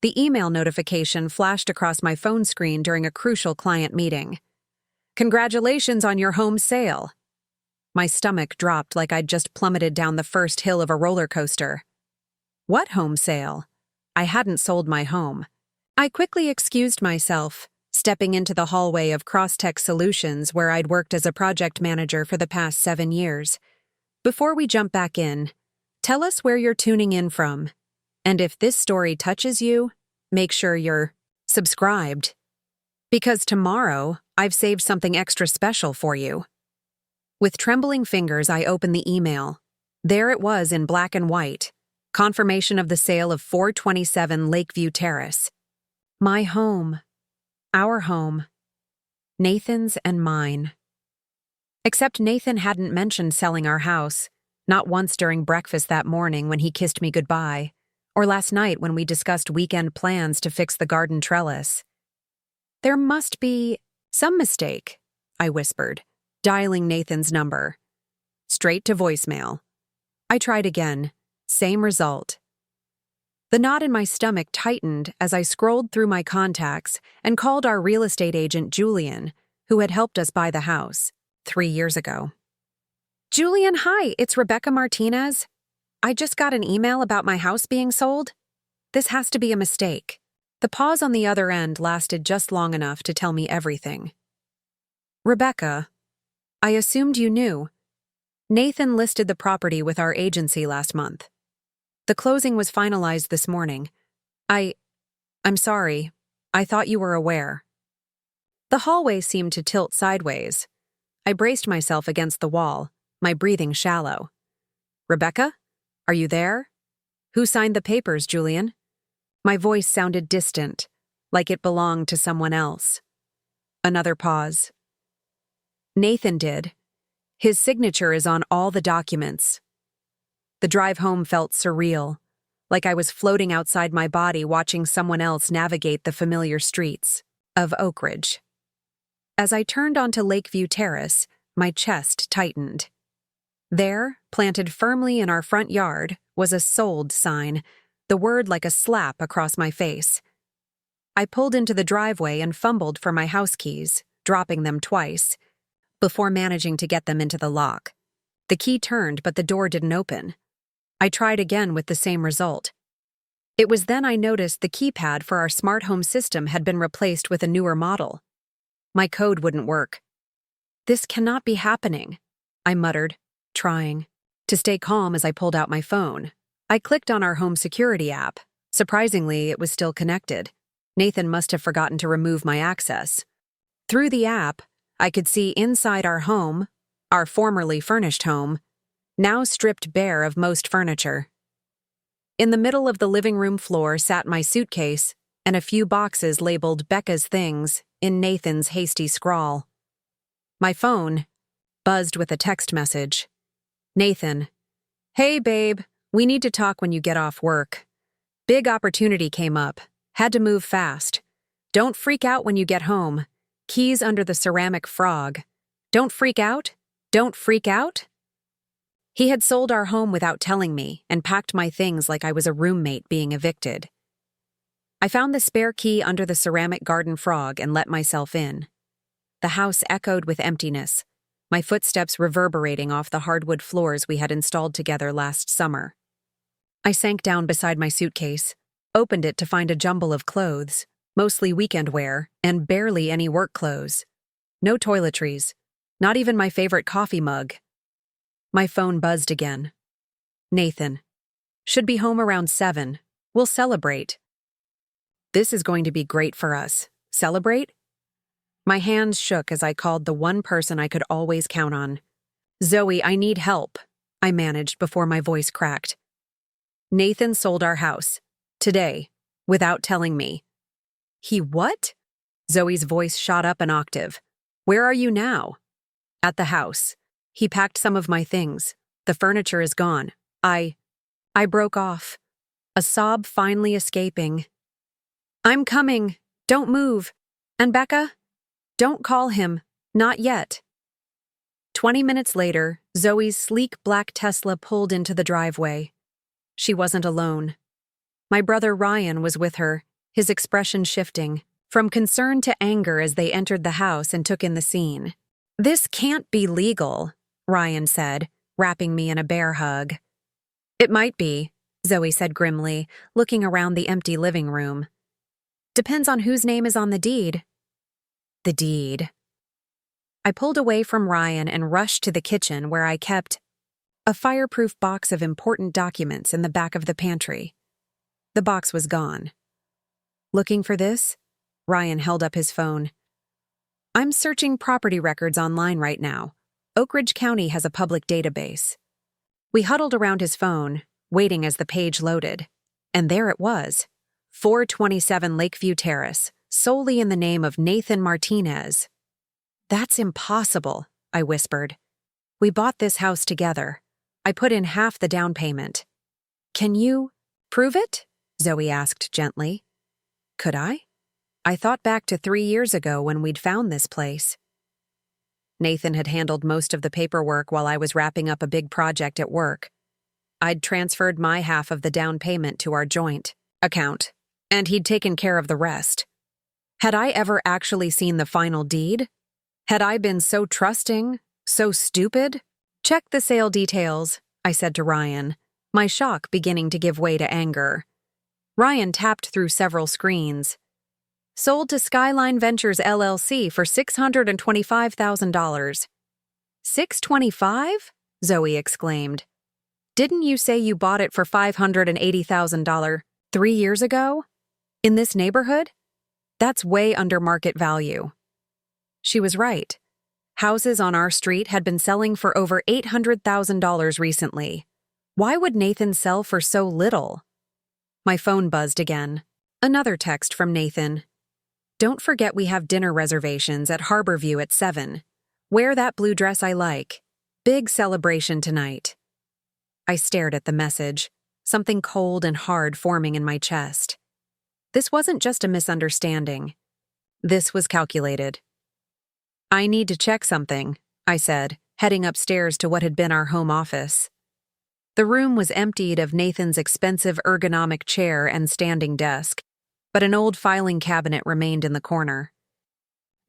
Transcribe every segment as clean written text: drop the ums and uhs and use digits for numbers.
The email notification flashed across my phone screen during a crucial client meeting. "Congratulations on your home sale." My stomach dropped like I'd just plummeted down the first hill of a roller coaster. What home sale? I hadn't sold my home. I quickly excused myself, stepping into the hallway of Crosstech Solutions where I'd worked as a project manager for the past 7 years. Before we jump back in, tell us where you're tuning in from. And if this story touches you, make sure you're subscribed. Because tomorrow, I've saved something extra special for you. With trembling fingers, I opened the email. There it was in black and white. Confirmation of the sale of 427 Lakeview Terrace. My home. Our home. Nathan's and mine. Except Nathan hadn't mentioned selling our house, not once during breakfast that morning when he kissed me goodbye, or last night when we discussed weekend plans to fix the garden trellis. "There must be some mistake," I whispered, dialing Nathan's number. Straight to voicemail. I tried again. Same result. The knot in my stomach tightened as I scrolled through my contacts and called our real estate agent, Julian, who had helped us buy the house 3 years ago. "Julian, hi, it's Rebecca Martinez. I just got an email about my house being sold. This has to be a mistake." The pause on the other end lasted just long enough to tell me everything. "Rebecca, I assumed you knew. Nathan listed the property with our agency last month. The closing was finalized this morning. I'm sorry. I thought you were aware." The hallway seemed to tilt sideways. I braced myself against the wall, my breathing shallow. "Rebecca? Are you there? Who signed the papers, Julian?" My voice sounded distant, like it belonged to someone else. Another pause. "Nathan did. His signature is on all the documents." The drive home felt surreal, like I was floating outside my body watching someone else navigate the familiar streets of Oak Ridge. As I turned onto Lakeview Terrace, my chest tightened. There, planted firmly in our front yard, was a "sold" sign, the word like a slap across my face. I pulled into the driveway and fumbled for my house keys, dropping them twice, before managing to get them into the lock. The key turned, but the door didn't open. I tried again with the same result. It was then I noticed the keypad for our smart home system had been replaced with a newer model. My code wouldn't work. "This cannot be happening," I muttered, trying to stay calm as I pulled out my phone. I clicked on our home security app. Surprisingly, it was still connected. Nathan must have forgotten to remove my access. Through the app, I could see inside our home, our formerly furnished home, now stripped bare of most furniture. In the middle of the living room floor sat my suitcase and a few boxes labeled Becca's things in Nathan's hasty scrawl. My phone buzzed with a text message. "Nathan, hey babe, we need to talk when you get off work. Big opportunity came up. Had to move fast. Don't freak out when you get home. Keys under the ceramic frog. Don't freak out? Don't freak out?" He had sold our home without telling me and packed my things like I was a roommate being evicted. I found the spare key under the ceramic garden frog and let myself in. The house echoed with emptiness, my footsteps reverberating off the hardwood floors we had installed together last summer. I sank down beside my suitcase, opened it to find a jumble of clothes, mostly weekend wear, and barely any work clothes. No toiletries, not even my favorite coffee mug. My phone buzzed again. "Nathan. Should be home around 7. We'll celebrate." "This is going to be great for us. Celebrate?" My hands shook as I called the one person I could always count on. "Zoe, I need help," I managed before my voice cracked. "Nathan sold our house. Today. Without telling me." "He what?" Zoe's voice shot up an octave. "Where are you now?" "At the house. He packed some of my things. The furniture is gone. I broke off, a sob finally escaping. "I'm coming. Don't move. And Becca? Don't call him. Not yet." 20 minutes later, Zoe's sleek black Tesla pulled into the driveway. She wasn't alone. My brother Ryan was with her, his expression shifting, from concern to anger as they entered the house and took in the scene. "This can't be legal," Ryan said, wrapping me in a bear hug. "It might be," Zoe said grimly, looking around the empty living room. "Depends on whose name is on the deed." The deed. I pulled away from Ryan and rushed to the kitchen where I kept a fireproof box of important documents in the back of the pantry. The box was gone. "Looking for this?" Ryan held up his phone. "I'm searching property records online right now. Oak Ridge County has a public database." We huddled around his phone, waiting as the page loaded. And there it was. 427 Lakeview Terrace, solely in the name of Nathan Martinez. "That's impossible," I whispered. "We bought this house together. I put in half the down payment." "Can you prove it?" Zoe asked gently. Could I? I thought back to 3 years ago when we'd found this place. Nathan had handled most of the paperwork while I was wrapping up a big project at work. I'd transferred my half of the down payment to our joint account, and he'd taken care of the rest. Had I ever actually seen the final deed? Had I been so trusting, so stupid? "Check the sale details," I said to Ryan, my shock beginning to give way to anger. Ryan tapped through several screens. "Sold to Skyline Ventures LLC for $625,000. $625? Zoe exclaimed. "Didn't you say you bought it for $580,000 3 years ago? In this neighborhood? That's way under market value." She was right. Houses on our street had been selling for over $800,000 recently. Why would Nathan sell for so little? My phone buzzed again. Another text from Nathan. "Don't forget we have dinner reservations at Harborview at 7. Wear that blue dress I like. Big celebration tonight." I stared at the message, something cold and hard forming in my chest. This wasn't just a misunderstanding. This was calculated. "I need to check something," I said, heading upstairs to what had been our home office. The room was emptied of Nathan's expensive ergonomic chair and standing desk, but an old filing cabinet remained in the corner.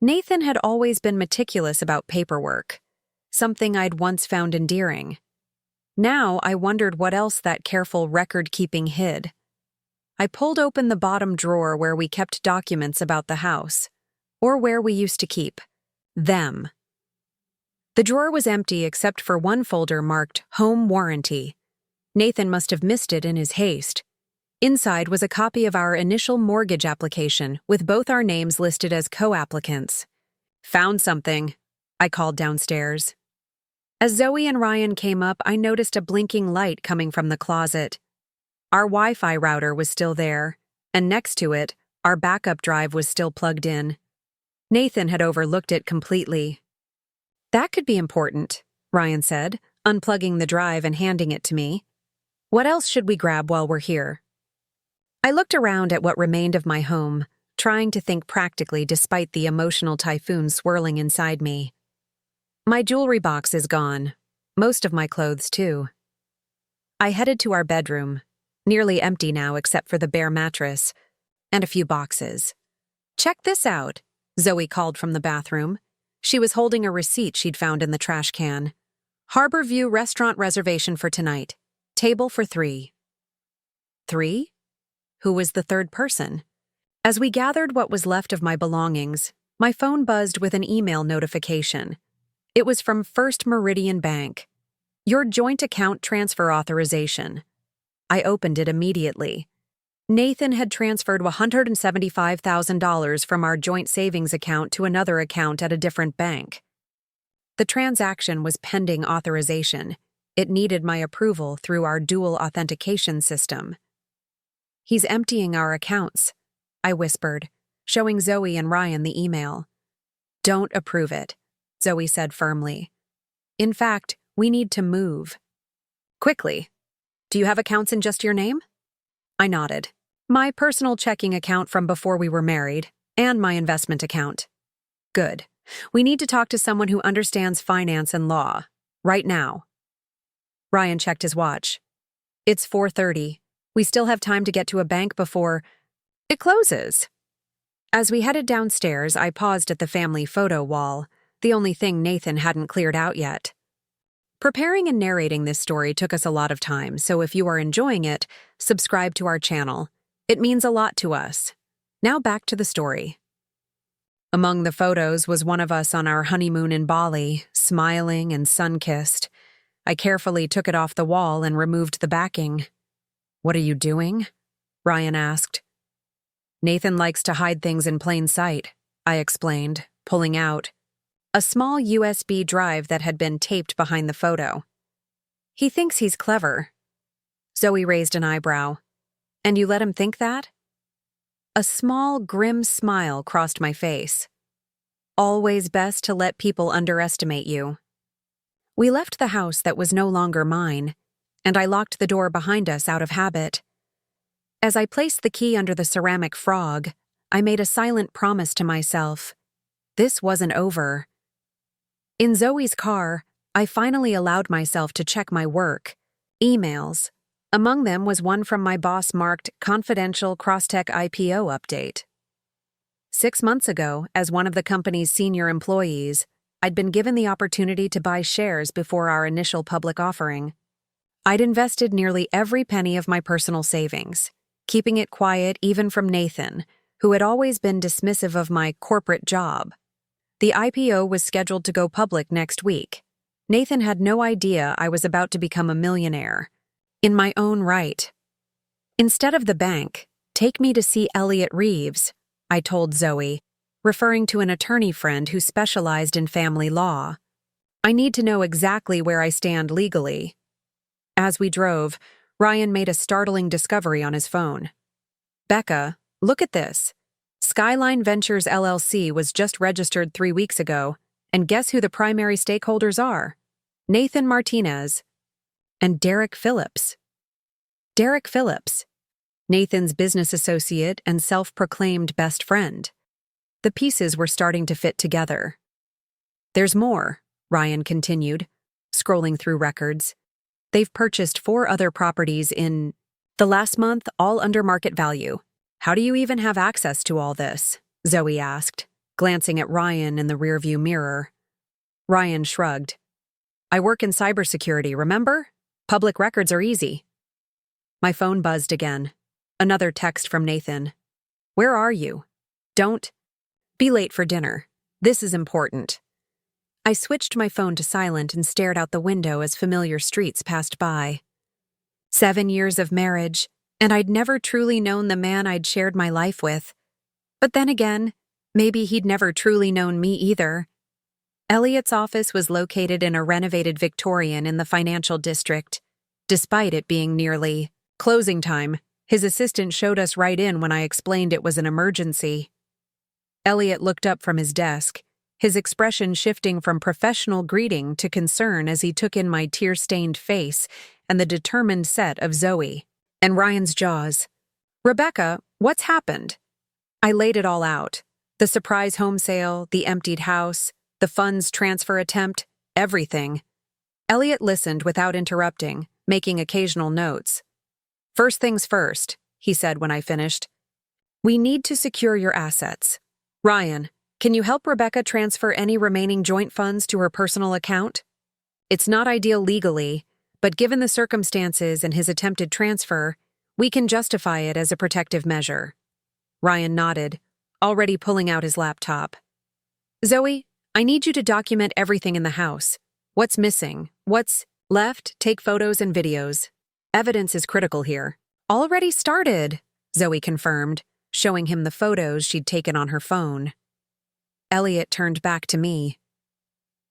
Nathan had always been meticulous about paperwork, something I'd once found endearing. Now I wondered what else that careful record-keeping hid. I pulled open the bottom drawer where we kept documents about the house, or where we used to keep them. The drawer was empty except for one folder marked Home Warranty. Nathan must have missed it in his haste. Inside was a copy of our initial mortgage application, with both our names listed as co-applicants. "Found something," I called downstairs. As Zoe and Ryan came up, I noticed a blinking light coming from the closet. Our Wi-Fi router was still there, and next to it, our backup drive was still plugged in. Nathan had overlooked it completely. "That could be important," Ryan said, unplugging the drive and handing it to me. "What else should we grab while we're here?" I looked around at what remained of my home, trying to think practically despite the emotional typhoon swirling inside me. My jewelry box is gone. Most of my clothes, too. I headed to our bedroom, nearly empty now except for the bare mattress, and a few boxes. "Check this out," Zoe called from the bathroom. She was holding a receipt she'd found in the trash can. "Harborview restaurant reservation for tonight. Table for 3. 3? Who was the third person? As we gathered what was left of my belongings, my phone buzzed with an email notification. It was from First Meridian Bank. "Your joint account transfer authorization." I opened it immediately. Nathan had transferred $175,000 from our joint savings account to another account at a different bank. The transaction was pending authorization. It needed my approval through our dual authentication system. "He's emptying our accounts," I whispered, showing Zoe and Ryan the email. "Don't approve it," Zoe said firmly. "In fact, we need to move. Quickly. Do you have accounts in just your name?" I nodded. "My personal checking account from before we were married, and my investment account." "Good. We need to talk to someone who understands finance and law. Right now." Ryan checked his watch. "It's 4:30. We still have time to get to a bank before..." It closes. As we headed downstairs, I paused at the family photo wall, the only thing Nathan hadn't cleared out yet. Preparing and narrating this story took us a lot of time, so if you are enjoying it, subscribe to our channel. It means a lot to us. Now back to the story. Among the photos was one of us on our honeymoon in Bali, smiling and sun-kissed. I carefully took it off the wall and removed the backing. "What are you doing?" Ryan asked. "Nathan likes to hide things in plain sight," I explained, pulling out a small USB drive that had been taped behind the photo. "He thinks he's clever." Zoe raised an eyebrow. "And you let him think that?" A small, grim smile crossed my face. "Always best to let people underestimate you." We left the house that was no longer mine, and I locked the door behind us out of habit. As I placed the key under the ceramic frog, I made a silent promise to myself. This wasn't over. In Zoe's car, I finally allowed myself to check my work, emails. Among them was one from my boss marked Confidential Crosstech IPO Update. 6 months ago, as one of the company's senior employees, I'd been given the opportunity to buy shares before our initial public offering. I'd invested nearly every penny of my personal savings, keeping it quiet even from Nathan, who had always been dismissive of my corporate job. The IPO was scheduled to go public next week. Nathan had no idea I was about to become a millionaire. In my own right. "Instead of the bank, take me to see Elliot Reeves," I told Zoe, referring to an attorney friend who specialized in family law. "I need to know exactly where I stand legally." As we drove, Ryan made a startling discovery on his phone. "Becca, look at this. Skyline Ventures LLC was just registered 3 weeks ago, and guess who the primary stakeholders are? Nathan Martinez and Derek Phillips." Derek Phillips, Nathan's business associate and self-proclaimed best friend. The pieces were starting to fit together. "There's more," Ryan continued, scrolling through records. "They've purchased 4 other properties in the last month, all under market value. How do you even have access to all this?" Zoe asked, glancing at Ryan in the rearview mirror. Ryan shrugged. "I work in cybersecurity, remember? Public records are easy." My phone buzzed again. Another text from Nathan. "Where are you? Don't be late for dinner. This is important." I switched my phone to silent and stared out the window as familiar streets passed by. 7 years of marriage, and I'd never truly known the man I'd shared my life with. But then again, maybe he'd never truly known me either. Elliot's office was located in a renovated Victorian in the financial district. Despite it being nearly closing time, his assistant showed us right in when I explained it was an emergency. Elliot looked up from his desk, his expression shifting from professional greeting to concern as he took in my tear-stained face and the determined set of Zoe and Ryan's jaws. "Rebecca, what's happened?" I laid it all out. The surprise home sale, the emptied house, the funds transfer attempt, everything. Elliot listened without interrupting, making occasional notes. "First things first," he said when I finished. "We need to secure your assets. Ryan, can you help Rebecca transfer any remaining joint funds to her personal account? It's not ideal legally, but given the circumstances and his attempted transfer, we can justify it as a protective measure." Ryan nodded, already pulling out his laptop. "Zoe, I need you to document everything in the house. What's missing, what's left, take photos and videos. Evidence is critical here." "Already started," Zoe confirmed, showing him the photos she'd taken on her phone. Elliot turned back to me.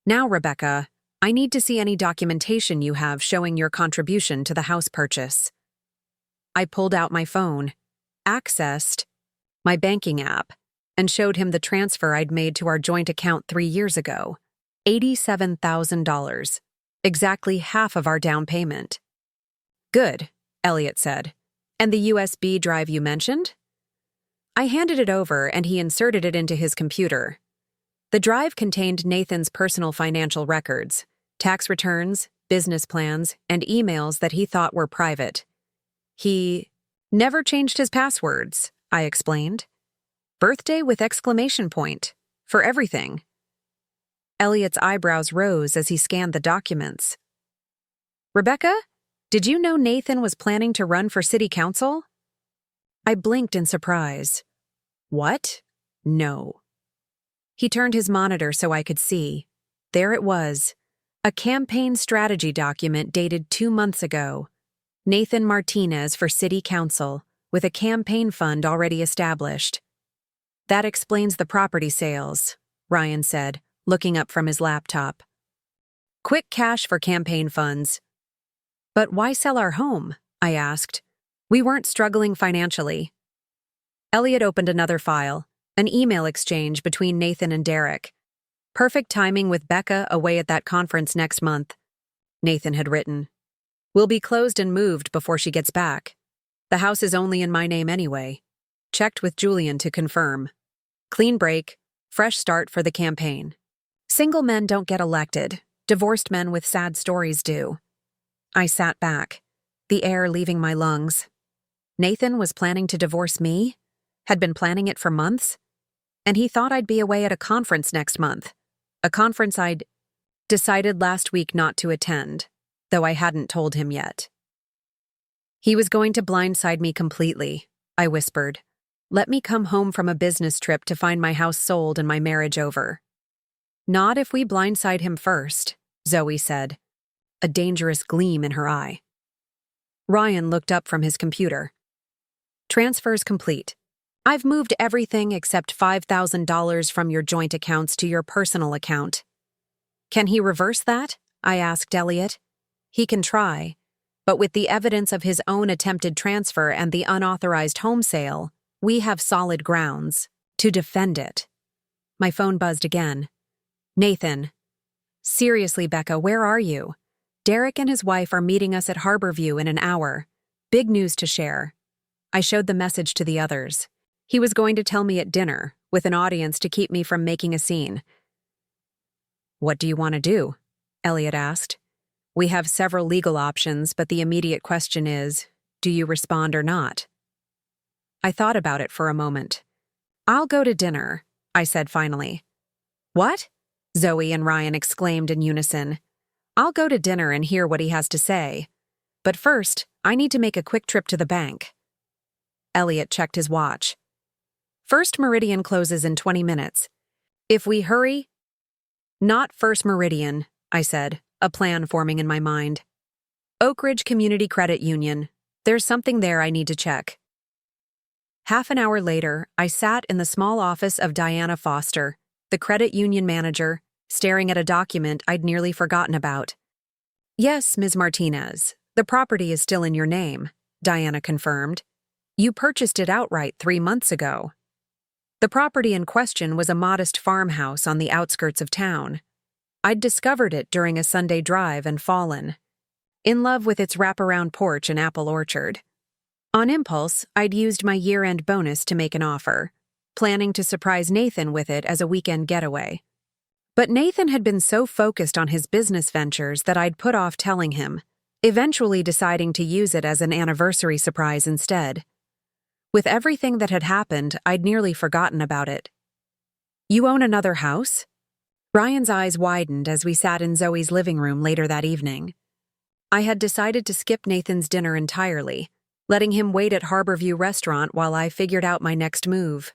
"Now, Rebecca, I need to see any documentation you have showing your contribution to the house purchase." I pulled out my phone, accessed my banking app, and showed him the transfer I'd made to our joint account 3 years ago. $87,000, exactly half of our down payment. "Good," Elliot said. "And the USB drive you mentioned?" I handed it over and he inserted it into his computer. The drive contained Nathan's personal financial records, tax returns, business plans, and emails that he thought were private. He never changed his passwords, I explained. Birthday with exclamation point. For everything. Elliot's eyebrows rose as he scanned the documents. Rebecca, did you know Nathan was planning to run for city council? I blinked in surprise. What? No. He turned his monitor so I could see. There it was. A campaign strategy document dated 2 months ago. Nathan Martinez for city council, with a campaign fund already established. That explains the property sales, Ryan said, looking up from his laptop. Quick cash for campaign funds. But why sell our home? I asked. We weren't struggling financially. Elliot opened another file, an email exchange between Nathan and Derek. Perfect timing with Becca away at that conference next month, Nathan had written. We'll be closed and moved before she gets back. The house is only in my name anyway. Checked with Julian to confirm. Clean break, fresh start for the campaign. Single men don't get elected. Divorced men with sad stories do. I sat back, the air leaving my lungs. Nathan was planning to divorce me? Had been planning it for months? And he thought I'd be away at a conference next month. A conference I'd decided last week not to attend, though I hadn't told him yet. He was going to blindside me completely, I whispered. Let me come home from a business trip to find my house sold and my marriage over. Not if we blindside him first, Zoe said, a dangerous gleam in her eye. Ryan looked up from his computer. Transfers complete. I've moved everything except $5,000 from your joint accounts to your personal account. Can he reverse that? I asked Elliot. He can try, but with the evidence of his own attempted transfer and the unauthorized home sale, we have solid grounds to defend it. My phone buzzed again. Nathan. Seriously, Becca, where are you? Derek and his wife are meeting us at Harborview in an hour. Big news to share. I showed the message to the others. He was going to tell me at dinner, with an audience to keep me from making a scene. What do you want to do? Elliot asked. We have several legal options, but the immediate question is, do you respond or not? I thought about it for a moment. I'll go to dinner, I said finally. What? Zoe and Ryan exclaimed in unison. I'll go to dinner and hear what he has to say. But first, I need to make a quick trip to the bank. Elliot checked his watch. First Meridian closes in 20 minutes. If we hurry... Not First Meridian, I said, a plan forming in my mind. Oak Ridge Community Credit Union. There's something there I need to check. Half an hour later, I sat in the small office of Diana Foster, the credit union manager, staring at a document I'd nearly forgotten about. Yes, Ms. Martinez, the property is still in your name, Diana confirmed. You purchased it outright 3 months ago. The property in question was a modest farmhouse on the outskirts of town. I'd discovered it during a Sunday drive and fallen. In love with its wraparound porch and apple orchard. On impulse, I'd used my year-end bonus to make an offer, planning to surprise Nathan with it as a weekend getaway. But Nathan had been so focused on his business ventures that I'd put off telling him, eventually deciding to use it as an anniversary surprise instead. With everything that had happened, I'd nearly forgotten about it. You own another house? Ryan's eyes widened as we sat in Zoe's living room later that evening. I had decided to skip Nathan's dinner entirely, letting him wait at Harborview Restaurant while I figured out my next move.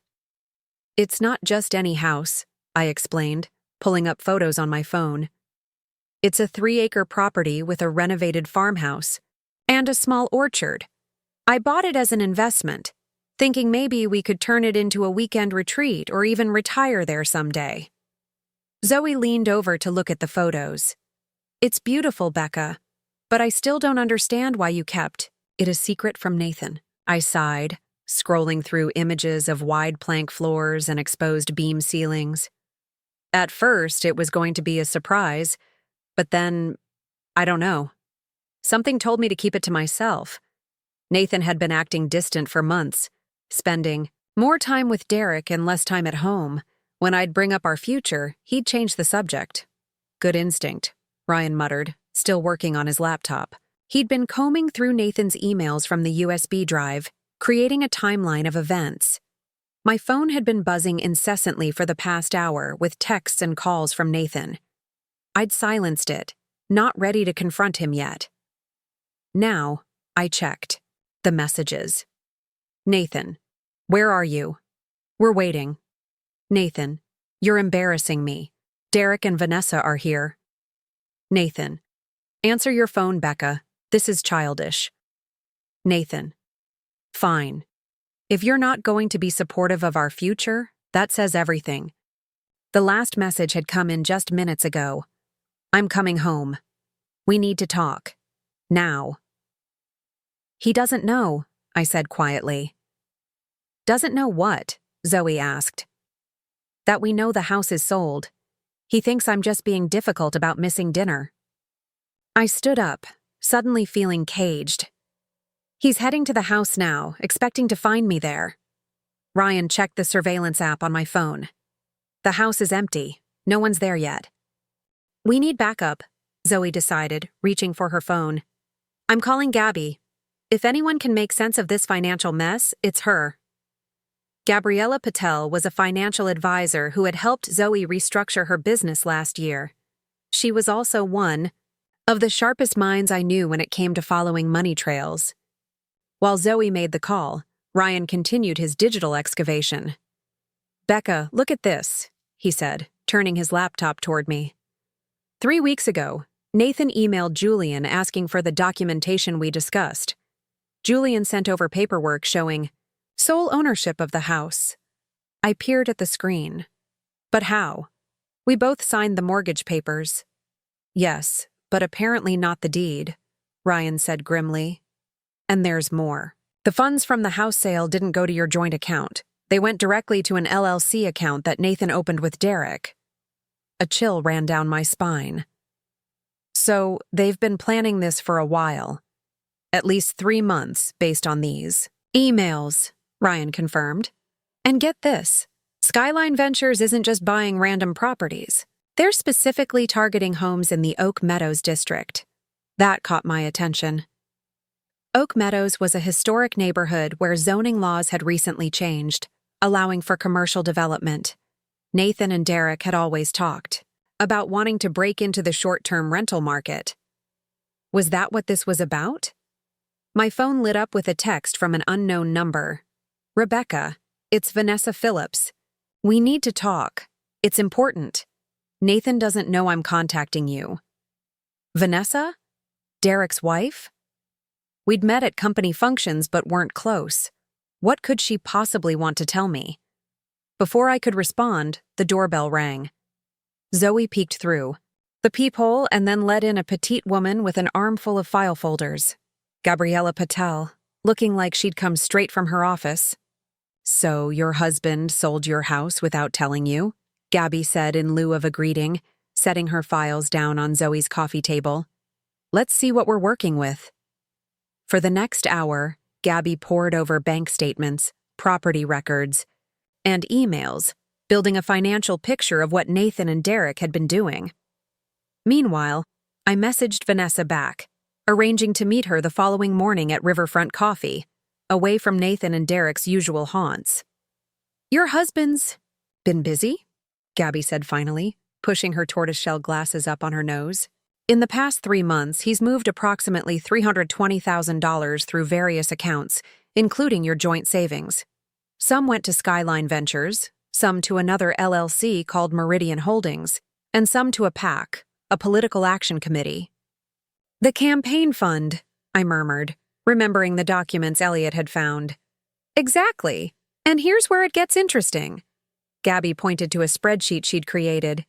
It's not just any house, I explained, pulling up photos on my phone. It's a 3-acre property with a renovated farmhouse and a small orchard. I bought it as an investment, thinking maybe we could turn it into a weekend retreat or even retire there someday. Zoe leaned over to look at the photos. It's beautiful, Becca, but I still don't understand why you kept it a secret from Nathan. I sighed, scrolling through images of wide plank floors and exposed beam ceilings. At first, it was going to be a surprise, but then, I don't know. Something told me to keep it to myself. Nathan had been acting distant for months, spending more time with Derek and less time at home. When I'd bring up our future, he'd change the subject. Good instinct, Ryan muttered, still working on his laptop. He'd been combing through Nathan's emails from the USB drive, creating a timeline of events. My phone had been buzzing incessantly for the past hour with texts and calls from Nathan. I'd silenced it, not ready to confront him yet. Now, I checked. The messages. Nathan, where are you? We're waiting. Nathan, you're embarrassing me. Derek and Vanessa are here. Nathan, answer your phone, Becca. This is childish. Nathan, fine. If you're not going to be supportive of our future, that says everything. The last message had come in just minutes ago. I'm coming home. We need to talk. Now. He doesn't know, I said quietly. Doesn't know what? Zoe asked. That we know the house is sold. He thinks I'm just being difficult about missing dinner. I stood up, suddenly feeling caged. He's heading to the house now, expecting to find me there. Ryan checked the surveillance app on my phone. The house is empty. No one's there yet. We need backup, Zoe decided, reaching for her phone. I'm calling Gabby. If anyone can make sense of this financial mess, it's her. Gabriella Patel was a financial advisor who had helped Zoe restructure her business last year. She was also one of the sharpest minds I knew when it came to following money trails. While Zoe made the call, Ryan continued his digital excavation. Becca, look at this, he said, turning his laptop toward me. 3 weeks ago, Nathan emailed Julian asking for the documentation we discussed. Julian sent over paperwork showing sole ownership of the house. I peered at the screen. But how? We both signed the mortgage papers. Yes, but apparently not the deed, Ryan said grimly. And there's more. The funds from the house sale didn't go to your joint account. They went directly to an LLC account that Nathan opened with Derek. A chill ran down my spine. So, they've been planning this for a while. At least 3 months, based on these emails, Ryan confirmed. And get this, Skyline Ventures isn't just buying random properties. They're specifically targeting homes in the Oak Meadows district. That caught my attention. Oak Meadows was a historic neighborhood where zoning laws had recently changed, allowing for commercial development. Nathan and Derek had always talked about wanting to break into the short-term rental market. Was that what this was about? My phone lit up with a text from an unknown number. Rebecca, it's Vanessa Phillips. We need to talk. It's important. Nathan doesn't know I'm contacting you. Vanessa? Derek's wife? We'd met at company functions but weren't close. What could she possibly want to tell me? Before I could respond, the doorbell rang. Zoe peeked through the peephole and then let in a petite woman with an armful of file folders. Gabriella Patel, looking like she'd come straight from her office. So your husband sold your house without telling you? Gabby said in lieu of a greeting, setting her files down on Zoe's coffee table. Let's see what we're working with. For the next hour, Gabby pored over bank statements, property records, and emails, building a financial picture of what Nathan and Derek had been doing. Meanwhile, I messaged Vanessa back, arranging to meet her the following morning at Riverfront Coffee, away from Nathan and Derek's usual haunts. Your husband's been busy? Gabby said finally, pushing her tortoiseshell glasses up on her nose. In the past 3 months, he's moved approximately $320,000 through various accounts, including your joint savings. Some went to Skyline Ventures, some to another LLC called Meridian Holdings, and some to a PAC, a political action committee. The campaign fund, I murmured, remembering the documents Elliot had found. Exactly. And here's where it gets interesting. Gabby pointed to a spreadsheet she'd created.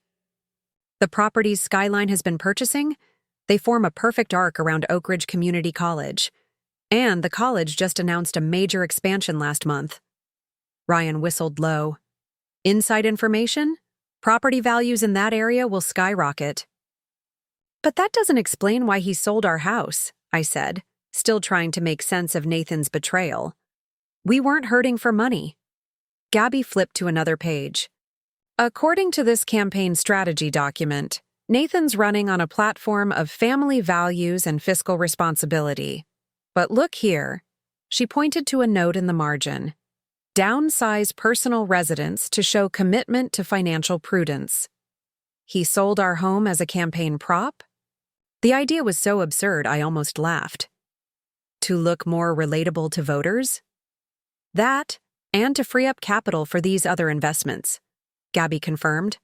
The properties Skyline has been purchasing, they form a perfect arc around Oak Ridge Community College. And the college just announced a major expansion last month. Ryan whistled low. Inside information? Property values in that area will skyrocket. But that doesn't explain why he sold our house, I said, still trying to make sense of Nathan's betrayal. We weren't hurting for money. Gabby flipped to another page. According to this campaign strategy document, Nathan's running on a platform of family values and fiscal responsibility. But look here. She pointed to a note in the margin. Downsize personal residence to show commitment to financial prudence. He sold our home as a campaign prop? The idea was so absurd I almost laughed. To look more relatable to voters? That, and to free up capital for these other investments, Gabby confirmed.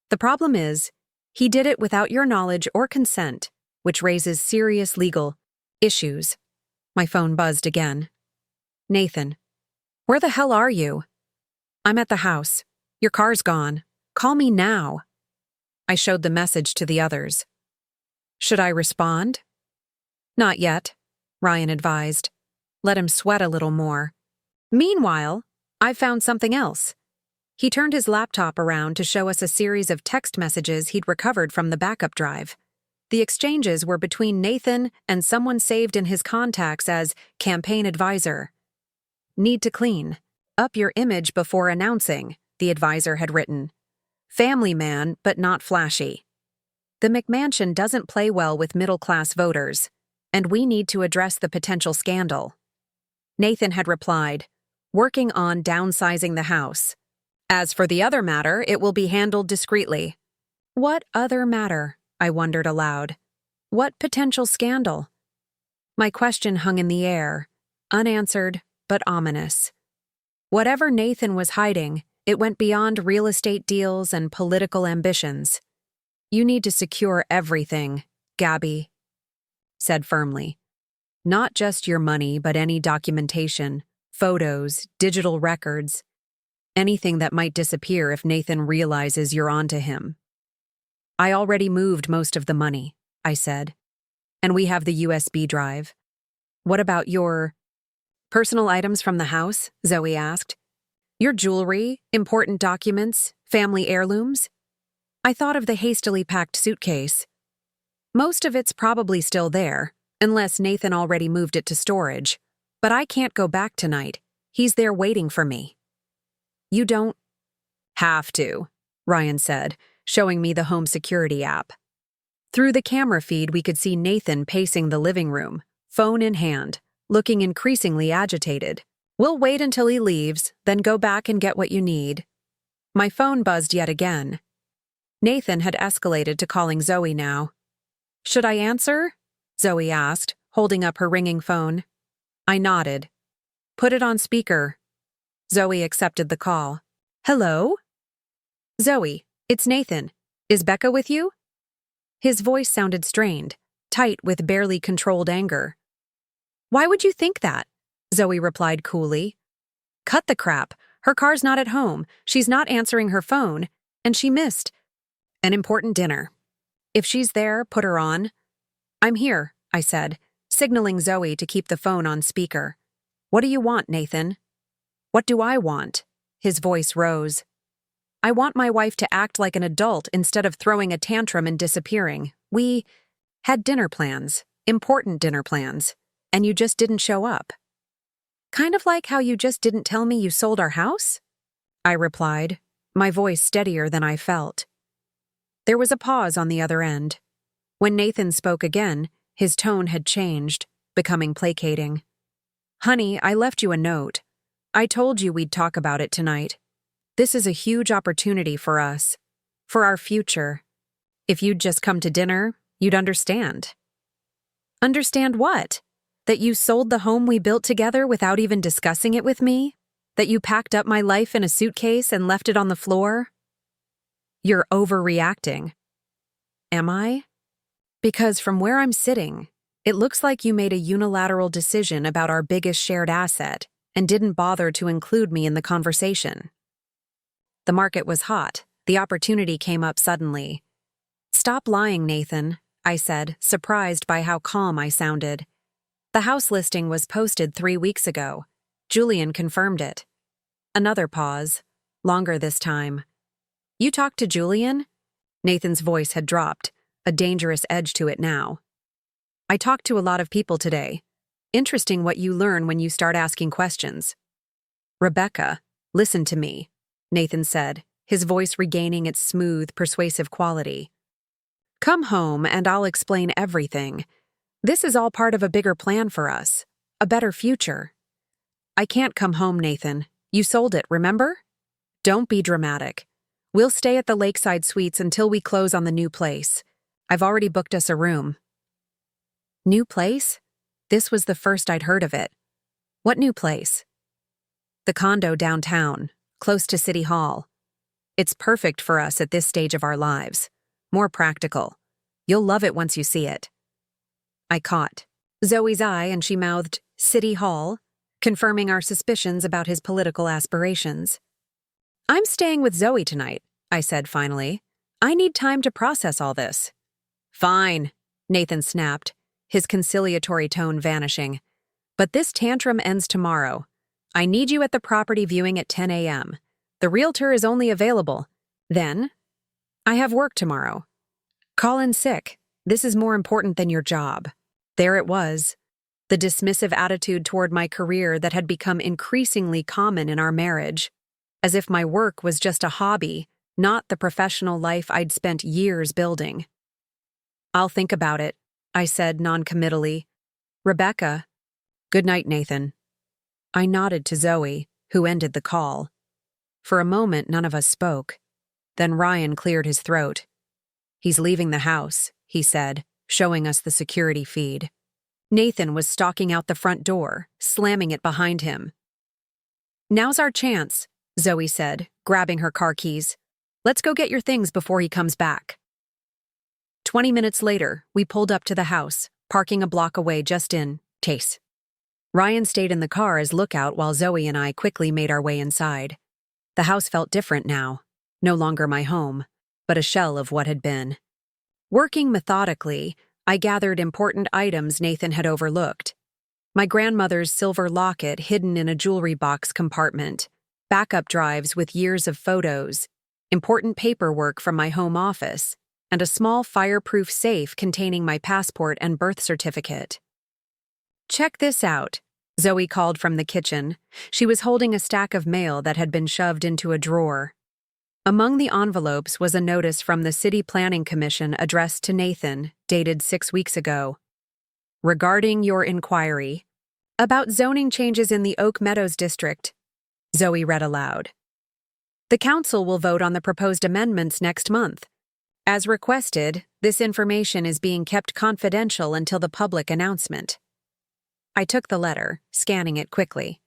The problem is, he did it without your knowledge or consent, which raises serious legal issues. My phone buzzed again. Nathan, where the hell are you? I'm at the house. Your car's gone. Call me now. I showed the message to the others. Should I respond? Not yet, Ryan advised. Let him sweat a little more. Meanwhile, I found something else. He turned his laptop around to show us a series of text messages he'd recovered from the backup drive. The exchanges were between Nathan and someone saved in his contacts as campaign advisor. Need to clean. Up your image before announcing, the advisor had written. Family man, but not flashy. The McMansion doesn't play well with middle-class voters, and we need to address the potential scandal. Nathan had replied, working on downsizing the house. As for the other matter, it will be handled discreetly. What other matter? I wondered aloud. What potential scandal? My question hung in the air, unanswered but ominous. Whatever Nathan was hiding, it went beyond real estate deals and political ambitions. You need to secure everything, Gabby said firmly. Not just your money, but any documentation, photos, digital records, anything that might disappear if Nathan realizes you're onto him. I already moved most of the money, I said, and we have the USB drive. What about your personal items from the house? Zoe asked. Your jewelry, important documents, family heirlooms? I thought of the hastily packed suitcase. Most of it's probably still there, unless Nathan already moved it to storage. But I can't go back tonight. He's there waiting for me. You don't have to, Ryan said, showing me the home security app. Through the camera feed, we could see Nathan pacing the living room, phone in hand, looking increasingly agitated. We'll wait until he leaves, then go back and get what you need. My phone buzzed yet again. Nathan had escalated to calling Zoe now. Should I answer? Zoe asked, holding up her ringing phone. I nodded. Put it on speaker. Zoe accepted the call. Hello? Zoe, it's Nathan. Is Becca with you? His voice sounded strained, tight with barely controlled anger. Why would you think that? Zoe replied coolly. Cut the crap. Her car's not at home. She's not answering her phone, and she missed an important dinner. If she's there, put her on. I'm here, I said, signaling Zoe to keep the phone on speaker. What do you want, Nathan? What do I want? His voice rose. I want my wife to act like an adult instead of throwing a tantrum and disappearing. We had dinner plans, important dinner plans, and you just didn't show up. Kind of like how you just didn't tell me you sold our house? I replied, my voice steadier than I felt. There was a pause on the other end. When Nathan spoke again, his tone had changed, becoming placating. Honey, I left you a note. I told you we'd talk about it tonight. This is a huge opportunity for us, for our future. If you'd just come to dinner, you'd understand. Understand what? That you sold the home we built together without even discussing it with me? That you packed up my life in a suitcase and left it on the floor? You're overreacting. Am I? Because from where I'm sitting, it looks like you made a unilateral decision about our biggest shared asset and didn't bother to include me in the conversation. The market was hot. The opportunity came up suddenly. Stop lying, Nathan, I said, surprised by how calm I sounded. The house listing was posted 3 weeks ago. Julian confirmed it. Another pause, longer this time. You talked to Julian? Nathan's voice had dropped, a dangerous edge to it now. I talked to a lot of people today. Interesting what you learn when you start asking questions. Rebecca, listen to me, Nathan said, his voice regaining its smooth, persuasive quality. Come home and I'll explain everything. This is all part of a bigger plan for us. a better future. I can't come home, Nathan. You sold it, remember? Don't be dramatic. We'll stay at the Lakeside Suites until we close on the new place. I've already booked us a room. New place? This was the first I'd heard of it. What new place? The condo downtown, close to City Hall. It's perfect for us at this stage of our lives. More practical. You'll love it once you see it. I caught Zoe's eye and she mouthed, City Hall, confirming our suspicions about his political aspirations. I'm staying with Zoe tonight, I said finally. I need time to process all this. Fine, Nathan snapped, his conciliatory tone vanishing. But this tantrum ends tomorrow. I need you at the property viewing at 10 a.m. The realtor is only available. Then, I have work tomorrow. Call in sick. This is more important than your job. There it was. The dismissive attitude toward my career that had become increasingly common in our marriage. As if my work was just a hobby, not the professional life I'd spent years building. I'll think about it, I said noncommittally. Rebecca. Good night, Nathan. I nodded to Zoe, who ended the call. For a moment, none of us spoke. Then Ryan cleared his throat. He's leaving the house, he said, showing us the security feed. Nathan was stalking out the front door, slamming it behind him. Now's our chance, Zoe said, grabbing her car keys. Let's go get your things before he comes back. 20 minutes later, we pulled up to the house, parking a block away just in case. Ryan stayed in the car as lookout while Zoe and I quickly made our way inside. The house felt different now, no longer my home, but a shell of what had been. Working methodically, I gathered important items Nathan had overlooked. My grandmother's silver locket hidden in a jewelry box compartment, backup drives with years of photos, important paperwork from my home office, and a small fireproof safe containing my passport and birth certificate. Check this out, Zoe called from the kitchen. She was holding a stack of mail that had been shoved into a drawer. Among the envelopes was a notice from the City Planning Commission addressed to Nathan, dated 6 weeks ago. Regarding your inquiry about zoning changes in the Oak Meadows district, Zoe read aloud. The council will vote on the proposed amendments next month. As requested, this information is being kept confidential until the public announcement. I took the letter, scanning it quickly.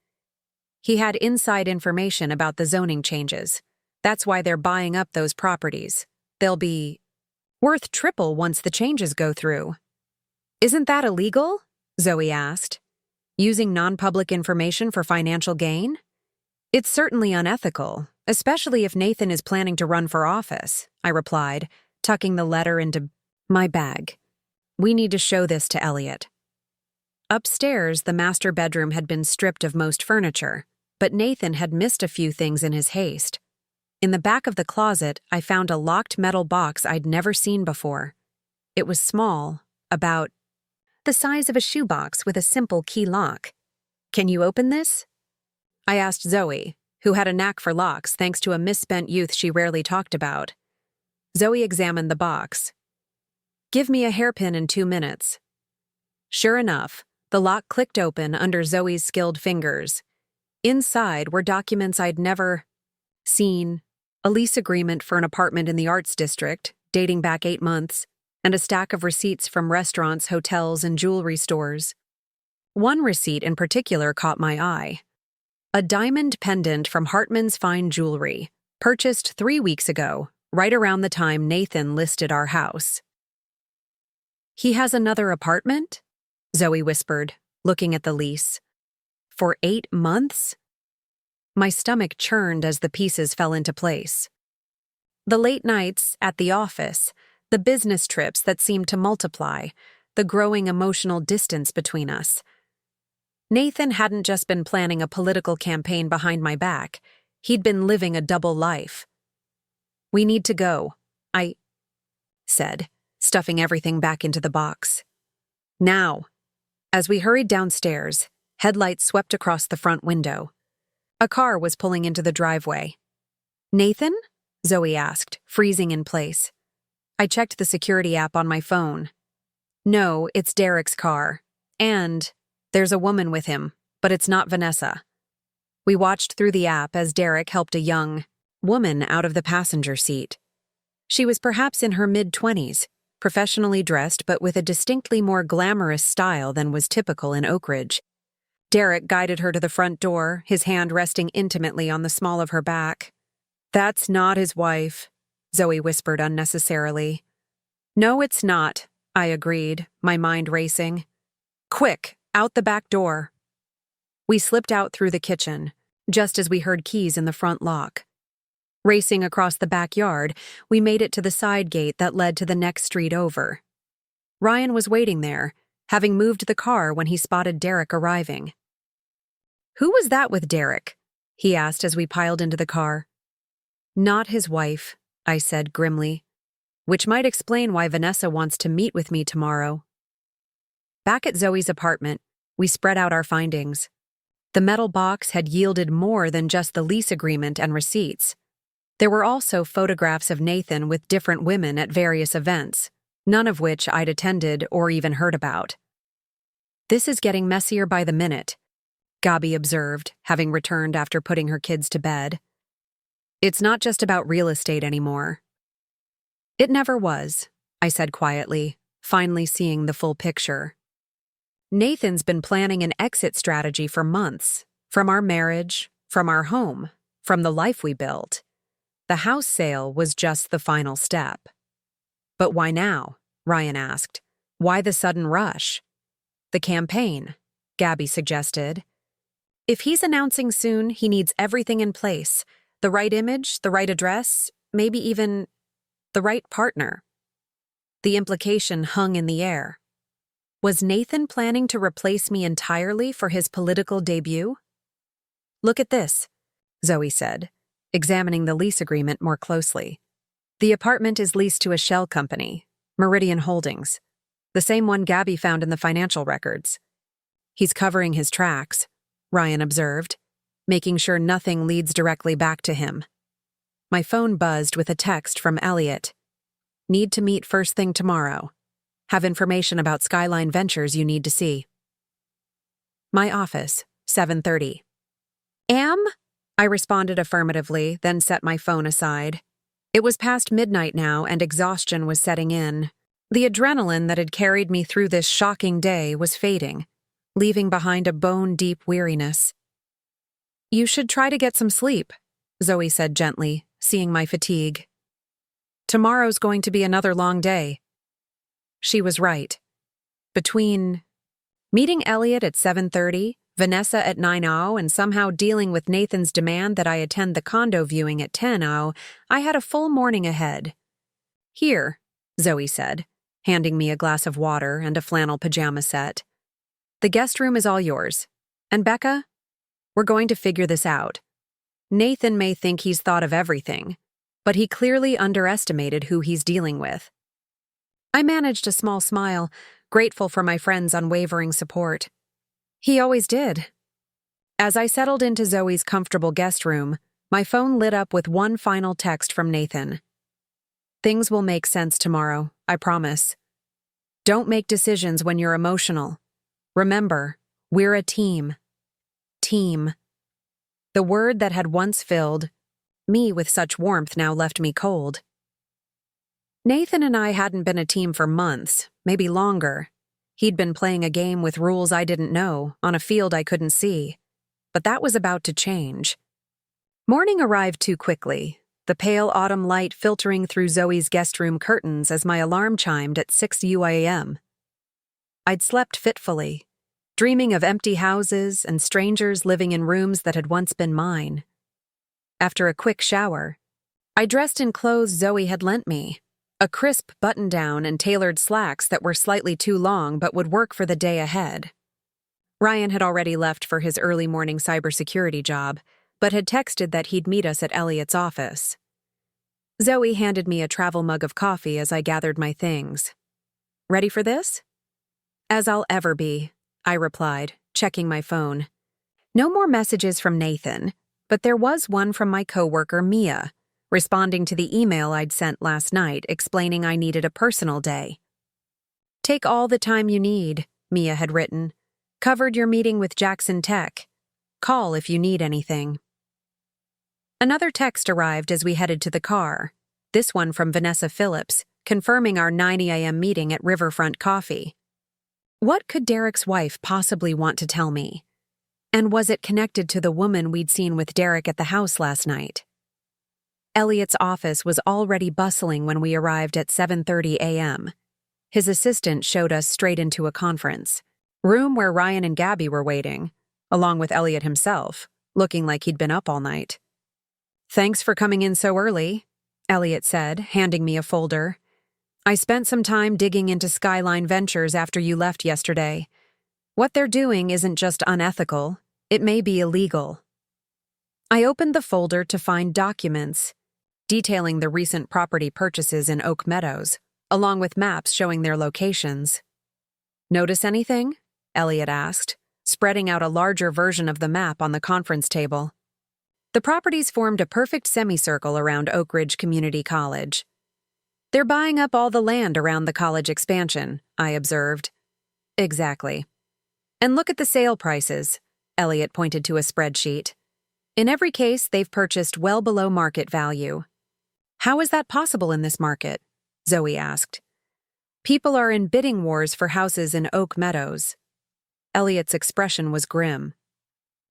He had inside information about the zoning changes. That's why they're buying up those properties. They'll be worth triple once the changes go through. Isn't that illegal? Zoe asked. Using non-public information for financial gain? It's certainly unethical, especially if Nathan is planning to run for office, I replied, tucking the letter into my bag. We need to show this to Elliot. Upstairs, the master bedroom had been stripped of most furniture, but Nathan had missed a few things in his haste. In the back of the closet, I found a locked metal box I'd never seen before. It was small, about the size of a shoebox with a simple key lock. Can you open this? I asked Zoe, who had a knack for locks thanks to a misspent youth she rarely talked about. Zoe examined the box. Give me a hairpin in 2 minutes. Sure enough, the lock clicked open under Zoe's skilled fingers. Inside were documents I'd never seen, a lease agreement for an apartment in the Arts District, dating back 8 months, and a stack of receipts from restaurants, hotels, and jewelry stores. One receipt in particular caught my eye. A diamond pendant from Hartman's Fine Jewelry, purchased 3 weeks ago, right around the time Nathan listed our house. He has another apartment? Zoe whispered, looking at the lease. For 8 months? My stomach churned as the pieces fell into place. The late nights at the office, the business trips that seemed to multiply, the growing emotional distance between us. Nathan hadn't just been planning a political campaign behind my back. He'd been living a double life. We need to go, I said, stuffing everything back into the box. Now. As we hurried downstairs, headlights swept across the front window. A car was pulling into the driveway. Nathan? Zoe asked, freezing in place. I checked the security app on my phone. No, it's Derek's car. And There's a woman with him, but it's not Vanessa. We watched through the app as Derek helped a young woman out of the passenger seat. She was perhaps in her mid-20s, professionally dressed but with a distinctly more glamorous style than was typical in Oak Ridge. Derek guided her to the front door, his hand resting intimately on the small of her back. "That's not his wife," Zoe whispered unnecessarily. "No, it's not," I agreed, my mind racing. "Quick, out the back door." We slipped out through the kitchen, just as we heard keys in the front lock. Racing across the backyard, we made it to the side gate that led to the next street over. Ryan was waiting there, having moved the car when he spotted Derek arriving. "Who was that with Derek?" he asked as we piled into the car. "Not his wife," I said grimly, which might explain why Vanessa wants to meet with me tomorrow. Back at Zoe's apartment, we spread out our findings. The metal box had yielded more than just the lease agreement and receipts. There were also photographs of Nathan with different women at various events, none of which I'd attended or even heard about. "This is getting messier by the minute," Gabi observed, having returned after putting her kids to bed. "It's not just about real estate anymore." "It never was," I said quietly, finally seeing the full picture. Nathan's been planning an exit strategy for months, from our marriage, from our home, from the life we built. The house sale was just the final step. "But why now?" Ryan asked. "Why the sudden rush?" "The campaign," Gabi suggested. "If he's announcing soon, he needs everything in place. The right image, the right address, maybe even the right partner." The implication hung in the air. Was Nathan planning to replace me entirely for his political debut? "Look at this," Zoe said, examining the lease agreement more closely. "The apartment is leased to a shell company, Meridian Holdings, the same one Gabi found in the financial records." "He's covering his tracks," Ryan observed, making sure nothing leads directly back to him. My phone buzzed with a text from Elliot. "Need to meet first thing tomorrow. Have information about Skyline Ventures you need to see." My office, 7:30. I responded affirmatively, then set my phone aside. It was past midnight now, and exhaustion was setting in. The adrenaline that had carried me through this shocking day was fading, leaving behind a bone-deep weariness. "You should try to get some sleep," Zoe said gently, seeing my fatigue. "Tomorrow's going to be another long day." She was right. Between meeting Elliot at 7:30, Vanessa at 9:00, and somehow dealing with Nathan's demand that I attend the condo viewing at 10:00, I had a full morning ahead. "Here," Zoe said, handing me a glass of water and a flannel pajama set. "The guest room is all yours. And Becca, we're going to figure this out. Nathan may think he's thought of everything, but he clearly underestimated who he's dealing with." I managed a small smile, grateful for my friend's unwavering support. He always did. As I settled into Zoe's comfortable guest room, my phone lit up with one final text from Nathan. "Things will make sense tomorrow, I promise. Don't make decisions when you're emotional. Remember, we're a team." Team. The word that had once filled me with such warmth now left me cold. Nathan and I hadn't been a team for months, maybe longer. He'd been playing a game with rules I didn't know, on a field I couldn't see. But that was about to change. Morning arrived too quickly, the pale autumn light filtering through Zoe's guest room curtains as my alarm chimed at 6 UAM. I'd slept fitfully, dreaming of empty houses and strangers living in rooms that had once been mine. After a quick shower, I dressed in clothes Zoe had lent me, a crisp button-down and tailored slacks that were slightly too long but would work for the day ahead. Ryan had already left for his early morning cybersecurity job, but had texted that he'd meet us at Elliot's office. Zoe handed me a travel mug of coffee as I gathered my things. "Ready for this?" "As I'll ever be," I replied, checking my phone. No more messages from Nathan, but there was one from my coworker Mia, responding to the email I'd sent last night explaining I needed a personal day. "Take all the time you need," Mia had written. Covered your meeting with Jackson Tech. Call if you need anything. Another text arrived as we headed to the car, this one from Vanessa Phillips, confirming our 9 a.m. meeting at Riverfront Coffee. What could Derek's wife possibly want to tell me? And was it connected to the woman we'd seen with Derek at the house last night? Elliot's office was already bustling when we arrived at 7:30 a.m. His assistant showed us straight into a conference room where Ryan and Gabby were waiting, along with Elliot himself, looking like he'd been up all night. "Thanks for coming in so early," Elliot said, handing me a folder. "I spent some time digging into Skyline Ventures after you left yesterday. What they're doing isn't just unethical, it may be illegal." I opened the folder to find documents detailing the recent property purchases in Oak Meadows, along with maps showing their locations. "Notice anything?" Elliot asked, spreading out a larger version of the map on the conference table. The properties formed a perfect semicircle around Oak Ridge Community College. "They're buying up all the land around the college expansion," I observed. "Exactly. And look at the sale prices," Elliot pointed to a spreadsheet. "In every case, they've purchased well below market value." "How is that possible in this market?" Zoe asked. "People are in bidding wars for houses in Oak Meadows." Elliot's expression was grim.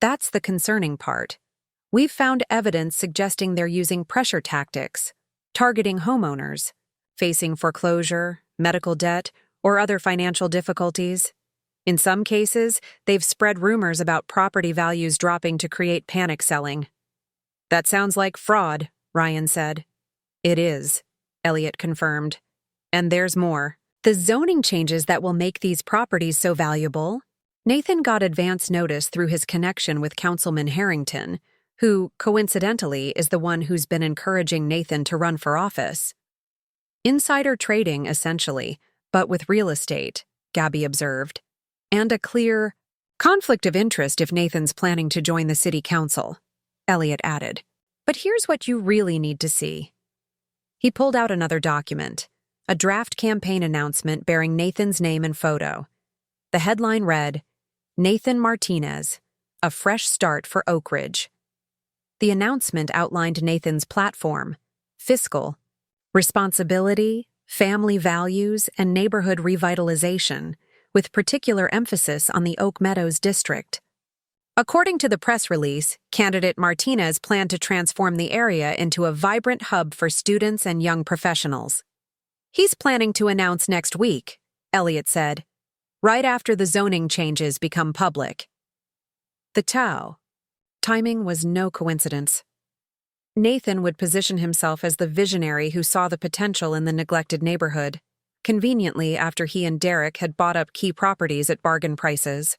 "That's the concerning part. We've found evidence suggesting they're using pressure tactics, targeting homeowners facing foreclosure, medical debt, or other financial difficulties. In some cases, they've spread rumors about property values dropping to create panic selling." "That sounds like fraud," Ryan said. "It is," Elliot confirmed. "And there's more. The zoning changes that will make these properties so valuable." Nathan got advance notice through his connection with Councilman Harrington, who, coincidentally, is the one who's been encouraging Nathan to run for office. "Insider trading, essentially, but with real estate," Gabby observed. "And a clear conflict of interest if Nathan's planning to join the city council," Elliot added. "But here's what you really need to see." He pulled out another document, a draft campaign announcement bearing Nathan's name and photo. The headline read, "Nathan Martinez, a fresh start for Oak Ridge." The announcement outlined Nathan's platform: fiscal, responsibility, family values, and neighborhood revitalization, with particular emphasis on the Oak Meadows district. According to the press release, candidate Martinez planned to transform the area into a vibrant hub for students and young professionals. "He's planning to announce next week," Elliot said, "right after the zoning changes become public." The timing was no coincidence. Nathan would position himself as the visionary who saw the potential in the neglected neighborhood, conveniently after he and Derek had bought up key properties at bargain prices.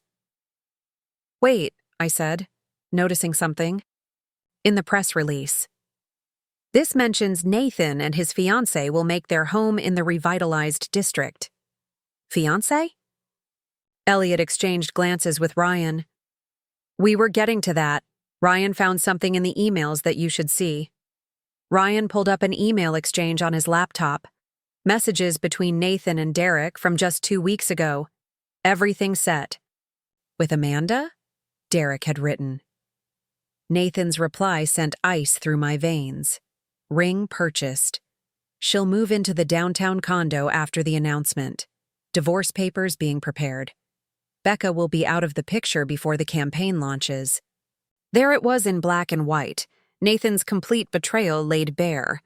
"Wait," I said, noticing something. In the press release. "This mentions Nathan and his fiancée will make their home in the revitalized district." "Fiancé?" Elliot exchanged glances with Ryan. "We were getting to that. Ryan found something in the emails that you should see." Ryan pulled up an email exchange on his laptop. Messages between Nathan and Derek from just 2 weeks ago. Everything set. "With Amanda?" Derek had written. Nathan's reply sent ice through my veins. "Ring purchased. She'll move into the downtown condo after the announcement. Divorce papers being prepared. Becca will be out of the picture before the campaign launches." There it was in black and white, Nathan's complete betrayal laid bare.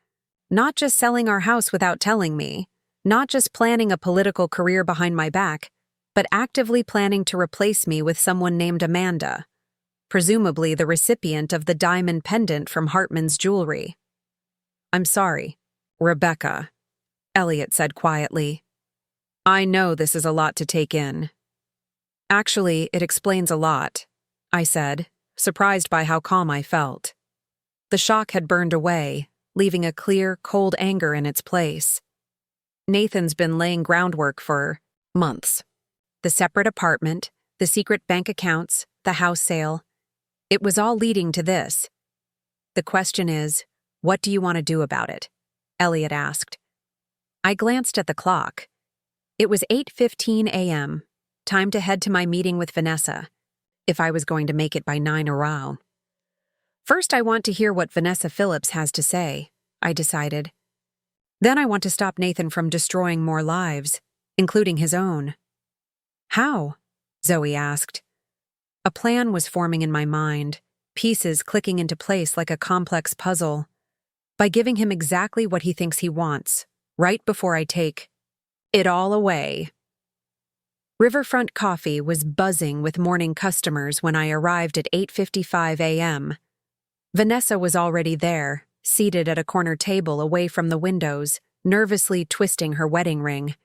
Not just selling our house without telling me, not just planning a political career behind my back, but actively planning to replace me with someone named Amanda, presumably the recipient of the diamond pendant from Hartman's jewelry. "I'm sorry, Rebecca," Elliot said quietly. "I know this is a lot to take in." "Actually, it explains a lot," I said, surprised by how calm I felt. The shock had burned away, leaving a clear, cold anger in its place. Nathan's been laying groundwork for months. The separate apartment, the secret bank accounts, the house sale. It was all leading to this. "The question is, what do you want to do about it?" Elliot asked. I glanced at the clock. It was 8:15 a.m. Time to head to my meeting with Vanessa, if I was going to make it by 9 around. First, I want to hear what Vanessa Phillips has to say, I decided. Then I want to stop Nathan from destroying more lives, including his own. How? Zoe asked. A plan was forming in my mind, pieces clicking into place like a complex puzzle. By giving him exactly what he thinks he wants, right before I take it all away. Riverfront Coffee was buzzing with morning customers when I arrived at 8:55 a.m. Vanessa was already there, seated at a corner table away from the windows, nervously twisting her wedding ring.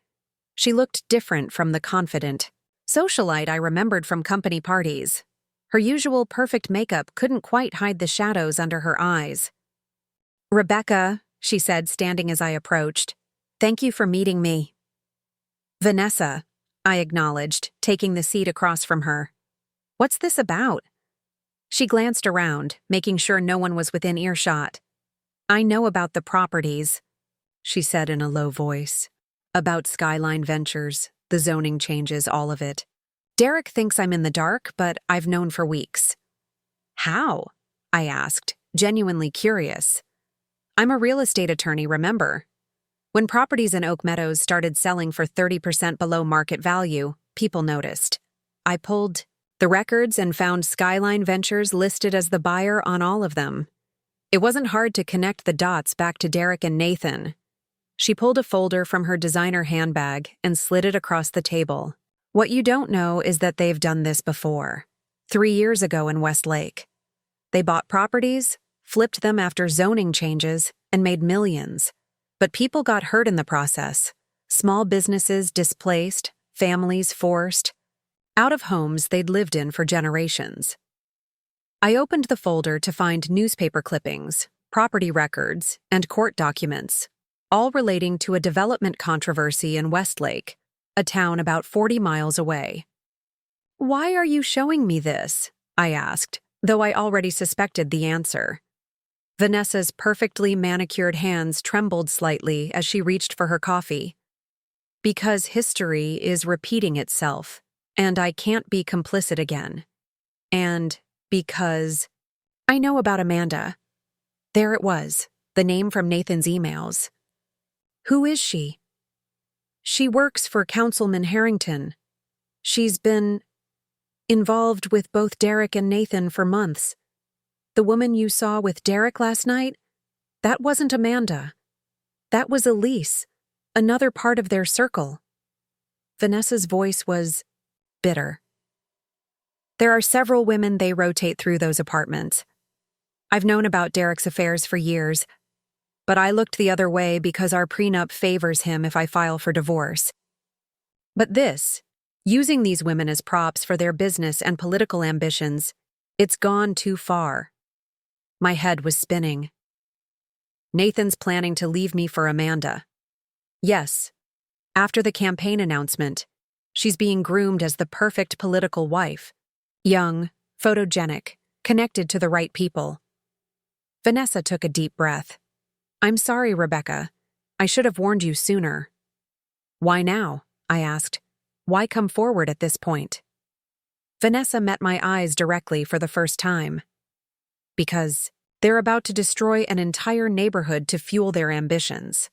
She looked different from the confident socialite I remembered from company parties. Her usual perfect makeup couldn't quite hide the shadows under her eyes. "Rebecca," she said, standing as I approached, "thank you for meeting me." "Vanessa," I acknowledged, taking the seat across from her. "What's this about?" She glanced around, making sure no one was within earshot. "I know about the properties," she said in a low voice. "About Skyline Ventures, the zoning changes, all of it. Derek thinks I'm in the dark, but I've known for weeks." "How?" I asked, genuinely curious. "I'm a real estate attorney, remember? When properties in Oak Meadows started selling for 30% below market value, people noticed. I pulled the records and found Skyline Ventures listed as the buyer on all of them. It wasn't hard to connect the dots back to Derek and Nathan." She pulled a folder from her designer handbag and slid it across the table. "What you don't know is that they've done this before. 3 years ago in Westlake. They bought properties, flipped them after zoning changes, and made millions. But people got hurt in the process. Small businesses displaced, families forced, out of homes they'd lived in for generations." I opened the folder to find newspaper clippings, property records, and court documents, all relating to a development controversy in Westlake, a town about 40 miles away. "Why are you showing me this?" I asked, though I already suspected the answer. Vanessa's perfectly manicured hands trembled slightly as she reached for her coffee. "Because history is repeating itself, and I can't be complicit again. And because I know about Amanda." There it was, the name from Nathan's emails. "Who is she?" "She works for Councilman Harrington. She's been involved with both Derek and Nathan for months. The woman you saw with Derek last night? That wasn't Amanda. That was Elise, another part of their circle." Vanessa's voice was bitter. "There are several women they rotate through those apartments. I've known about Derek's affairs for years, but I looked the other way because our prenup favors him if I file for divorce. But this, using these women as props for their business and political ambitions, it's gone too far." My head was spinning. "Nathan's planning to leave me for Amanda." "Yes. After the campaign announcement, she's being groomed as the perfect political wife. Young, photogenic, connected to the right people." Vanessa took a deep breath. "I'm sorry, Rebecca. I should have warned you sooner." "Why now?" I asked. "Why come forward at this point?" Vanessa met my eyes directly for the first time. "Because they're about to destroy an entire neighborhood to fuel their ambitions.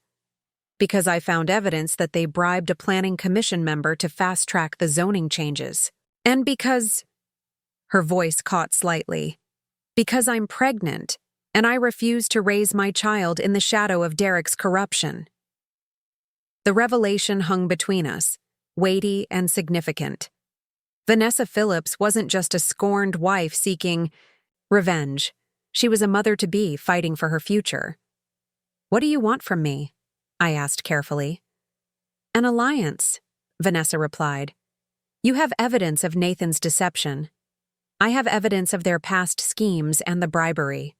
Because I found evidence that they bribed a planning commission member to fast-track the zoning changes. And because—" her voice caught slightly. "Because I'm pregnant, and I refuse to raise my child in the shadow of Derek's corruption." The revelation hung between us, weighty and significant. Vanessa Phillips wasn't just a scorned wife seeking revenge. She was a mother-to-be fighting for her future. "What do you want from me?" I asked carefully. "An alliance," Vanessa replied. "You have evidence of Nathan's deception. I have evidence of their past schemes and the bribery.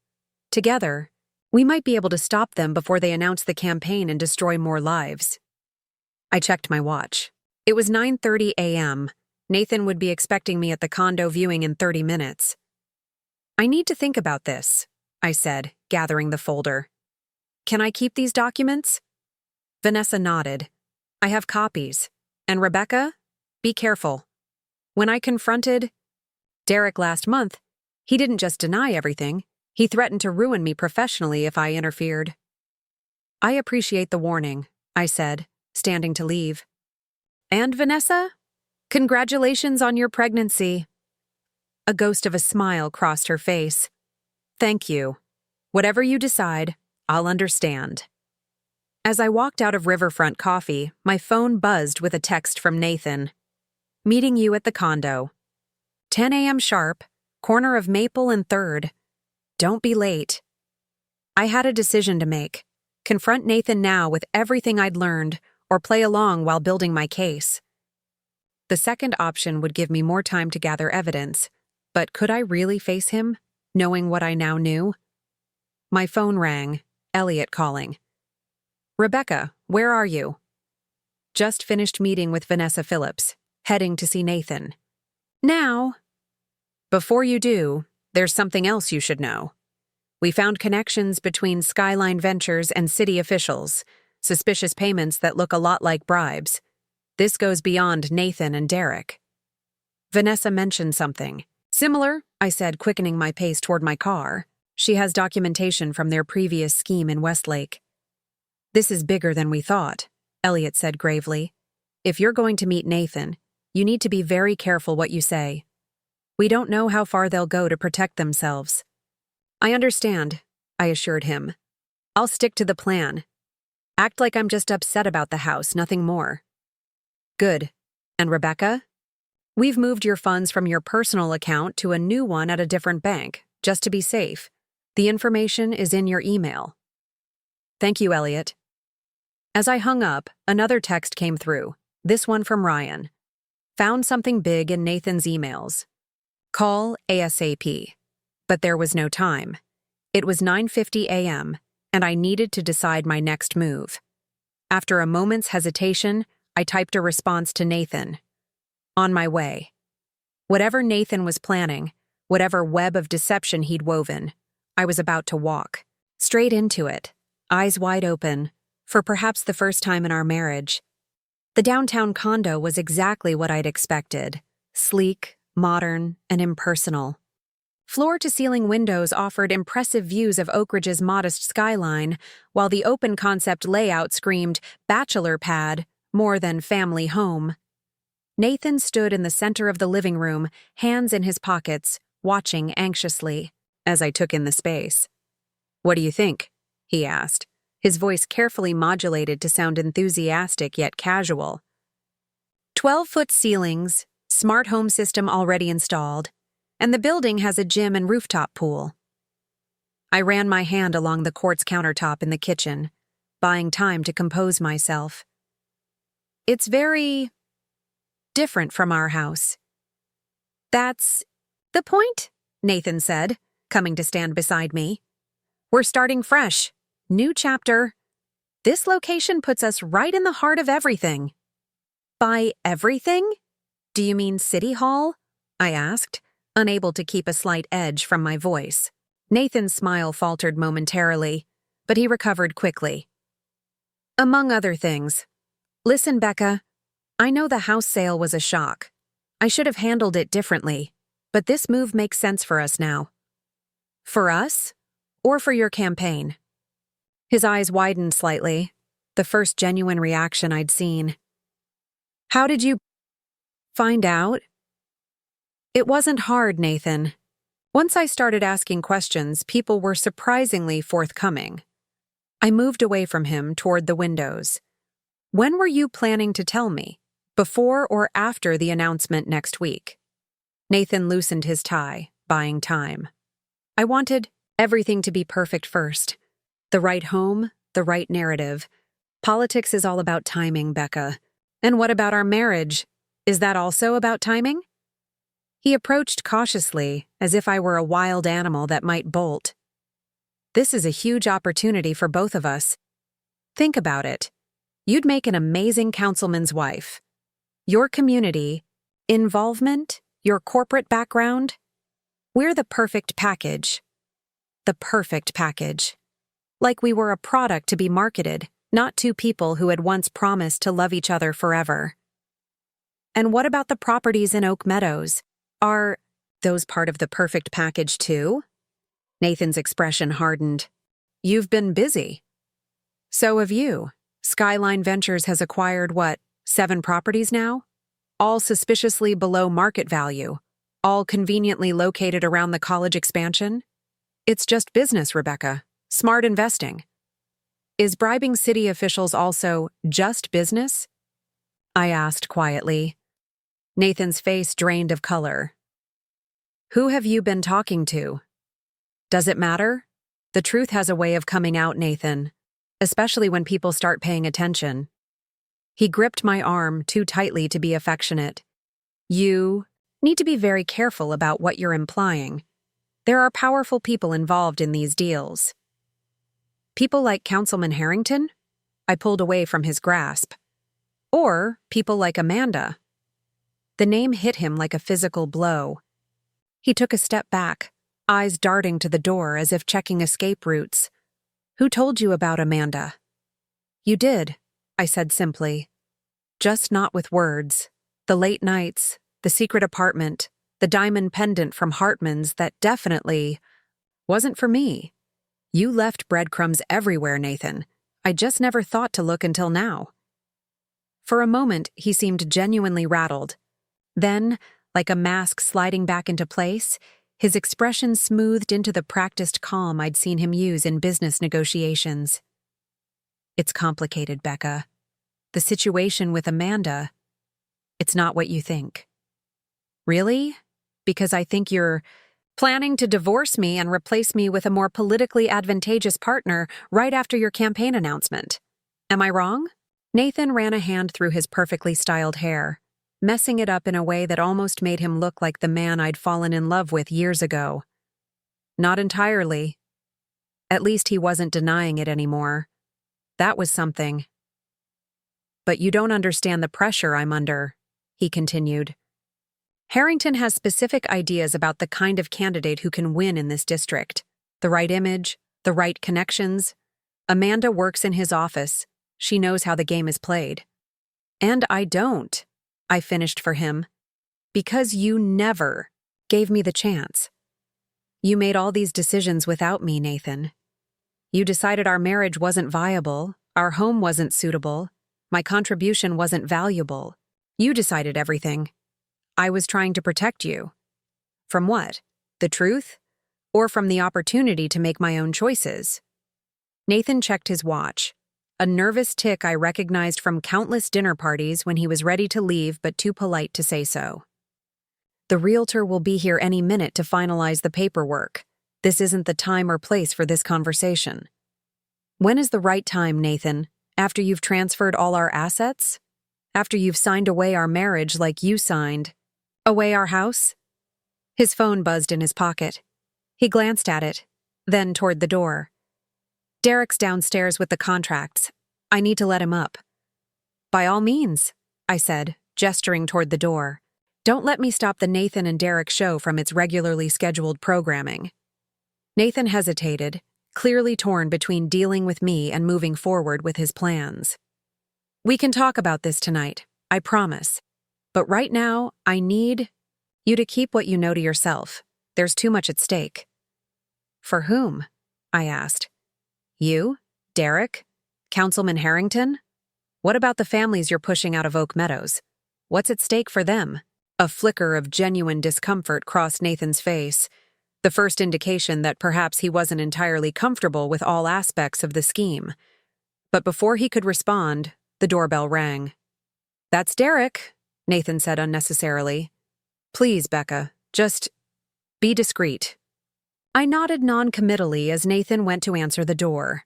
Together, we might be able to stop them before they announce the campaign and destroy more lives." I checked my watch. It was 9:30 a.m. Nathan would be expecting me at the condo viewing in 30 minutes. "I need to think about this," I said, gathering the folder. "Can I keep these documents?" Vanessa nodded. "I have copies. And Rebecca, be careful. When I confronted Derek last month, he didn't just deny everything, he threatened to ruin me professionally if I interfered. I appreciate the warning, I said, standing to leave. And Vanessa? Congratulations on your pregnancy. A ghost of a smile crossed her face. Thank you. Whatever you decide, I'll understand. As I walked out of Riverfront Coffee, my phone buzzed with a text from Nathan. Meeting you at the condo. 10 a.m. sharp, corner of Maple and 3rd. Don't be late. I had a decision to make. Confront Nathan now with everything I'd learned, or play along while building my case. The second option would give me more time to gather evidence, but could I really face him, knowing what I now knew? My phone rang, Elliot calling. Rebecca, where are you? Just finished meeting with Vanessa Phillips, heading to see Nathan. Now. Before you do, there's something else you should know. We found connections between Skyline Ventures and city officials, suspicious payments that look a lot like bribes. This goes beyond Nathan and Derek. Vanessa mentioned something. Similar, I said, quickening my pace toward my car. She has documentation from their previous scheme in Westlake. This is bigger than we thought, Elliot said gravely. If you're going to meet Nathan, you need to be very careful what you say. We don't know how far they'll go to protect themselves. I understand, I assured him. I'll stick to the plan. Act like I'm just upset about the house, nothing more. Good. And Rebecca? We've moved your funds from your personal account to a new one at a different bank, just to be safe. The information is in your email. Thank you, Elliot. As I hung up, another text came through, this one from Ryan. Found something big in Nathan's emails. Call ASAP. But there was no time. It was 9:50 a.m., and I needed to decide my next move. After a moment's hesitation, I typed a response to Nathan. On my way. Whatever Nathan was planning, whatever web of deception he'd woven, I was about to walk. Straight into it, eyes wide open, for perhaps the first time in our marriage. The downtown condo was exactly what I'd expected. Sleek, modern, and impersonal. Floor-to-ceiling windows offered impressive views of Oak Ridge's modest skyline, while the open-concept layout screamed bachelor pad more than family home. Nathan stood in the center of the living room, hands in his pockets, watching anxiously, as I took in the space. What do you think? He asked, his voice carefully modulated to sound enthusiastic yet casual. 12-foot ceilings, smart home system already installed, and the building has a gym and rooftop pool. I ran my hand along the quartz countertop in the kitchen, buying time to compose myself. It's very different from our house. That's the point, Nathan said, coming to stand beside me. We're starting fresh. New chapter. This location puts us right in the heart of everything. By everything? Do you mean City Hall? I asked, unable to keep a slight edge from my voice. Nathan's smile faltered momentarily, but he recovered quickly. Among other things. Listen, Becca, I know the house sale was a shock. I should have handled it differently, but this move makes sense for us now. For us? Or for your campaign? His eyes widened slightly, the first genuine reaction I'd seen. How did you find out? It wasn't hard, Nathan. Once I started asking questions, people were surprisingly forthcoming. I moved away from him toward the windows. When were you planning to tell me? Before or after the announcement next week? Nathan loosened his tie, buying time. I wanted everything to be perfect first. The right home, the right narrative. Politics is all about timing, Becca. And what about our marriage? Is that also about timing? He approached cautiously, as if I were a wild animal that might bolt. This is a huge opportunity for both of us. Think about it. You'd make an amazing councilman's wife. Your community, involvement, your corporate background. We're the perfect package. The perfect package. Like we were a product to be marketed, not two people who had once promised to love each other forever. And what about the properties in Oak Meadows? Are those part of the perfect package too? Nathan's expression hardened. You've been busy. So have you. Skyline Ventures has acquired, 7 properties now? All suspiciously below market value. All conveniently located around the college expansion? It's just business, Rebecca. Smart investing. Is bribing city officials also just business? I asked quietly. Nathan's face drained of color. Who have you been talking to? Does it matter? The truth has a way of coming out, Nathan, especially when people start paying attention. He gripped my arm too tightly to be affectionate. You need to be very careful about what you're implying. There are powerful people involved in these deals. People like Councilman Harrington? I pulled away from his grasp. Or people like Amanda. The name hit him like a physical blow. He took a step back, eyes darting to the door as if checking escape routes. Who told you about Amanda? You did, I said simply. Just not with words. The late nights, the secret apartment, the diamond pendant from Hartman's that definitely wasn't for me. You left breadcrumbs everywhere, Nathan. I just never thought to look until now. For a moment, he seemed genuinely rattled. Then, like a mask sliding back into place, his expression smoothed into the practiced calm I'd seen him use in business negotiations. It's complicated, Becca. The situation with Amanda, it's not what you think. Really? Because I think you're planning to divorce me and replace me with a more politically advantageous partner right after your campaign announcement. Am I wrong? Nathan ran a hand through his perfectly styled hair, messing it up in a way that almost made him look like the man I'd fallen in love with years ago. Not entirely. At least he wasn't denying it anymore. That was something. But you don't understand the pressure I'm under, he continued. Harrington has specific ideas about the kind of candidate who can win in this district. The right image, the right connections. Amanda works in his office. She knows how the game is played. And I don't, I finished for him. Because you never gave me the chance. You made all these decisions without me, Nathan. You decided our marriage wasn't viable, our home wasn't suitable, my contribution wasn't valuable. You decided everything. I was trying to protect you. From what? The truth? Or from the opportunity to make my own choices? Nathan checked his watch. A nervous tick I recognized from countless dinner parties when he was ready to leave but too polite to say so. The realtor will be here any minute to finalize the paperwork. This isn't the time or place for this conversation. When is the right time, Nathan? After you've transferred all our assets? After you've signed away our marriage like you signed away our house? His phone buzzed in his pocket. He glanced at it, then toward the door. Derek's downstairs with the contracts. I need to let him up. By all means, I said, gesturing toward the door. Don't let me stop the Nathan and Derek show from its regularly scheduled programming. Nathan hesitated, clearly torn between dealing with me and moving forward with his plans. We can talk about this tonight, I promise. But right now, I need you to keep what you know to yourself. There's too much at stake. For whom? I asked. You? Derek? Councilman Harrington? What about the families you're pushing out of Oak Meadows? What's at stake for them? A flicker of genuine discomfort crossed Nathan's face, the first indication that perhaps he wasn't entirely comfortable with all aspects of the scheme. But before he could respond, the doorbell rang. That's Derek, Nathan said unnecessarily. Please, Becca, just be discreet. I nodded non-committally as Nathan went to answer the door.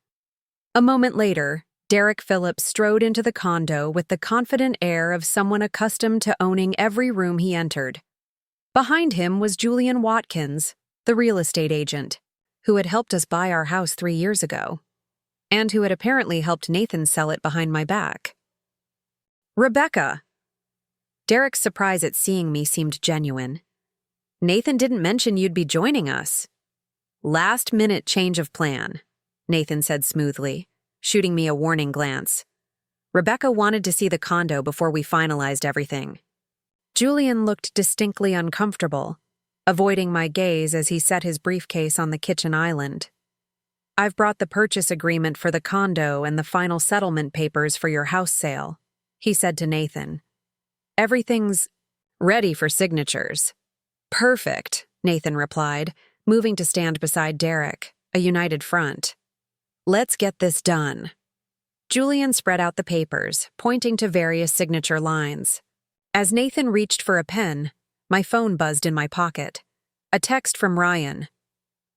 A moment later, Derek Phillips strode into the condo with the confident air of someone accustomed to owning every room he entered. Behind him was Julian Watkins, the real estate agent, who had helped us buy our house 3 years ago, and who had apparently helped Nathan sell it behind my back. Rebecca! Derek's surprise at seeing me seemed genuine. Nathan didn't mention you'd be joining us. Last-minute change of plan, Nathan said smoothly, shooting me a warning glance. Rebecca wanted to see the condo before we finalized everything. Julian looked distinctly uncomfortable, avoiding my gaze as he set his briefcase on the kitchen island. I've brought the purchase agreement for the condo and the final settlement papers for your house sale, he said to Nathan. Everything's ready for signatures. Perfect, Nathan replied, moving to stand beside Derek, a united front. Let's get this done. Julian spread out the papers, pointing to various signature lines. As Nathan reached for a pen, my phone buzzed in my pocket. A text from Ryan.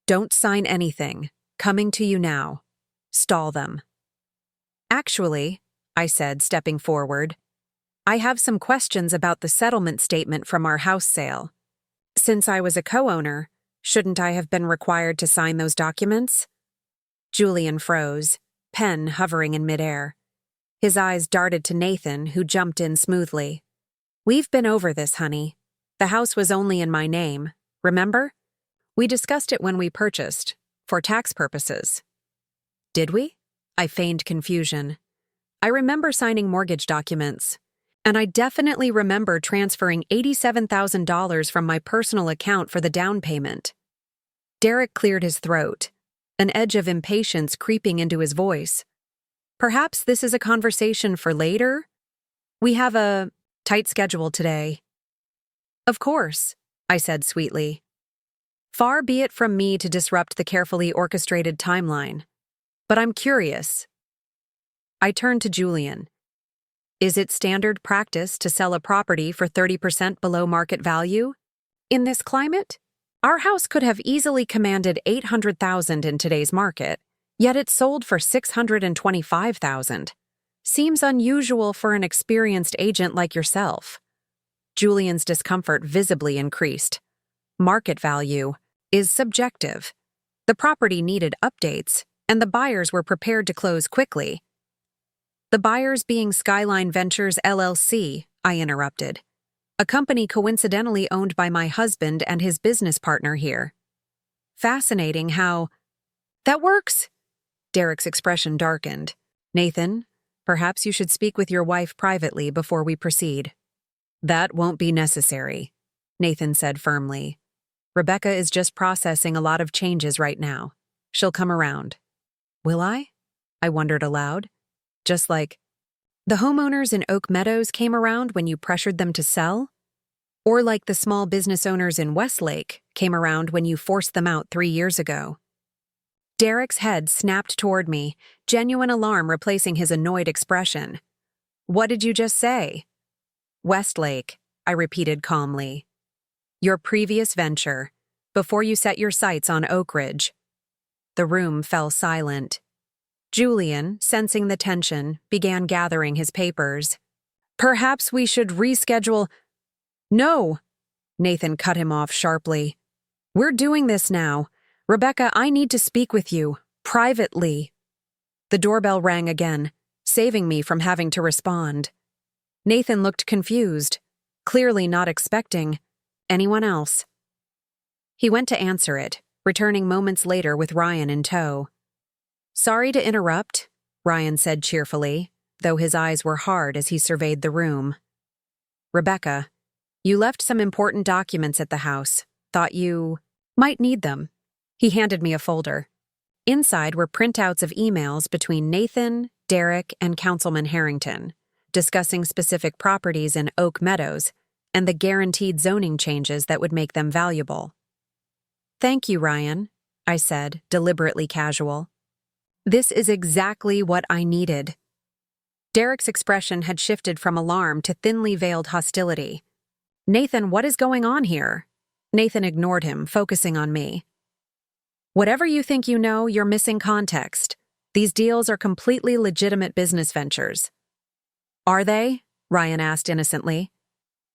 Don't sign anything. Coming to you now. Stall them. Actually, I said, stepping forward, I have some questions about the settlement statement from our house sale. Since I was a co-owner, shouldn't I have been required to sign those documents? Julian froze, pen hovering in midair. His eyes darted to Nathan, who jumped in smoothly. We've been over this, honey. The house was only in my name, remember? We discussed it when we purchased, for tax purposes. Did we? I feigned confusion. I remember signing mortgage documents, and I definitely remember transferring $87,000 from my personal account for the down payment. Derek cleared his throat, an edge of impatience creeping into his voice. Perhaps this is a conversation for later? We have a tight schedule today. Of course, I said sweetly. Far be it from me to disrupt the carefully orchestrated timeline, but I'm curious. I turned to Julian. Is it standard practice to sell a property for 30% below market value? In this climate, our house could have easily commanded $800,000 in today's market, yet it sold for $625,000. Seems unusual for an experienced agent like yourself. Julian's discomfort visibly increased. Market value is subjective. The property needed updates, and the buyers were prepared to close quickly. The buyers being Skyline Ventures LLC, I interrupted. A company coincidentally owned by my husband and his business partner here. Fascinating how... That works? Derek's expression darkened. Nathan, perhaps you should speak with your wife privately before we proceed. That won't be necessary, Nathan said firmly. Rebecca is just processing a lot of changes right now. She'll come around. Will I? I wondered aloud. Just like, the homeowners in Oak Meadows came around when you pressured them to sell? Or like the small business owners in Westlake came around when you forced them out 3 years ago? Derek's head snapped toward me, genuine alarm replacing his annoyed expression. What did you just say? Westlake, I repeated calmly. Your previous venture, before you set your sights on Oak Ridge. The room fell silent. Julian, sensing the tension, began gathering his papers. Perhaps we should reschedule... No! Nathan cut him off sharply. We're doing this now. Rebecca, I need to speak with you, privately. The doorbell rang again, saving me from having to respond. Nathan looked confused, clearly not expecting anyone else. He went to answer it, returning moments later with Ryan in tow. Sorry to interrupt, Ryan said cheerfully, though his eyes were hard as he surveyed the room. Rebecca, you left some important documents at the house. Thought you might need them. He handed me a folder. Inside were printouts of emails between Nathan, Derek, and Councilman Harrington, discussing specific properties in Oak Meadows and the guaranteed zoning changes that would make them valuable. Thank you, Ryan, I said, deliberately casual. This is exactly what I needed. Derek's expression had shifted from alarm to thinly veiled hostility. Nathan, what is going on here? Nathan ignored him, focusing on me. Whatever you think you know, you're missing context. These deals are completely legitimate business ventures. Are they? Ryan asked innocently.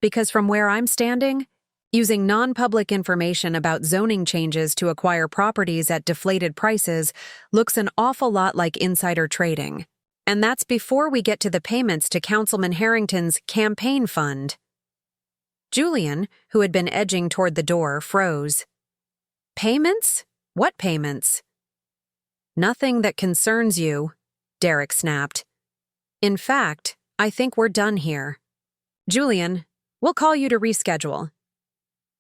Because from where I'm standing, using non-public information about zoning changes to acquire properties at deflated prices looks an awful lot like insider trading. And that's before we get to the payments to Councilman Harrington's campaign fund. Julian, who had been edging toward the door, froze. Payments? What payments? Nothing that concerns you, Derek snapped. In fact, I think we're done here. Julian, We'll call you to reschedule.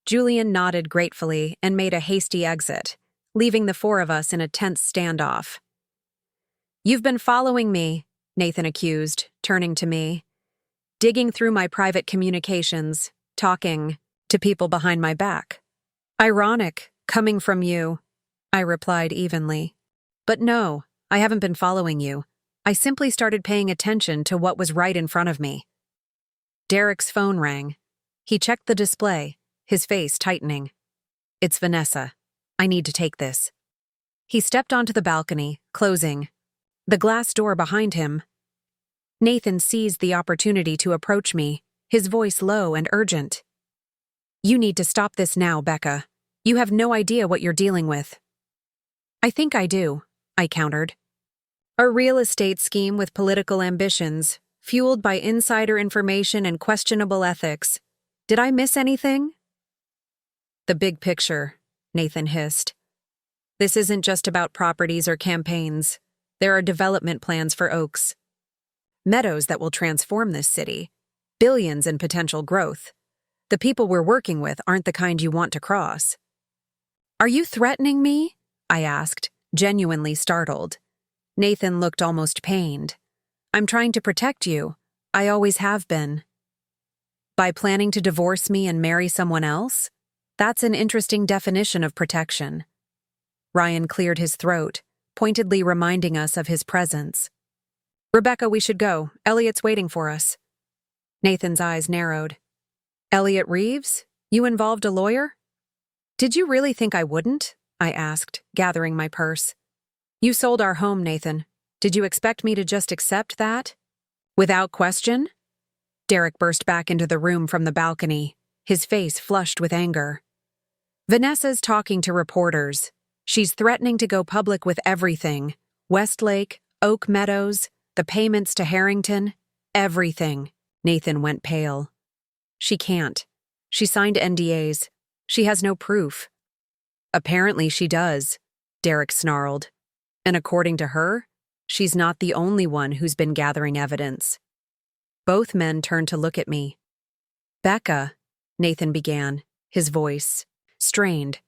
Julian nodded gratefully and made a hasty exit, leaving the four of us in a tense standoff. You've been following me, Nathan accused, turning to me. Digging through my private communications, talking to people behind my back. Ironic, coming from you, I replied evenly. But no, I haven't been following you. I simply started paying attention to what was right in front of me. Derek's phone rang. He checked the display, his face tightening. It's Vanessa. I need to take this. He stepped onto the balcony, closing the glass door behind him. Nathan seized the opportunity to approach me, his voice low and urgent. You need to stop this now, Becca. You have no idea what you're dealing with. I think I do, I countered. A real estate scheme with political ambitions, fueled by insider information and questionable ethics. Did I miss anything? The big picture, Nathan hissed. This isn't just about properties or campaigns. There are development plans for Oaks. Meadows that will transform this city. Billions in potential growth. The people we're working with aren't the kind you want to cross. Are you threatening me? I asked, genuinely startled. Nathan looked almost pained. I'm trying to protect you. I always have been. By planning to divorce me and marry someone else? That's an interesting definition of protection. Ryan cleared his throat, pointedly reminding us of his presence. Rebecca, we should go. Elliot's waiting for us. Nathan's eyes narrowed. Elliot Reeves? You involved a lawyer? Did you really think I wouldn't? I asked, gathering my purse. You sold our home, Nathan. Did you expect me to just accept that? Without question? Derek burst back into the room from the balcony, his face flushed with anger. Vanessa's talking to reporters. She's threatening to go public with everything. Westlake, Oak Meadows, the payments to Harrington, everything. Nathan went pale. She can't. She signed NDAs. She has no proof. Apparently she does, Derek snarled. And according to her, she's not the only one who's been gathering evidence. Both men turned to look at me. Becca, Nathan began, his voice strained.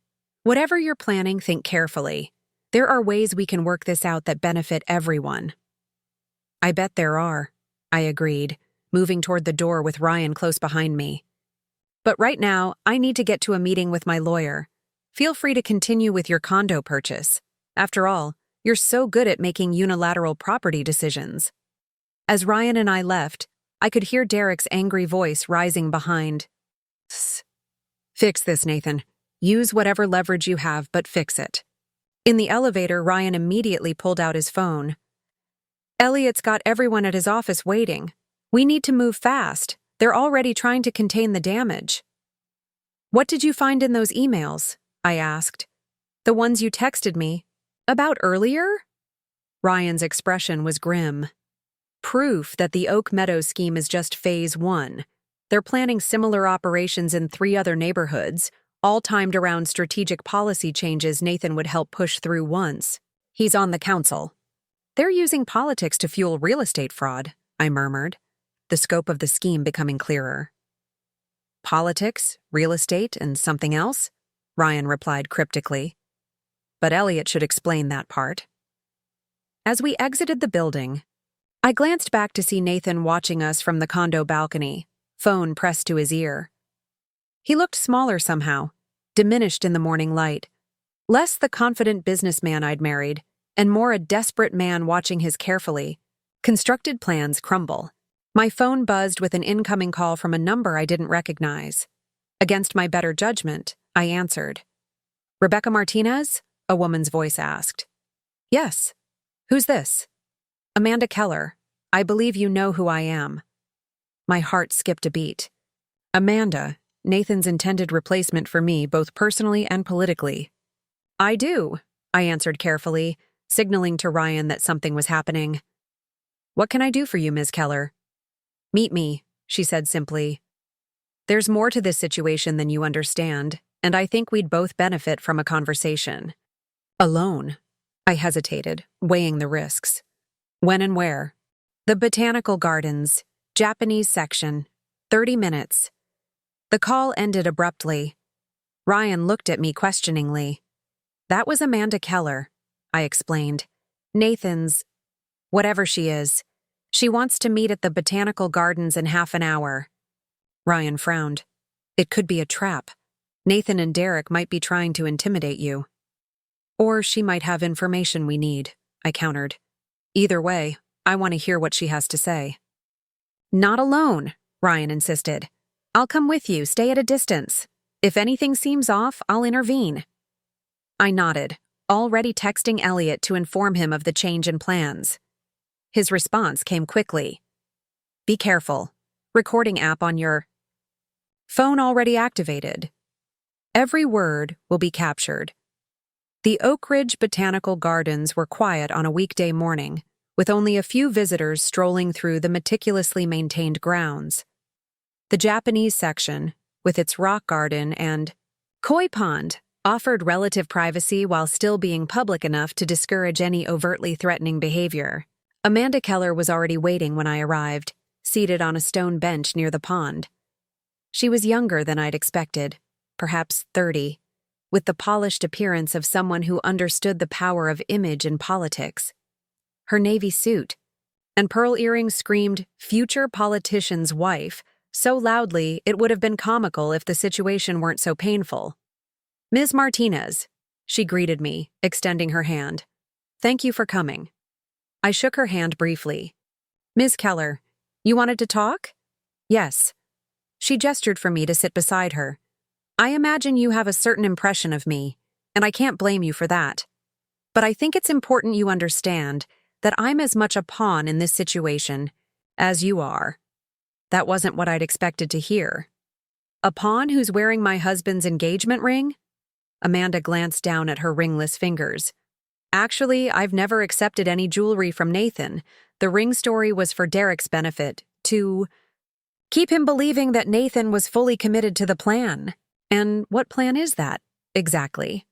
Whatever you're planning, think carefully. There are ways we can work this out that benefit everyone. I bet there are, I agreed, moving toward the door with Ryan close behind me. But right now, I need to get to a meeting with my lawyer. Feel free to continue with your condo purchase. After all, you're so good at making unilateral property decisions. As Ryan and I left, I could hear Derek's angry voice rising behind. Fix this, Nathan. Use whatever leverage you have, but fix it. In the elevator, Ryan immediately pulled out his phone. Elliot's got everyone at his office waiting. We need to move fast. They're already trying to contain the damage. What did you find in those emails? I asked. The ones you texted me. About earlier? Ryan's expression was grim. Proof that the Oak Meadows scheme is just phase 1. They're planning similar operations in 3 other neighborhoods, all timed around strategic policy changes Nathan would help push through once. He's on the council. They're using politics to fuel real estate fraud, I murmured, the scope of the scheme becoming clearer. Politics, real estate, and something else? Ryan replied cryptically. But Elliot should explain that part. As we exited the building, I glanced back to see Nathan watching us from the condo balcony, phone pressed to his ear. He looked smaller somehow, diminished in the morning light, less the confident businessman I'd married, and more a desperate man watching his carefully constructed plans crumble. My phone buzzed with an incoming call from a number I didn't recognize. Against my better judgment, I answered. Rebecca Martinez? A woman's voice asked. Yes. Who's this? Amanda Keller. I believe you know who I am. My heart skipped a beat. Amanda, Nathan's intended replacement for me both personally and politically. I do, I answered carefully, signaling to Ryan that something was happening. What can I do for you, Ms. Keller? Meet me, she said simply. There's more to this situation than you understand, and I think we'd both benefit from a conversation. Alone? I hesitated, weighing the risks. When and where? The Botanical Gardens, Japanese section. 30 minutes. The call ended abruptly. Ryan looked at me questioningly. That was Amanda Keller, I explained. Nathan's, whatever she is. She wants to meet at the Botanical Gardens in half an hour. Ryan frowned. It could be a trap. Nathan and Derek might be trying to intimidate you. Or she might have information we need, I countered. Either way, I want to hear what she has to say. Not alone, Ryan insisted. I'll come with you, stay at a distance. If anything seems off, I'll intervene. I nodded, already texting Elliot to inform him of the change in plans. His response came quickly. Be careful. Recording app on your phone already activated. Every word will be captured. The Oak Ridge Botanical Gardens were quiet on a weekday morning, with only a few visitors strolling through the meticulously maintained grounds. The Japanese section, with its rock garden and koi pond, offered relative privacy while still being public enough to discourage any overtly threatening behavior. Amanda Keller was already waiting when I arrived, seated on a stone bench near the pond. She was younger than I'd expected, perhaps 30, with the polished appearance of someone who understood the power of image in politics. Her navy suit and pearl earrings screamed, "Future politician's wife," so loudly it would have been comical if the situation weren't so painful. Ms. Martinez, she greeted me, extending her hand. Thank you for coming. I shook her hand briefly. Ms. Keller, you wanted to talk? Yes. She gestured for me to sit beside her. I imagine you have a certain impression of me, and I can't blame you for that. But I think it's important you understand that I'm as much a pawn in this situation as you are. That wasn't what I'd expected to hear. A pawn who's wearing my husband's engagement ring? Amanda glanced down at her ringless fingers. Actually, I've never accepted any jewelry from Nathan. The ring story was for Derek's benefit, to keep him believing that Nathan was fully committed to the plan. And what plan is that, exactly?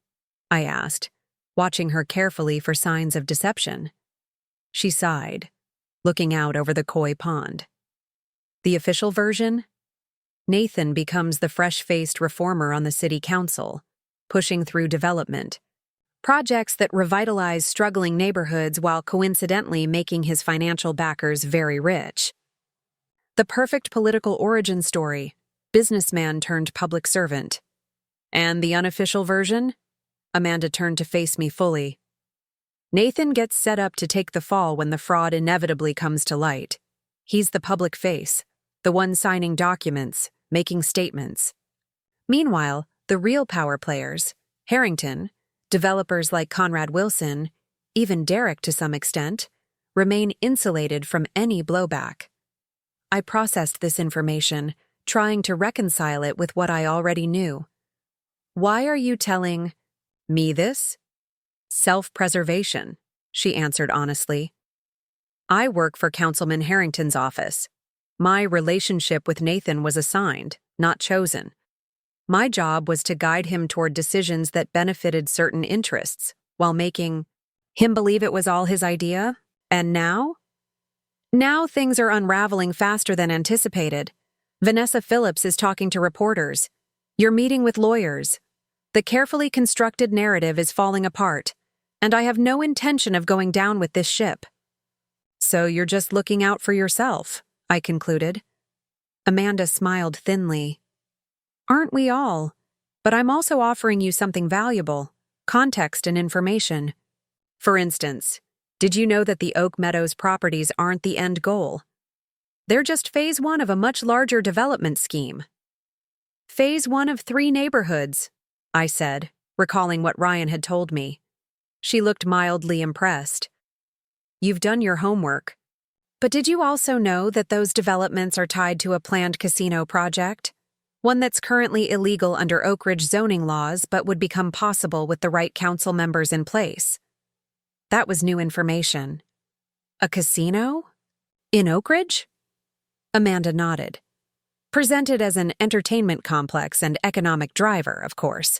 I asked, watching her carefully for signs of deception. She sighed, looking out over the koi pond. The official version? Nathan becomes the fresh-faced reformer on the city council, pushing through development. Projects that revitalize struggling neighborhoods while coincidentally making his financial backers very rich. The perfect political origin story, businessman turned public servant. And the unofficial version? Amanda turned to face me fully. Nathan gets set up to take the fall when the fraud inevitably comes to light. He's the public face, the one signing documents, making statements. Meanwhile, the real power players, Harrington, developers like Conrad Wilson, even Derek to some extent, remain insulated from any blowback. I processed this information, trying to reconcile it with what I already knew. Why are you telling me this? Self-preservation, she answered honestly. I work for Councilman Harrington's office. My relationship with Nathan was assigned, not chosen. My job was to guide him toward decisions that benefited certain interests, while making him believe it was all his idea. And now? Now things are unraveling faster than anticipated. Vanessa Phillips is talking to reporters. You're meeting with lawyers. The carefully constructed narrative is falling apart, and I have no intention of going down with this ship. So you're just looking out for yourself, I concluded. Amanda smiled thinly. Aren't we all? But I'm also offering you something valuable, context and information. For instance, did you know that the Oak Meadows properties aren't the end goal? They're just phase 1 of a much larger development scheme. Phase 1 of 3 neighborhoods, I said, recalling what Ryan had told me. She looked mildly impressed. You've done your homework. But did you also know that those developments are tied to a planned casino project? One that's currently illegal under Oak Ridge zoning laws but would become possible with the right council members in place. That was new information. A casino? In Oak Ridge? Amanda nodded. Presented as an entertainment complex and economic driver, of course.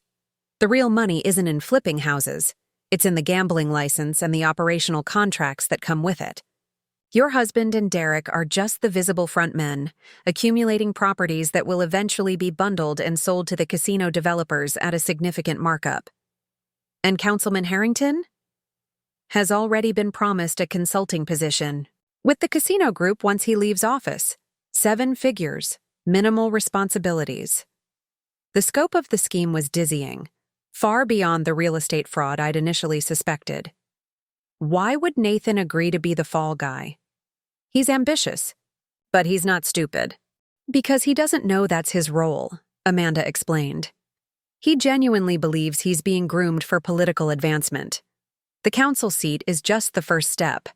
The real money isn't in flipping houses. It's in the gambling license and the operational contracts that come with it. Your husband and Derek are just the visible front men, accumulating properties that will eventually be bundled and sold to the casino developers at a significant markup. And Councilman Harrington has already been promised a consulting position with the casino group once he leaves office. 7 figures, minimal responsibilities. The scope of the scheme was dizzying, far beyond the real estate fraud I'd initially suspected. Why would Nathan agree to be the fall guy? He's ambitious, but he's not stupid. Because he doesn't know that's his role, Amanda explained. He genuinely believes he's being groomed for political advancement. The council seat is just the first step.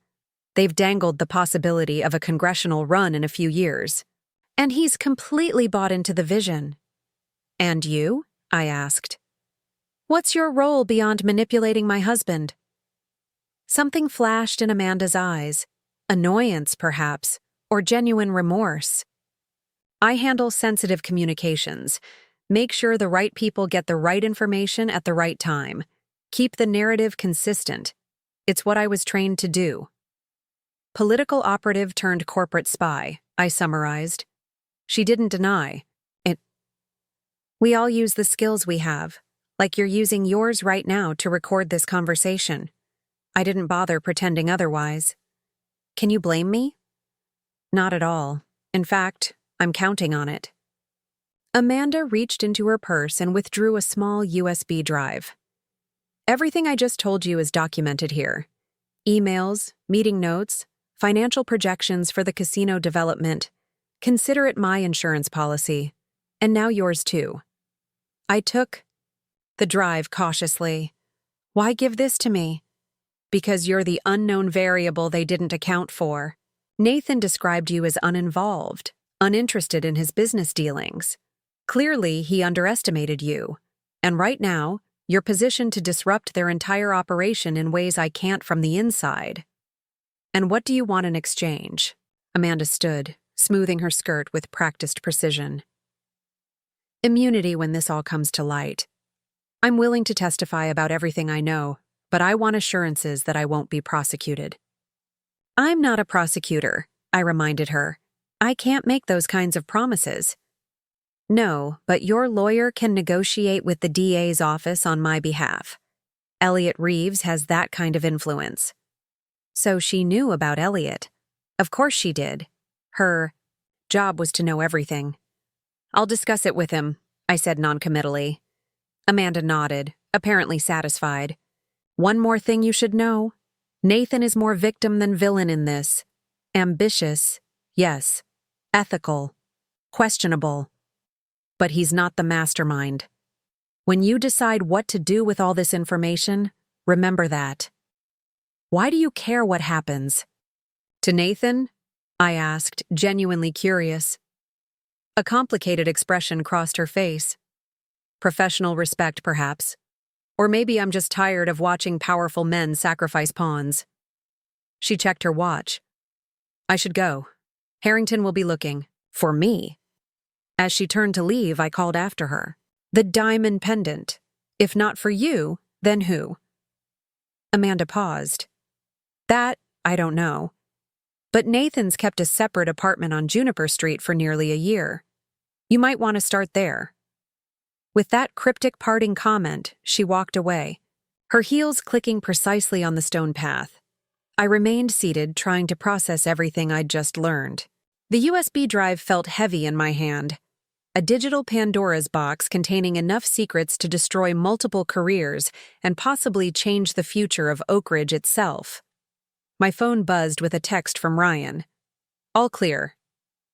They've dangled the possibility of a congressional run in a few years. And he's completely bought into the vision. And you? I asked. What's your role beyond manipulating my husband? Something flashed in Amanda's eyes. Annoyance, perhaps, or genuine remorse. I handle sensitive communications. Make sure the right people get the right information at the right time. Keep the narrative consistent. It's what I was trained to do. Political operative turned corporate spy, I summarized. She didn't deny it. We all use the skills we have, like you're using yours right now to record this conversation. I didn't bother pretending otherwise. Can you blame me? Not at all. In fact, I'm counting on it. Amanda reached into her purse and withdrew a small USB drive. Everything I just told you is documented here. Emails, meeting notes, financial projections for the casino development. Consider it my insurance policy. And now yours too. I took the drive cautiously. Why give this to me? Because you're the unknown variable they didn't account for. Nathan described you as uninvolved, uninterested in his business dealings. Clearly, he underestimated you. And right now, you're positioned to disrupt their entire operation in ways I can't from the inside. And what do you want in exchange? Amanda stood, smoothing her skirt with practiced precision. Immunity when this all comes to light. I'm willing to testify about everything I know, but I want assurances that I won't be prosecuted. I'm not a prosecutor, I reminded her. I can't make those kinds of promises. No, but your lawyer can negotiate with the DA's office on my behalf. Elliot Reeves has that kind of influence. So she knew about Elliot. Of course she did. Her job was to know everything. I'll discuss it with him, I said noncommittally. Amanda nodded, apparently satisfied. One more thing you should know. Nathan is more victim than villain in this. Ambitious, yes. Ethical, questionable. But he's not the mastermind. When you decide what to do with all this information, remember that. Why do you care what happens? To Nathan? I asked, genuinely curious. A complicated expression crossed her face. Professional respect, perhaps. Or maybe I'm just tired of watching powerful men sacrifice pawns. She checked her watch. I should go. Harrington will be looking. For me. As she turned to leave, I called after her. The diamond pendant. If not for you, then who? Amanda paused. That, I don't know. But Nathan's kept a separate apartment on Juniper Street for nearly a year. You might want to start there. With that cryptic parting comment, she walked away, her heels clicking precisely on the stone path. I remained seated, trying to process everything I'd just learned. The USB drive felt heavy in my hand. A digital Pandora's box containing enough secrets to destroy multiple careers and possibly change the future of Oak Ridge itself. My phone buzzed with a text from Ryan. All clear.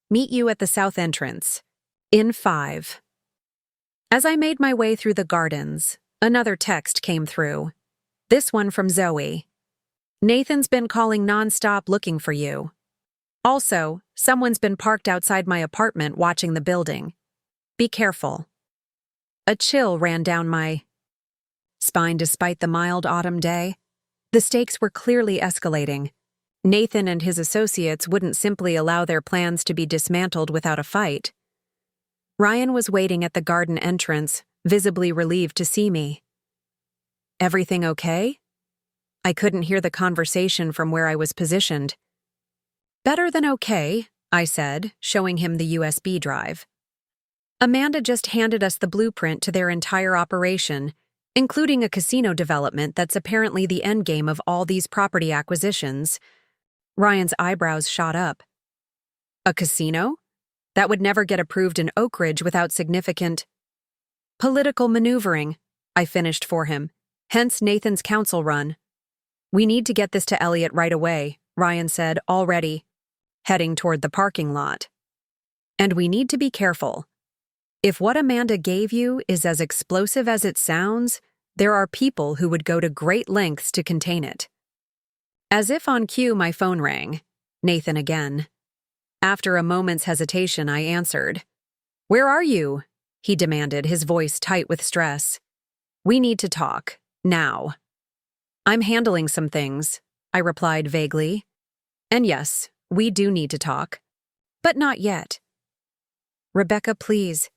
Meet you at the south entrance. In 5. As I made my way through the gardens, another text came through. This one from Zoe. Nathan's been calling nonstop looking for you. Also, someone's been parked outside my apartment watching the building. Be careful. A chill ran down my spine despite the mild autumn day. The stakes were clearly escalating. Nathan and his associates wouldn't simply allow their plans to be dismantled without a fight. Ryan was waiting at the garden entrance, visibly relieved to see me. Everything okay? I couldn't hear the conversation from where I was positioned. Better than okay, I said, showing him the USB drive. Amanda just handed us the blueprint to their entire operation, including a casino development that's apparently the endgame of all these property acquisitions. Ryan's eyebrows shot up. A casino? That would never get approved in Oak Ridge without significant political maneuvering, I finished for him. Hence Nathan's council run. We need to get this to Elliot right away, Ryan said, already heading toward the parking lot. And we need to be careful. If what Amanda gave you is as explosive as it sounds, there are people who would go to great lengths to contain it. As if on cue, my phone rang. Nathan again. After a moment's hesitation, I answered. Where are you? He demanded, his voice tight with stress. We need to talk. Now. I'm handling some things, I replied vaguely. And yes, we do need to talk. But not yet. Rebecca, please.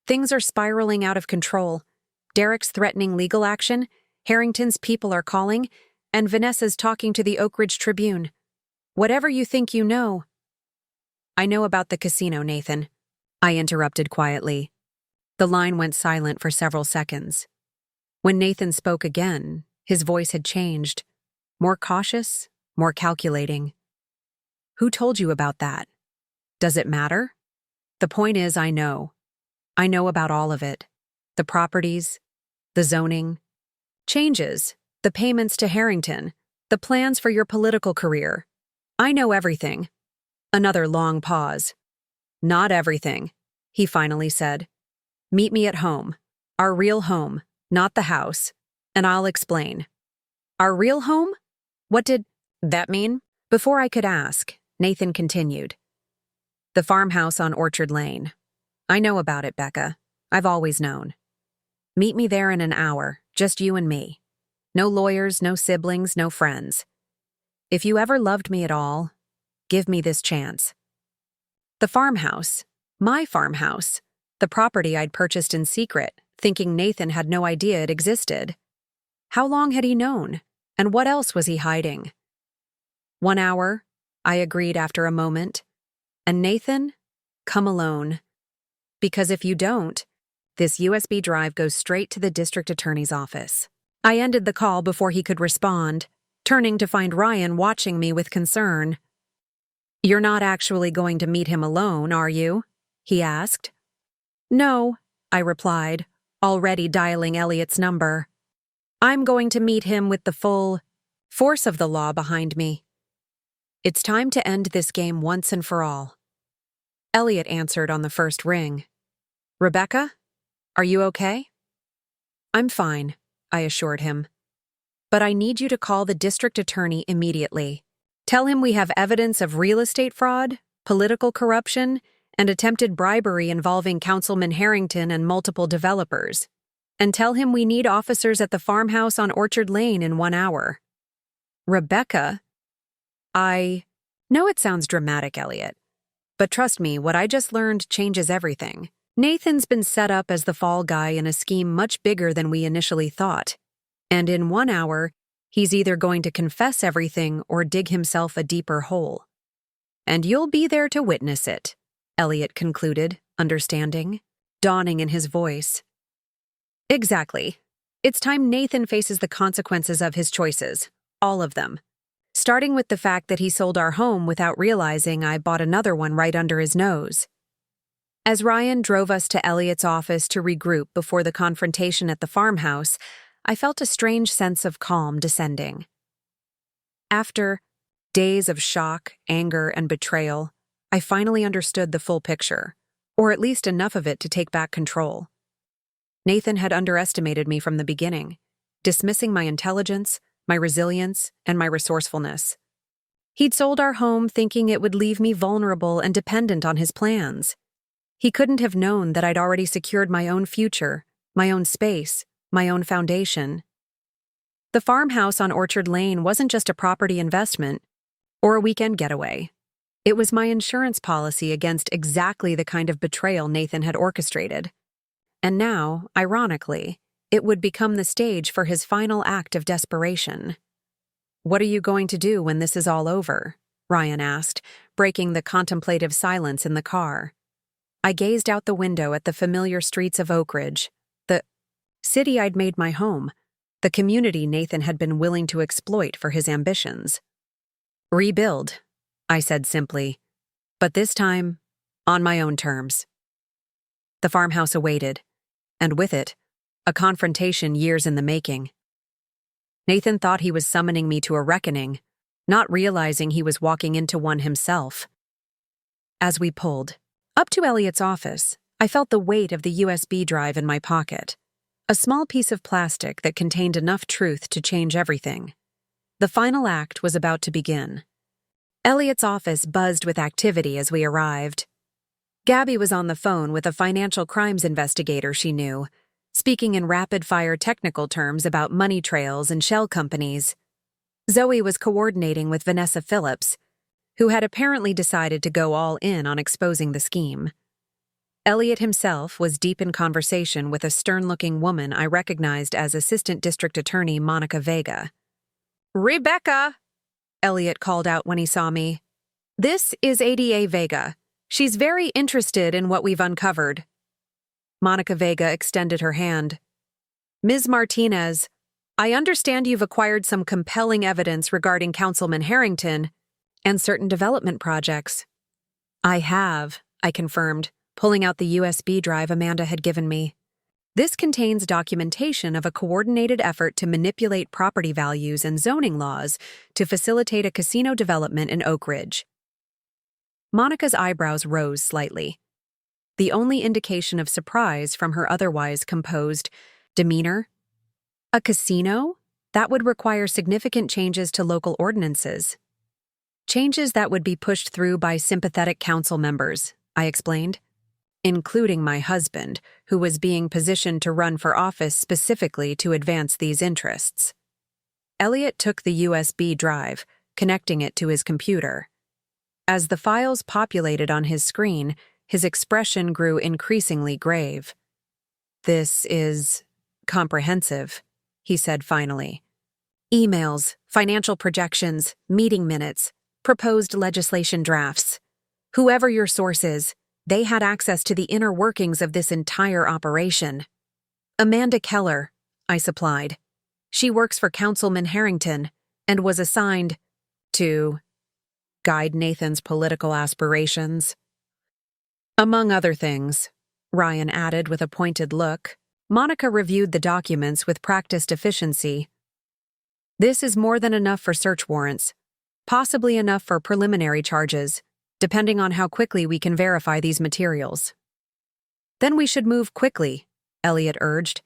Things are spiraling out of control. Derek's threatening legal action, Harrington's people are calling, and Vanessa's talking to the Oak Ridge Tribune. Whatever you think you know. I know about the casino, Nathan. I interrupted quietly. The line went silent for several seconds. When Nathan spoke again, his voice had changed. More cautious, more calculating. Who told you about that? Does it matter? The point is, I know. I know about all of it. The properties, the zoning, changes, the payments to Harrington, the plans for your political career. I know everything. Another long pause. Not everything, he finally said. Meet me at home. Our real home, not the house, and I'll explain. Our real home? What did that mean? Before I could ask, Nathan continued. The farmhouse on Orchard Lane. I know about it, Becca. I've always known. Meet me there in an hour, just you and me. No lawyers, no siblings, no friends. If you ever loved me at all, give me this chance. The farmhouse, my farmhouse, the property I'd purchased in secret, thinking Nathan had no idea it existed. How long had he known? And what else was he hiding? 1 hour, I agreed after a moment. And Nathan, come alone. Because if you don't, this USB drive goes straight to the district attorney's office. I ended the call before he could respond, turning to find Ryan watching me with concern. You're not actually going to meet him alone, are you? He asked. No, I replied, already dialing Elliot's number. I'm going to meet him with the full force of the law behind me. It's time to end this game once and for all. Elliot answered on the first ring. Rebecca, are you okay? I'm fine, I assured him. But I need you to call the district attorney immediately. Tell him we have evidence of real estate fraud, political corruption, and attempted bribery involving Councilman Harrington and multiple developers. And tell him we need officers at the farmhouse on Orchard Lane in 1 hour. Rebecca? I know it sounds dramatic, Elliot. But trust me, what I just learned changes everything. Nathan's been set up as the fall guy in a scheme much bigger than we initially thought. And in 1 hour, he's either going to confess everything or dig himself a deeper hole. And you'll be there to witness it, Elliot concluded, understanding, dawning in his voice. Exactly. It's time Nathan faces the consequences of his choices, all of them. Starting with the fact that he sold our home without realizing I bought another one right under his nose. As Ryan drove us to Elliot's office to regroup before the confrontation at the farmhouse, I felt a strange sense of calm descending. After days of shock, anger, and betrayal, I finally understood the full picture, or at least enough of it to take back control. Nathan had underestimated me from the beginning, dismissing my intelligence, my resilience, and my resourcefulness. He'd sold our home thinking it would leave me vulnerable and dependent on his plans. He couldn't have known that I'd already secured my own future, my own space, my own foundation. The farmhouse on Orchard Lane wasn't just a property investment or a weekend getaway. It was my insurance policy against exactly the kind of betrayal Nathan had orchestrated. And now, ironically, it would become the stage for his final act of desperation. What are you going to do when this is all over? Ryan asked, breaking the contemplative silence in the car. I gazed out the window at the familiar streets of Oak Ridge, the city I'd made my home, the community Nathan had been willing to exploit for his ambitions. Rebuild, I said simply, but this time, on my own terms. The farmhouse awaited, and with it, a confrontation years in the making. Nathan thought he was summoning me to a reckoning, not realizing he was walking into one himself. As we pulled up to Elliot's office, I felt the weight of the USB drive in my pocket, a small piece of plastic that contained enough truth to change everything. The final act was about to begin. Elliot's office buzzed with activity as we arrived. Gabby was on the phone with a financial crimes investigator she knew, speaking in rapid-fire technical terms about money trails and shell companies. Zoe was coordinating with Vanessa Phillips, who had apparently decided to go all in on exposing the scheme. Elliot himself was deep in conversation with a stern-looking woman I recognized as Assistant District Attorney Monica Vega. "Rebecca!" Elliot called out when he saw me. "This is ADA Vega. She's very interested in what we've uncovered." Monica Vega extended her hand. "Ms. Martinez, I understand you've acquired some compelling evidence regarding Councilman Harrington and certain development projects." "I have," I confirmed, pulling out the USB drive Amanda had given me. "This contains documentation of a coordinated effort to manipulate property values and zoning laws to facilitate a casino development in Oak Ridge." Monica's eyebrows rose slightly, the only indication of surprise from her otherwise composed demeanor. "A casino? That would require significant changes to local ordinances." "Changes that would be pushed through by sympathetic council members," I explained, "including my husband, who was being positioned to run for office specifically to advance these interests." Elliot took the USB drive, connecting it to his computer. As the files populated on his screen, his expression grew increasingly grave. "This is comprehensive," he said finally. "Emails, financial projections, meeting minutes, proposed legislation drafts. Whoever your source is, they had access to the inner workings of this entire operation." "Amanda Keller," I supplied. "She works for Councilman Harrington and was assigned to guide Nathan's political aspirations." "Among other things," Ryan added with a pointed look. Monica reviewed the documents with practiced efficiency. "This is more than enough for search warrants, possibly enough for preliminary charges, depending on how quickly we can verify these materials." "Then we should move quickly," Elliot urged.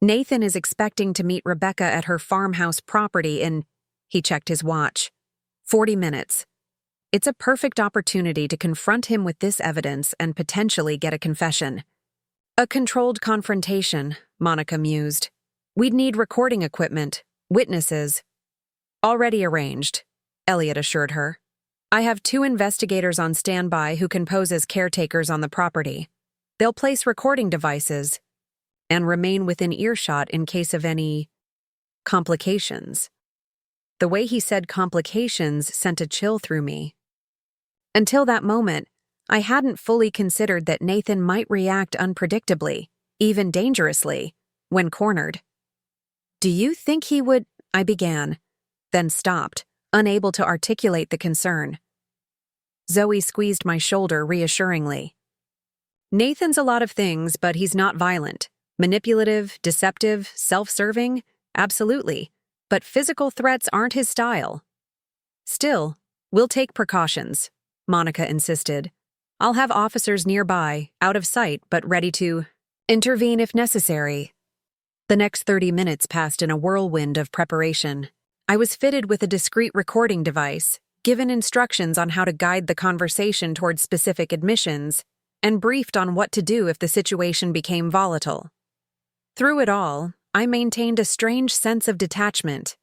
"Nathan is expecting to meet Rebecca at her farmhouse property in," he checked his watch, "40 minutes. It's a perfect opportunity to confront him with this evidence and potentially get a confession." "A controlled confrontation," Monica mused. "We'd need recording equipment, witnesses." "Already arranged," Elliot assured her. "I have 2 investigators on standby who can pose as caretakers on the property. They'll place recording devices and remain within earshot in case of any complications." The way he said complications sent a chill through me. Until that moment, I hadn't fully considered that Nathan might react unpredictably, even dangerously, when cornered. "Do you think he would—" I began, then stopped, unable to articulate the concern. Zoe squeezed my shoulder reassuringly. "Nathan's a lot of things, but he's not violent. Manipulative, deceptive, self-serving? Absolutely. But physical threats aren't his style." "Still, we'll take precautions," Monica insisted. "I'll have officers nearby, out of sight, but ready to intervene if necessary." The next 30 minutes passed in a whirlwind of preparation. I was fitted with a discreet recording device, given instructions on how to guide the conversation towards specific admissions, and briefed on what to do if the situation became volatile. Through it all, I maintained a strange sense of detachment,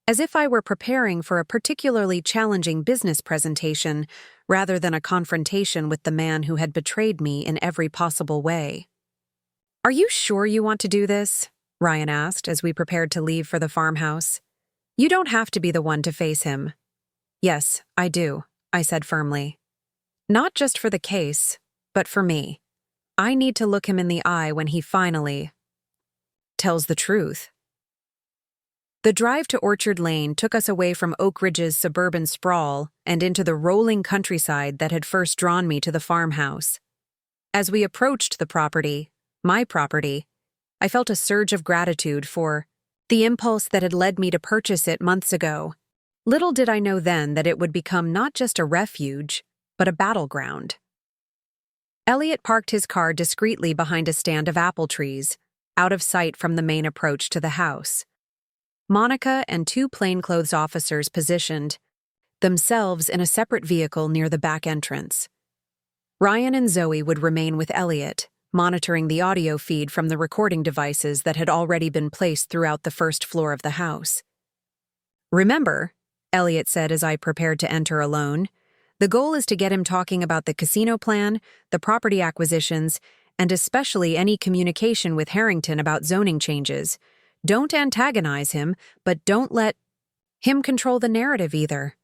as if I were preparing for a particularly challenging business presentation rather than a confrontation with the man who had betrayed me in every possible way. "Are you sure you want to do this?" Ryan asked as we prepared to leave for the farmhouse. "You don't have to be the one to face him." "Yes, I do," I said firmly. Not just for the case, but for me. I need to look him in the eye when he finally tells the truth. The drive to Orchard Lane took us away from Oak Ridge's suburban sprawl and into the rolling countryside that had first drawn me to the farmhouse. As we approached the property, my property, I felt a surge of gratitude for the impulse that had led me to purchase it months ago. Little did I know then that it would become not just a refuge, but a battleground. Elliot parked his car discreetly behind a stand of apple trees, out of sight from the main approach to the house. Monica and two plainclothes officers positioned themselves in a separate vehicle near the back entrance. Ryan and Zoe would remain with Elliot, monitoring the audio feed from the recording devices that had already been placed throughout the first floor of the house. "Remember," Elliot said as I prepared to enter alone, "the goal is to get him talking about the casino plan, the property acquisitions, and especially any communication with Harrington about zoning changes. Don't antagonize him, but don't let him control the narrative either."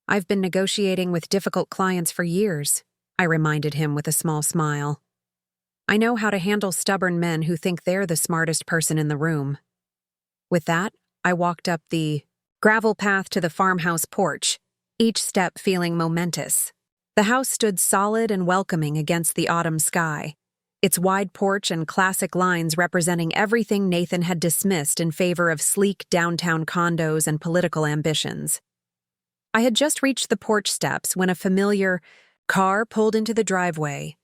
"I've been negotiating with difficult clients for years," I reminded him with a small smile. "I know how to handle stubborn men who think they're the smartest person in the room." With that, I walked up the gravel path to the farmhouse porch, each step feeling momentous. The house stood solid and welcoming against the autumn sky, its wide porch and classic lines representing everything Nathan had dismissed in favor of sleek downtown condos and political ambitions. I had just reached the porch steps when a familiar car pulled into the driveway.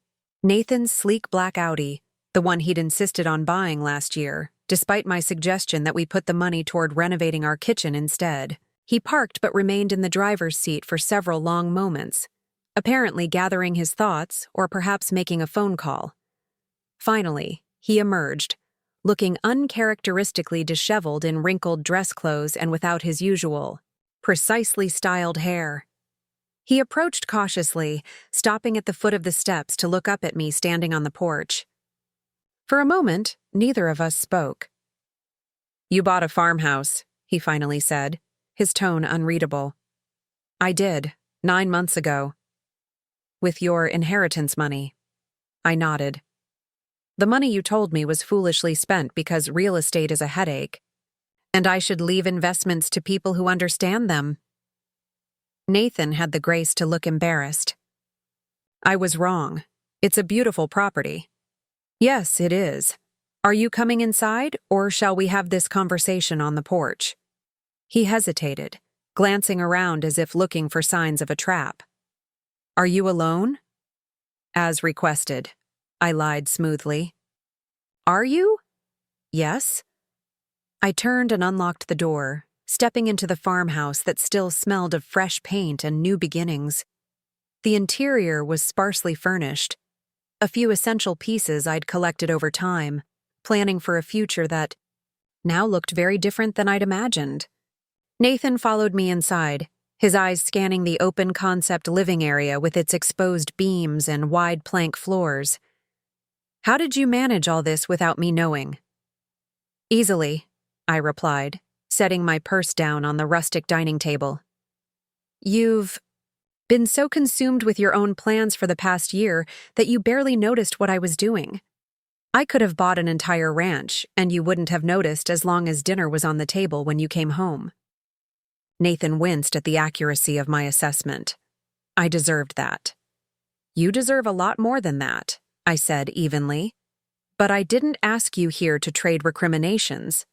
Nathan's sleek black Audi, the one he'd insisted on buying last year, despite my suggestion that we put the money toward renovating our kitchen instead. He parked but remained in the driver's seat for several long moments, apparently gathering his thoughts or perhaps making a phone call. Finally, he emerged, looking uncharacteristically disheveled in wrinkled dress clothes and without his usual, precisely styled hair. He approached cautiously, stopping at the foot of the steps to look up at me standing on the porch. For a moment, neither of us spoke. "You bought a farmhouse," he finally said, his tone unreadable. "I did, 9 months ago." "With your inheritance money." I nodded. "The money you told me was foolishly spent because real estate is a headache, and I should leave investments to people who understand them." Nathan had the grace to look embarrassed. "I was wrong. It's a beautiful property." "Yes, it is. Are you coming inside, or shall we have this conversation on the porch?" He hesitated, glancing around as if looking for signs of a trap. "Are you alone?" "As requested," I lied smoothly. "Are you?" "Yes." I turned and unlocked the door, stepping into the farmhouse that still smelled of fresh paint and new beginnings. The interior was sparsely furnished, a few essential pieces I'd collected over time, planning for a future that now looked very different than I'd imagined. Nathan followed me inside, his eyes scanning the open concept living area with its exposed beams and wide plank floors. "How did you manage all this without me knowing?" "Easily," I replied, setting my purse down on the rustic dining table. "You've been so consumed with your own plans for the past year that you barely noticed what I was doing. I could have bought an entire ranch, and you wouldn't have noticed as long as dinner was on the table when you came home." Nathan winced at the accuracy of my assessment. I deserved that. "You deserve a lot more than that," I said evenly. "But I didn't ask you here to trade recriminations.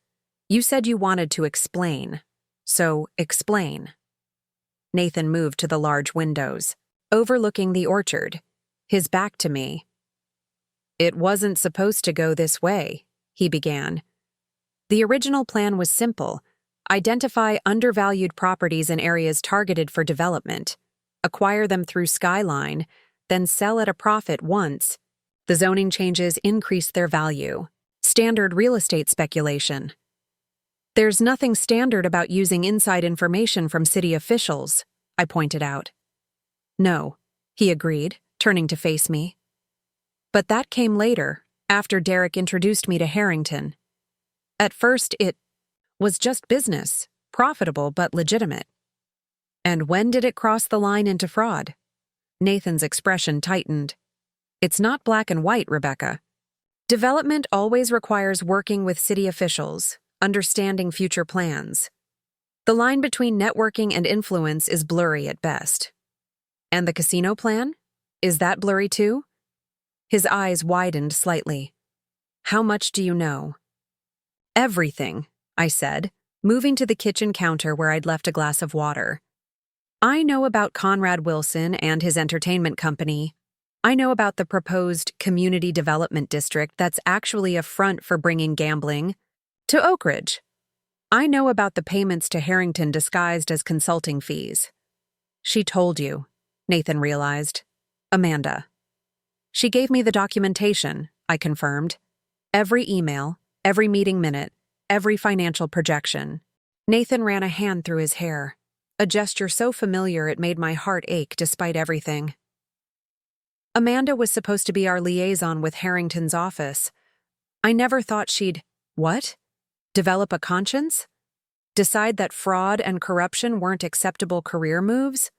You said you wanted to explain. So explain." Nathan moved to the large windows, overlooking the orchard, his back to me. "It wasn't supposed to go this way," he began. "The original plan was simple: identify undervalued properties in areas targeted for development, acquire them through Skyline, then sell at a profit once the zoning changes increased their value. Standard real estate speculation. "There's nothing standard about using inside information from city officials," I pointed out. "No," he agreed, turning to face me. "But that came later, after Derek introduced me to Harrington. At first it was just business, profitable but legitimate." And when did it cross the line into fraud? Nathan's expression tightened. It's not black and white, Rebecca. Development always requires working with city officials, understanding future plans. The line between networking and influence is blurry at best. And the casino plan? Is that blurry too? His eyes widened slightly. How much do you know? Everything, I said, moving to the kitchen counter where I'd left a glass of water. I know about Conrad Wilson and his entertainment company. I know about the proposed community development district that's actually a front for bringing gambling to Oak Ridge. I know about the payments to Harrington disguised as consulting fees. She told you, Nathan realized. Amanda. She gave me the documentation, I confirmed. Every email, every meeting minute, every financial projection. Nathan ran a hand through his hair, a gesture so familiar it made my heart ache despite everything. Amanda was supposed to be our liaison with Harrington's office. I never thought she'd, what? Develop a conscience? Decide that fraud and corruption weren't acceptable career moves?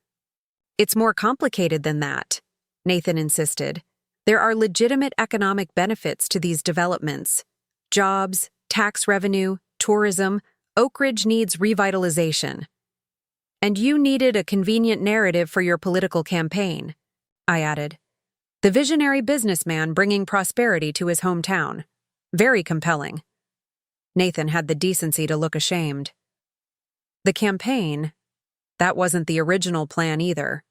It's more complicated than that, Nathan insisted. There are legitimate economic benefits to these developments. Jobs, tax revenue, tourism. Oak Ridge needs revitalization. And you needed a convenient narrative for your political campaign, I added. The visionary businessman bringing prosperity to his hometown. Very compelling. Nathan had the decency to look ashamed. The campaign? That wasn't the original plan either.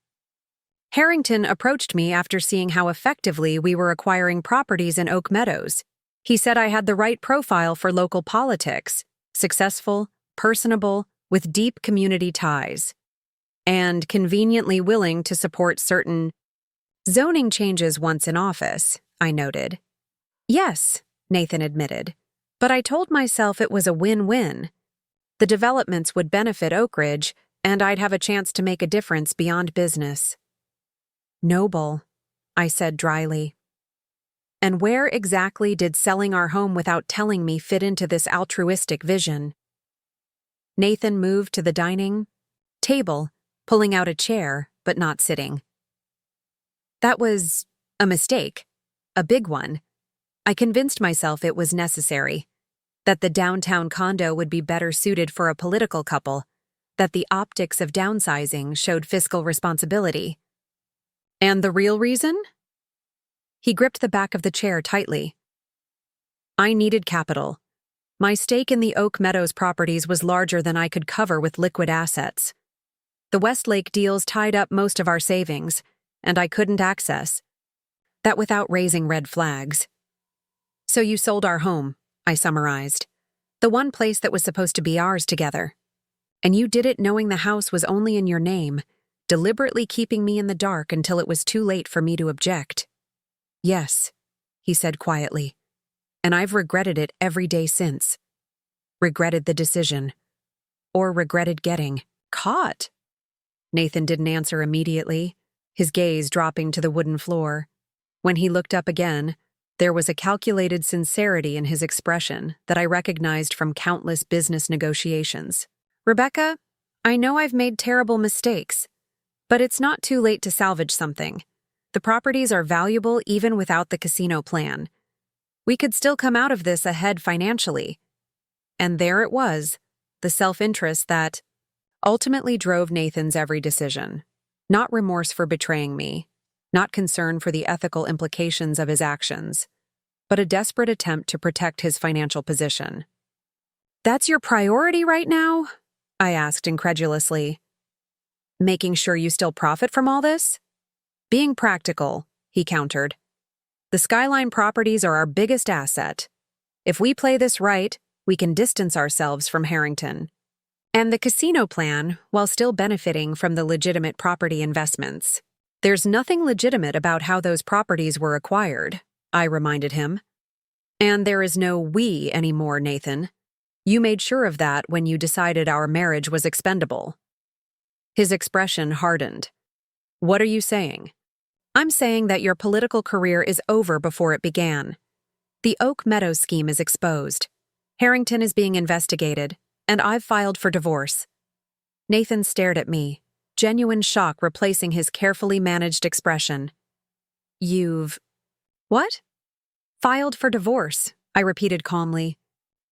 Harrington approached me after seeing how effectively we were acquiring properties in Oak Meadows. He said I had the right profile for local politics, successful, personable, with deep community ties, and conveniently willing to support certain zoning changes once in office, I noted. Yes, Nathan admitted, but I told myself it was a win-win. The developments would benefit Oak Ridge, and I'd have a chance to make a difference beyond business. Noble, I said dryly. And where exactly did selling our home without telling me fit into this altruistic vision? Nathan moved to the dining table, pulling out a chair, but not sitting. That was a mistake, a big one. I convinced myself it was necessary, that the downtown condo would be better suited for a political couple, that the optics of downsizing showed fiscal responsibility. And the real reason? He gripped the back of the chair tightly. I needed capital. My stake in the Oak Meadows properties was larger than I could cover with liquid assets. The Westlake deals tied up most of our savings, and I couldn't access that without raising red flags. So you sold our home, I summarized. The one place that was supposed to be ours together. And you did it knowing the house was only in your name, deliberately keeping me in the dark until it was too late for me to object. Yes, he said quietly. And I've regretted it every day since. Regretted the decision. Or regretted getting caught. Nathan didn't answer immediately, his gaze dropping to the wooden floor. When he looked up again, there was a calculated sincerity in his expression that I recognized from countless business negotiations. Rebecca, I know I've made terrible mistakes, but it's not too late to salvage something. The properties are valuable even without the casino plan. We could still come out of this ahead financially. And there it was, the self-interest that ultimately drove Nathan's every decision. Not remorse for betraying me, not concern for the ethical implications of his actions, but a desperate attempt to protect his financial position. That's your priority right now? I asked incredulously. Making sure you still profit from all this? Being practical, he countered. The Skyline properties are our biggest asset. If we play this right, we can distance ourselves from Harrington. And the casino plan, while still benefiting from the legitimate property investments. There's nothing legitimate about how those properties were acquired, I reminded him. And there is no we anymore, Nathan. You made sure of that when you decided our marriage was expendable. His expression hardened. What are you saying? I'm saying that your political career is over before it began. The Oak Meadows scheme is exposed. Harrington is being investigated, and I've filed for divorce. Nathan stared at me, genuine shock replacing his carefully managed expression. You've… What? Filed for divorce, I repeated calmly.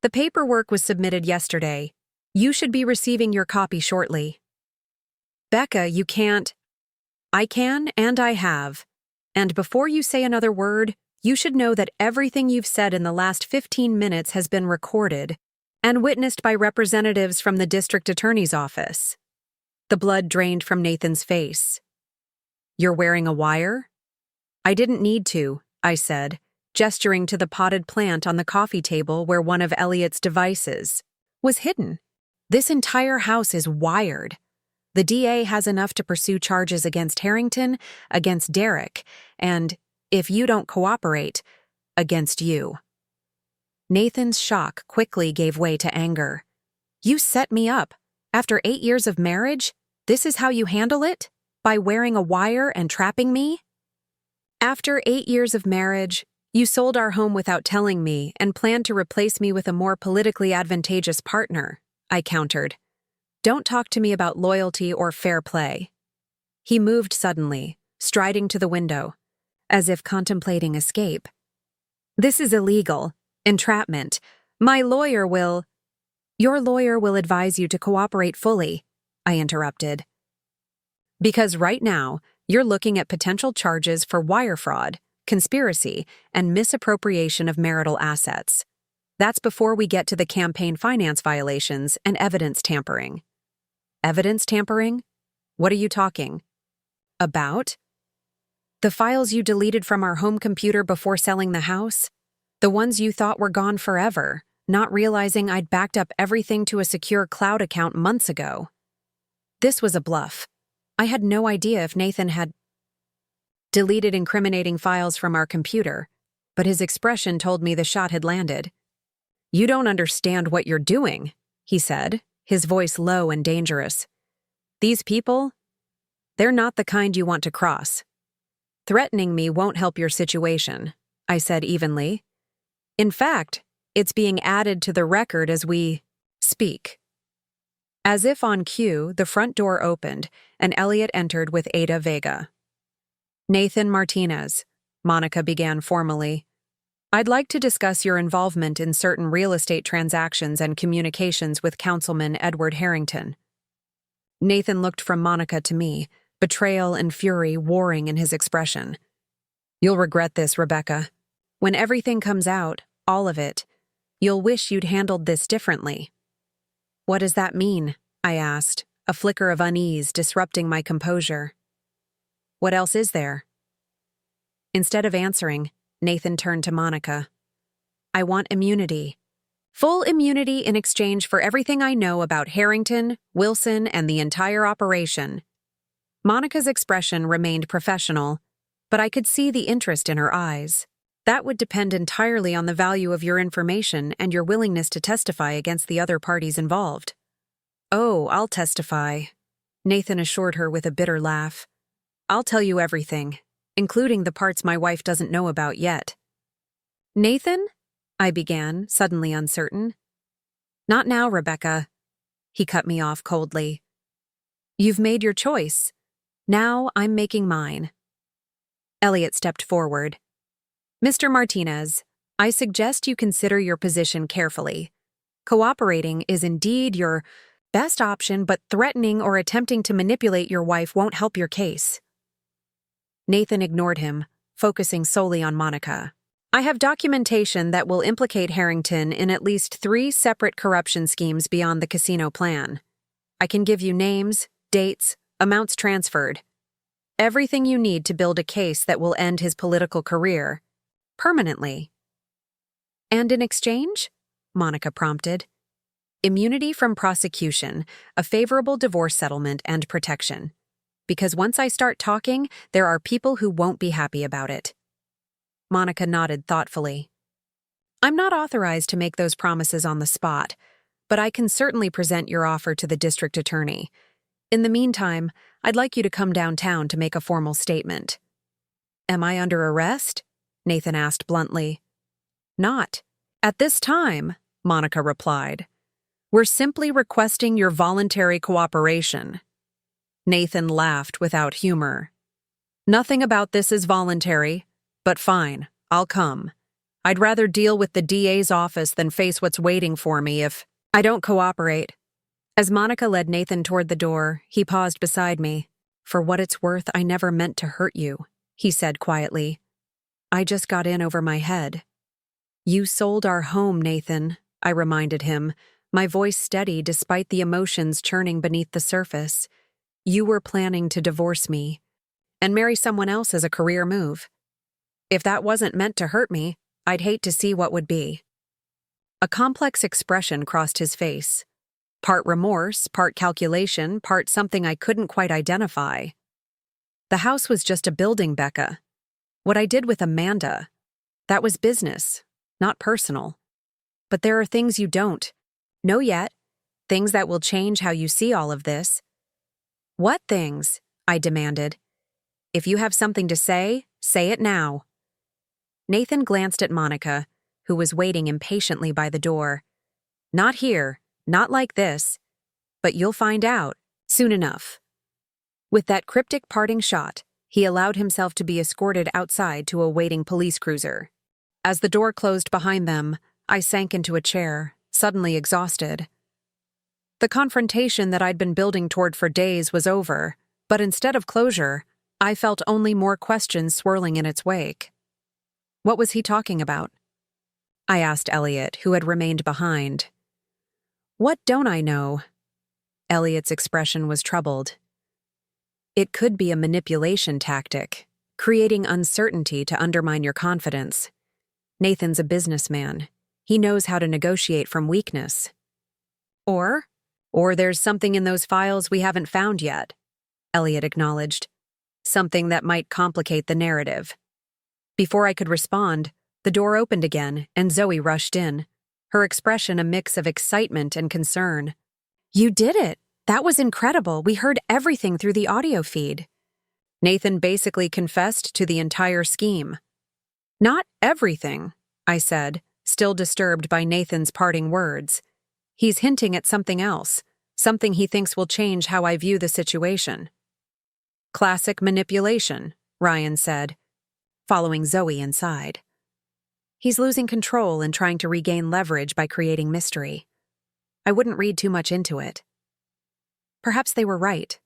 The paperwork was submitted yesterday. You should be receiving your copy shortly. Becca, you can't… I can, and I have. And before you say another word, you should know that everything you've said in the last 15 minutes has been recorded and witnessed by representatives from the district attorney's office. The blood drained from Nathan's face. You're wearing a wire? I didn't need to, I said, gesturing to the potted plant on the coffee table where one of Elliot's devices was hidden. This entire house is wired. The DA has enough to pursue charges against Harrington, against Derek, and, if you don't cooperate, against you. Nathan's shock quickly gave way to anger. You set me up. After 8 years of marriage, this is how you handle it? By wearing a wire and trapping me? After 8 years of marriage, you sold our home without telling me and planned to replace me with a more politically advantageous partner, I countered. Don't talk to me about loyalty or fair play. He moved suddenly, striding to the window, as if contemplating escape. This is illegal. Entrapment. My lawyer will… Your lawyer will advise you to cooperate fully, I interrupted. Because right now, you're looking at potential charges for wire fraud, conspiracy, and misappropriation of marital assets. That's before we get to the campaign finance violations and evidence tampering. Evidence tampering? What are you talking about? The files you deleted from our home computer before selling the house? The ones you thought were gone forever, not realizing I'd backed up everything to a secure cloud account months ago. This was a bluff. I had no idea if Nathan had deleted incriminating files from our computer, but his expression told me the shot had landed. You don't understand what you're doing, he said, his voice low and dangerous. These people, they're not the kind you want to cross. Threatening me won't help your situation, I said evenly. In fact, it's being added to the record as we speak. As if on cue, the front door opened, and Elliot entered with Ada Vega. Nathan Martinez, Monica began formally. I'd like to discuss your involvement in certain real estate transactions and communications with Councilman Edward Harrington. Nathan looked from Monica to me, betrayal and fury warring in his expression. You'll regret this, Rebecca. When everything comes out, all of it, you'll wish you'd handled this differently. What does that mean? I asked, a flicker of unease disrupting my composure. What else is there? Instead of answering, Nathan turned to Monica. I want immunity. Full immunity in exchange for everything I know about Harrington, Wilson, and the entire operation. Monica's expression remained professional, but I could see the interest in her eyes. That would depend entirely on the value of your information and your willingness to testify against the other parties involved. Oh, I'll testify, Nathan assured her with a bitter laugh. I'll tell you everything, including the parts my wife doesn't know about yet. Nathan? I began, suddenly uncertain. Not now, Rebecca. He cut me off coldly. You've made your choice. Now I'm making mine. Elliot stepped forward. Mr. Martinez, I suggest you consider your position carefully. Cooperating is indeed your best option, but threatening or attempting to manipulate your wife won't help your case. Nathan ignored him, focusing solely on Monica. I have documentation that will implicate Harrington in at least 3 separate corruption schemes beyond the casino plan. I can give you names, dates, amounts transferred. Everything you need to build a case that will end his political career. Permanently. And in exchange? Monica prompted. Immunity from prosecution, a favorable divorce settlement, and protection. Because once I start talking, there are people who won't be happy about it. Monica nodded thoughtfully. I'm not authorized to make those promises on the spot, but I can certainly present your offer to the district attorney. In the meantime, I'd like you to come downtown to make a formal statement. Am I under arrest? Nathan asked bluntly. Not at this time, Monica replied. We're simply requesting your voluntary cooperation. Nathan laughed without humor. Nothing about this is voluntary, but fine, I'll come. I'd rather deal with the DA's office than face what's waiting for me if I don't cooperate. As Monica led Nathan toward the door, he paused beside me. For what it's worth, I never meant to hurt you, he said quietly. I just got in over my head. You sold our home, Nathan, I reminded him, my voice steady despite the emotions churning beneath the surface. You were planning to divorce me and marry someone else as a career move. If that wasn't meant to hurt me, I'd hate to see what would be. A complex expression crossed his face. Part remorse, part calculation, part something I couldn't quite identify. The house was just a building, Becca. What I did with Amanda, that was business, not personal. But there are things you don't know yet, things that will change how you see all of this. What things? I demanded. If you have something to say it now. Nathan glanced at Monica, who was waiting impatiently by the door. Not here, not like this, but you'll find out soon enough. With that cryptic parting shot, he allowed himself to be escorted outside to a waiting police cruiser. As the door closed behind them, I sank into a chair, suddenly exhausted. The confrontation that I'd been building toward for days was over, but instead of closure, I felt only more questions swirling in its wake. What was he talking about? I asked Elliot, who had remained behind. What don't I know? Elliot's expression was troubled. It could be a manipulation tactic, creating uncertainty to undermine your confidence. Nathan's a businessman. He knows how to negotiate from weakness. Or there's something in those files we haven't found yet, Elliot acknowledged. Something that might complicate the narrative. Before I could respond, the door opened again and Zoe rushed in, her expression a mix of excitement and concern. You did it! That was incredible. We heard everything through the audio feed. Nathan basically confessed to the entire scheme. Not everything, I said, still disturbed by Nathan's parting words. He's hinting at something else, something he thinks will change how I view the situation. Classic manipulation, Ryan said, following Zoe inside. He's losing control and trying to regain leverage by creating mystery. I wouldn't read too much into it. Perhaps they were right.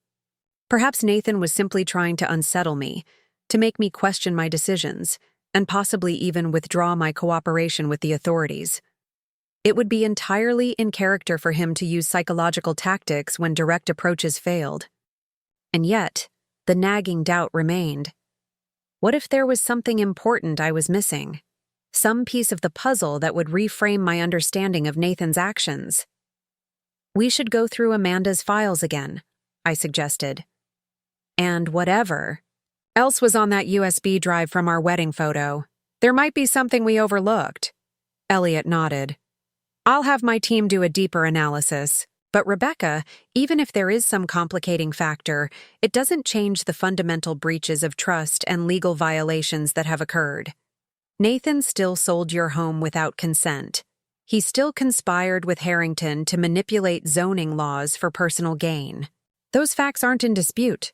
Perhaps Nathan was simply trying to unsettle me, to make me question my decisions, and possibly even withdraw my cooperation with the authorities. It would be entirely in character for him to use psychological tactics when direct approaches failed. And yet, the nagging doubt remained. What if there was something important I was missing? Some piece of the puzzle that would reframe my understanding of Nathan's actions? We should go through Amanda's files again, I suggested. And whatever else was on that USB drive from our wedding photo, there might be something we overlooked. Elliot nodded. I'll have my team do a deeper analysis. But Rebecca, even if there is some complicating factor, it doesn't change the fundamental breaches of trust and legal violations that have occurred. Nathan still sold your home without consent. He still conspired with Harrington to manipulate zoning laws for personal gain. Those facts aren't in dispute.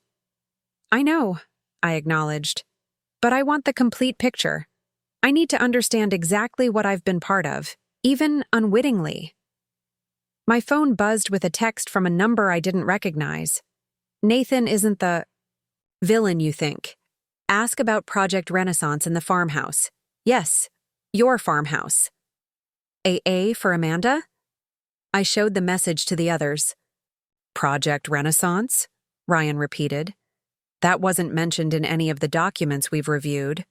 I know, I acknowledged. But I want the complete picture. I need to understand exactly what I've been part of, even unwittingly. My phone buzzed with a text from a number I didn't recognize. Nathan isn't the villain you think. Ask about Project Renaissance in the farmhouse. Yes, your farmhouse. AA for Amanda? I showed the message to the others. Project Renaissance? Ryan repeated. That wasn't mentioned in any of the documents we've reviewed.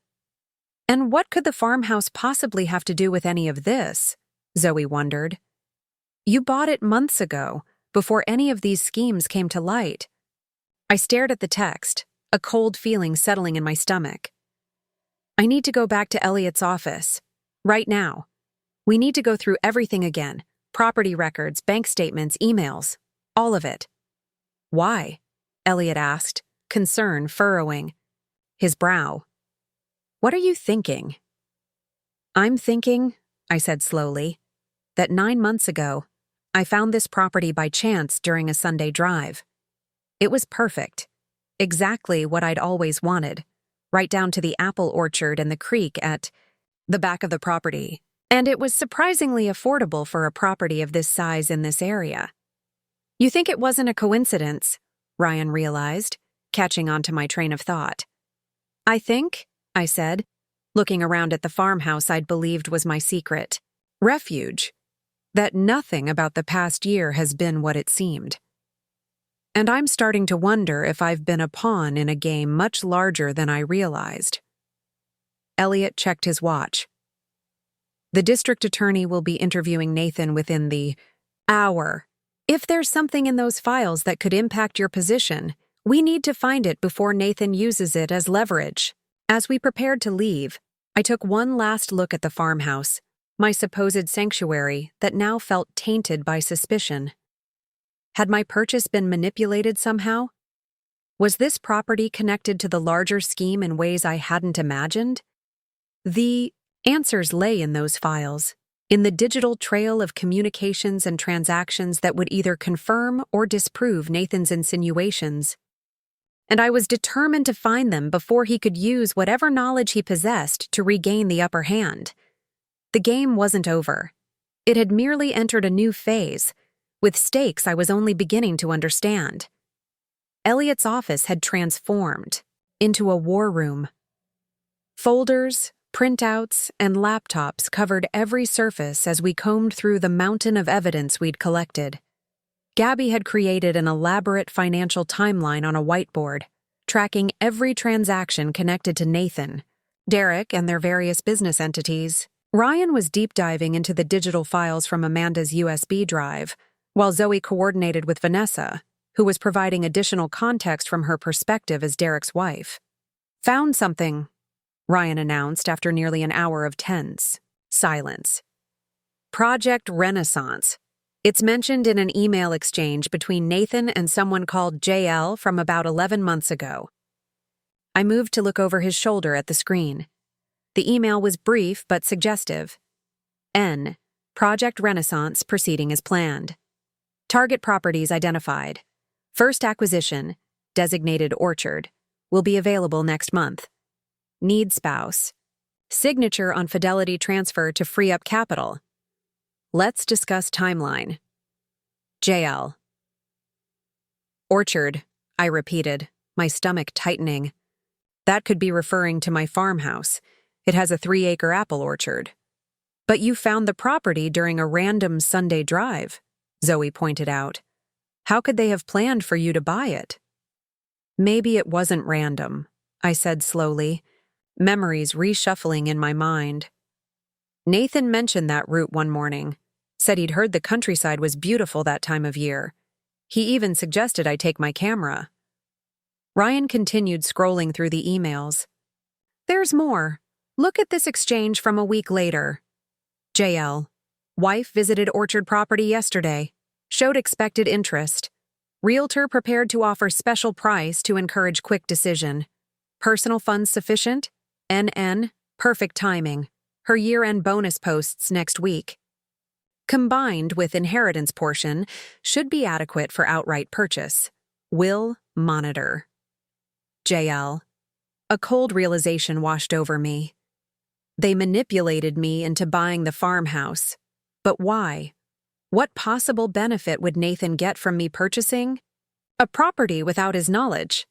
And what could the farmhouse possibly have to do with any of this? Zoe wondered. You bought it months ago, before any of these schemes came to light. I stared at the text, a cold feeling settling in my stomach. I need to go back to Elliot's office. Right now. We need to go through everything again. Property records, bank statements, emails. All of it. Why? Elliot asked, concern furrowing his brow. What are you thinking? I'm thinking, I said slowly, that 9 months ago, I found this property by chance during a Sunday drive. It was perfect. Exactly what I'd always wanted, right down to the apple orchard and the creek at the back of the property. And it was surprisingly affordable for a property of this size in this area. You think it wasn't a coincidence, Ryan realized, catching on to my train of thought. I think, I said, looking around at the farmhouse I'd believed was my secret refuge, that nothing about the past year has been what it seemed. And I'm starting to wonder if I've been a pawn in a game much larger than I realized. Elliot checked his watch. The district attorney will be interviewing Nathan within the hour. If there's something in those files that could impact your position, we need to find it before Nathan uses it as leverage. As we prepared to leave, I took one last look at the farmhouse, my supposed sanctuary that now felt tainted by suspicion. Had my purchase been manipulated somehow? Was this property connected to the larger scheme in ways I hadn't imagined? The answers lay in those files, in the digital trail of communications and transactions that would either confirm or disprove Nathan's insinuations. And I was determined to find them before he could use whatever knowledge he possessed to regain the upper hand. The game wasn't over. It had merely entered a new phase, with stakes I was only beginning to understand. Elliot's office had transformed into a war room. Folders, printouts, and laptops covered every surface as we combed through the mountain of evidence we'd collected. Gabby had created an elaborate financial timeline on a whiteboard, tracking every transaction connected to Nathan, Derek, and their various business entities. Ryan was deep diving into the digital files from Amanda's USB drive, while Zoe coordinated with Vanessa, who was providing additional context from her perspective as Derek's wife. Found something, Ryan announced after nearly an hour of tense silence. Project Renaissance. It's mentioned in an email exchange between Nathan and someone called JL from about 11 months ago. I moved to look over his shoulder at the screen. The email was brief but suggestive. N. Project Renaissance proceeding as planned. Target properties identified. First acquisition, designated orchard, will be available next month. Need spouse. Signature on fidelity transfer to free up capital. Let's discuss timeline. JL. Orchard, I repeated, my stomach tightening. That could be referring to my farmhouse. It has a 3-acre apple orchard. But you found the property during a random Sunday drive, Zoe pointed out. How could they have planned for you to buy it? Maybe it wasn't random, I said slowly, memories reshuffling in my mind. Nathan mentioned that route one morning, said he'd heard the countryside was beautiful that time of year. He even suggested I take my camera. Ryan continued scrolling through the emails. There's more. Look at this exchange from a week later. JL. Wife visited orchard property yesterday. Showed expected interest. Realtor prepared to offer special price to encourage quick decision. Personal funds sufficient? NN. Perfect timing. Her year-end bonus posts next week. Combined with inheritance portion, should be adequate for outright purchase. Will monitor. JL. A cold realization washed over me. They manipulated me into buying the farmhouse. But why? What possible benefit would Nathan get from me purchasing a property without his knowledge?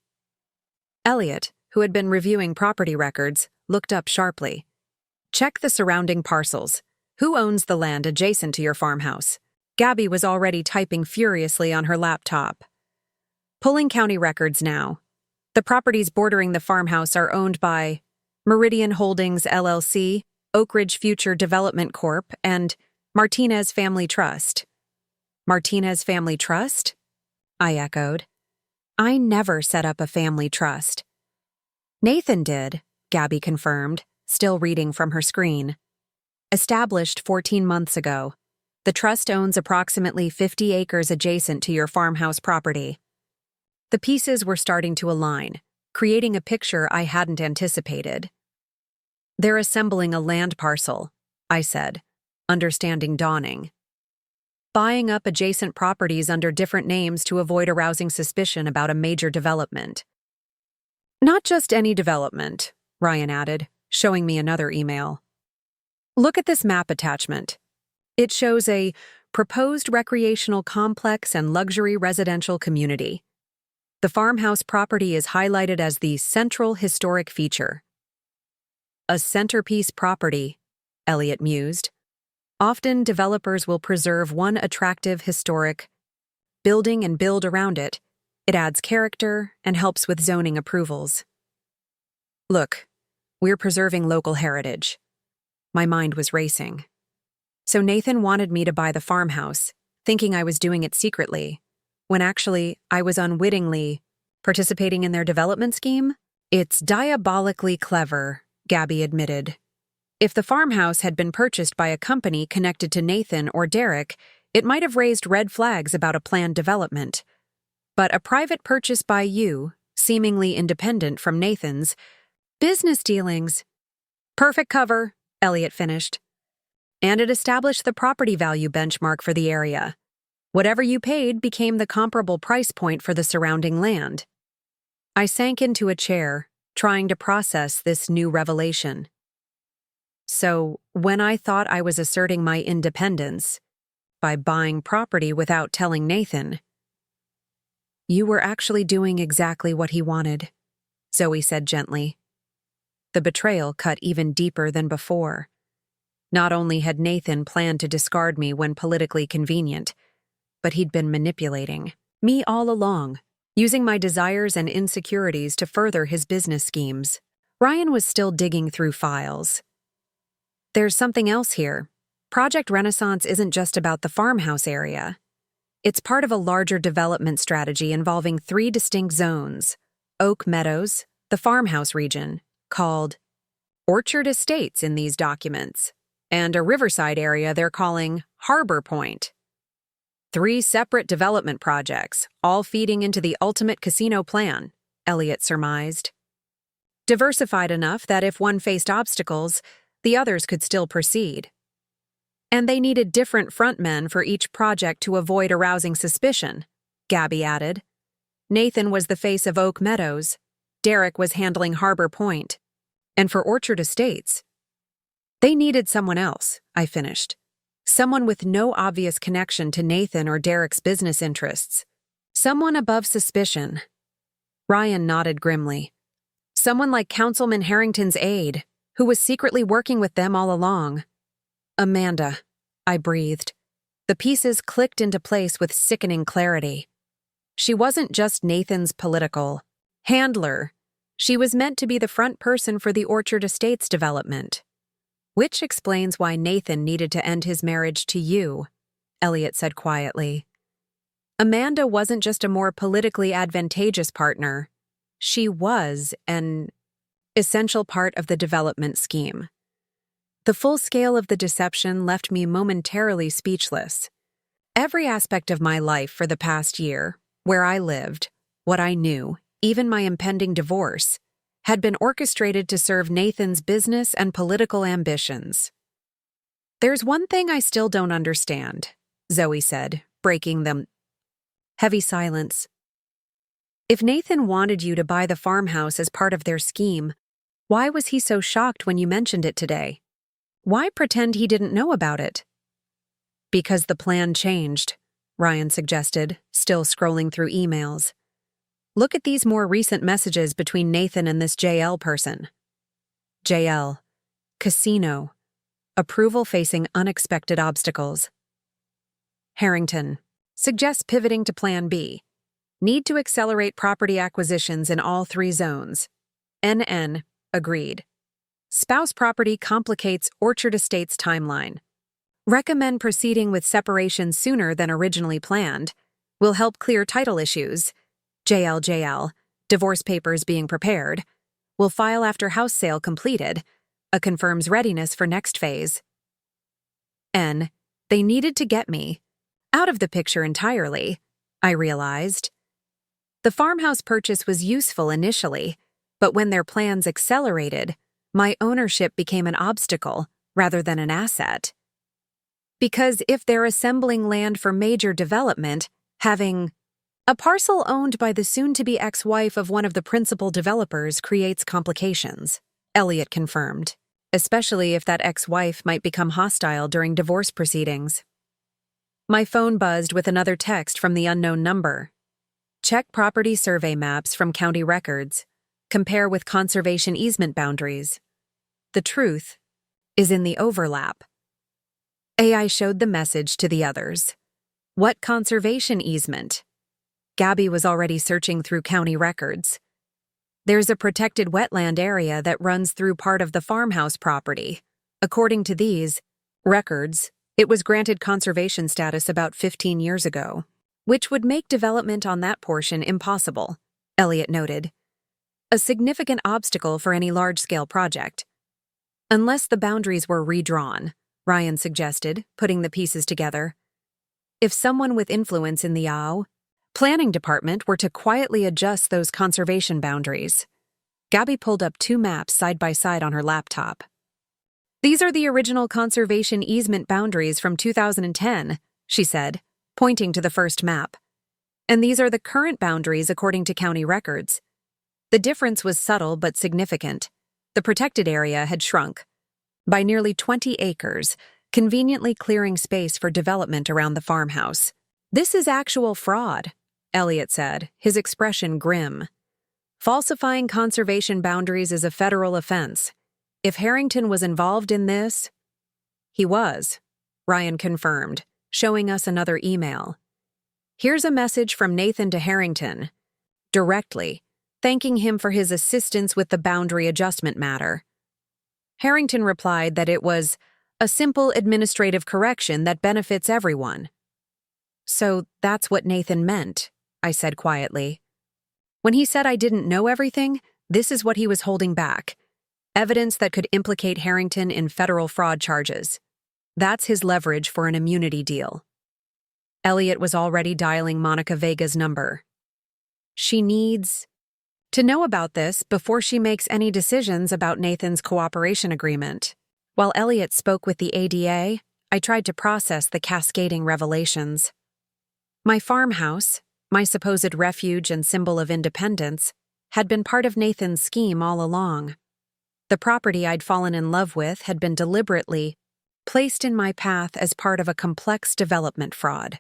Elliot, who had been reviewing property records, looked up sharply. Check the surrounding parcels. Who owns the land adjacent to your farmhouse? Gabby was already typing furiously on her laptop. Pulling county records now. The properties bordering the farmhouse are owned by Meridian Holdings LLC, Oak Ridge Future Development Corp., and Martinez Family Trust. Martinez Family Trust? I echoed. I never set up a family trust. Nathan did, Gabby confirmed, still reading from her screen. Established 14 months ago. The trust owns approximately 50 acres adjacent to your farmhouse property. The pieces were starting to align, creating a picture I hadn't anticipated. They're assembling a land parcel, I said, understanding dawning. buying up adjacent properties under different names to avoid arousing suspicion about a major development. Not just any development, Ryan added, showing me another email. Look at this map attachment. It shows a proposed recreational complex and luxury residential community. The farmhouse property is highlighted as the central historic feature. A centerpiece property, Elliot mused. Often developers will preserve one attractive historic building and build around it. It adds character and helps with zoning approvals. Look, we're preserving local heritage. My mind was racing. So Nathan wanted me to buy the farmhouse, thinking I was doing it secretly, when actually I was unwittingly participating in their development scheme? It's diabolically clever, Gabby admitted. If the farmhouse had been purchased by a company connected to Nathan or Derek, it might have raised red flags about a planned development. But a private purchase by you, seemingly independent from Nathan's, business dealings. Perfect cover, Elliot finished. And it established the property value benchmark for the area. Whatever you paid became the comparable price point for the surrounding land. I sank into a chair, trying to process this new revelation. So, when I thought I was asserting my independence by buying property without telling Nathan, you were actually doing exactly what he wanted, Zoe said gently. The betrayal cut even deeper than before. Not only had Nathan planned to discard me when politically convenient, but he'd been manipulating me all along, using my desires and insecurities to further his business schemes. Ryan was still digging through files. There's something else here. Project Renaissance isn't just about the farmhouse area. It's part of a larger development strategy involving 3 distinct zones: Oak Meadows, the farmhouse region, called Orchard Estates in these documents, and a riverside area they're calling Harbor Point. 3 separate development projects, all feeding into the ultimate casino plan, Elliot surmised. Diversified enough that if one faced obstacles, the others could still proceed. And they needed different frontmen for each project to avoid arousing suspicion, Gabby added. Nathan was the face of Oak Meadows. Derek was handling Harbor Point. And for Orchard Estates, they needed someone else, I finished. Someone with no obvious connection to Nathan or Derek's business interests. Someone above suspicion. Ryan nodded grimly. Someone like Councilman Harrington's aide, who was secretly working with them all along. Amanda, I breathed. The pieces clicked into place with sickening clarity. She wasn't just Nathan's political handler. She was meant to be the front person for the Orchard Estates development. Which explains why Nathan needed to end his marriage to you, Elliot said quietly. Amanda wasn't just a more politically advantageous partner. She was an essential part of the development scheme. The full scale of the deception left me momentarily speechless. Every aspect of my life for the past year, where I lived, what I knew, even my impending divorce, had been orchestrated to serve Nathan's business and political ambitions. There's one thing I still don't understand, Zoe said, breaking the heavy silence. If Nathan wanted you to buy the farmhouse as part of their scheme, why was he so shocked when you mentioned it today? Why pretend he didn't know about it? Because the plan changed, Ryan suggested, still scrolling through emails. Look at these more recent messages between Nathan and this JL person. JL. Casino. Approval facing unexpected obstacles. Harrington. Suggests pivoting to Plan B. Need to accelerate property acquisitions in all 3 zones. NN. Agreed. Spouse property complicates Orchard Estates timeline. Recommend proceeding with separation sooner than originally planned. Will help clear title issues. JL. Divorce papers being prepared. Will file after house sale completed. A confirms readiness for next phase. N. They needed to get me out of the picture entirely, I realized. The farmhouse purchase was useful initially, but when their plans accelerated, my ownership became an obstacle rather than an asset. Because if they're assembling land for major development, having a parcel owned by the soon-to-be ex-wife of one of the principal developers creates complications, Elliot confirmed, especially if that ex-wife might become hostile during divorce proceedings. My phone buzzed with another text from the unknown number. Check property survey maps from county records. Compare with conservation easement boundaries. The truth is in the overlap. AI showed the message to the others. What conservation easement? Gabby was already searching through county records. There's a protected wetland area that runs through part of the farmhouse property. According to these records, it was granted conservation status about 15 years ago, which would make development on that portion impossible, Elliot noted. A significant obstacle for any large-scale project. Unless the boundaries were redrawn, Ryan suggested, putting the pieces together. If someone with influence in the planning department were to quietly adjust those conservation boundaries. Gabby pulled up 2 maps side by side on her laptop. These are the original conservation easement boundaries from 2010, she said, pointing to the first map. And these are the current boundaries according to county records. The difference was subtle but significant. The protected area had shrunk by nearly 20 acres, conveniently clearing space for development around the farmhouse. This is actual fraud, Elliot said, his expression grim. Falsifying conservation boundaries is a federal offense. If Harrington was involved in this, he was, Ryan confirmed, showing us another email. Here's a message from Nathan to Harrington, directly, thanking him for his assistance with the boundary adjustment matter. Harrington replied that it was a simple administrative correction that benefits everyone. So that's what Nathan meant, I said quietly. When he said I didn't know everything, this is what he was holding back. Evidence that could implicate Harrington in federal fraud charges. That's his leverage for an immunity deal. Elliot was already dialing Monica Vega's number. She needs to know about this before she makes any decisions about Nathan's cooperation agreement. While Elliot spoke with the ADA, I tried to process the cascading revelations. My farmhouse, my supposed refuge and symbol of independence, had been part of Nathan's scheme all along. The property I'd fallen in love with had been deliberately placed in my path as part of a complex development fraud.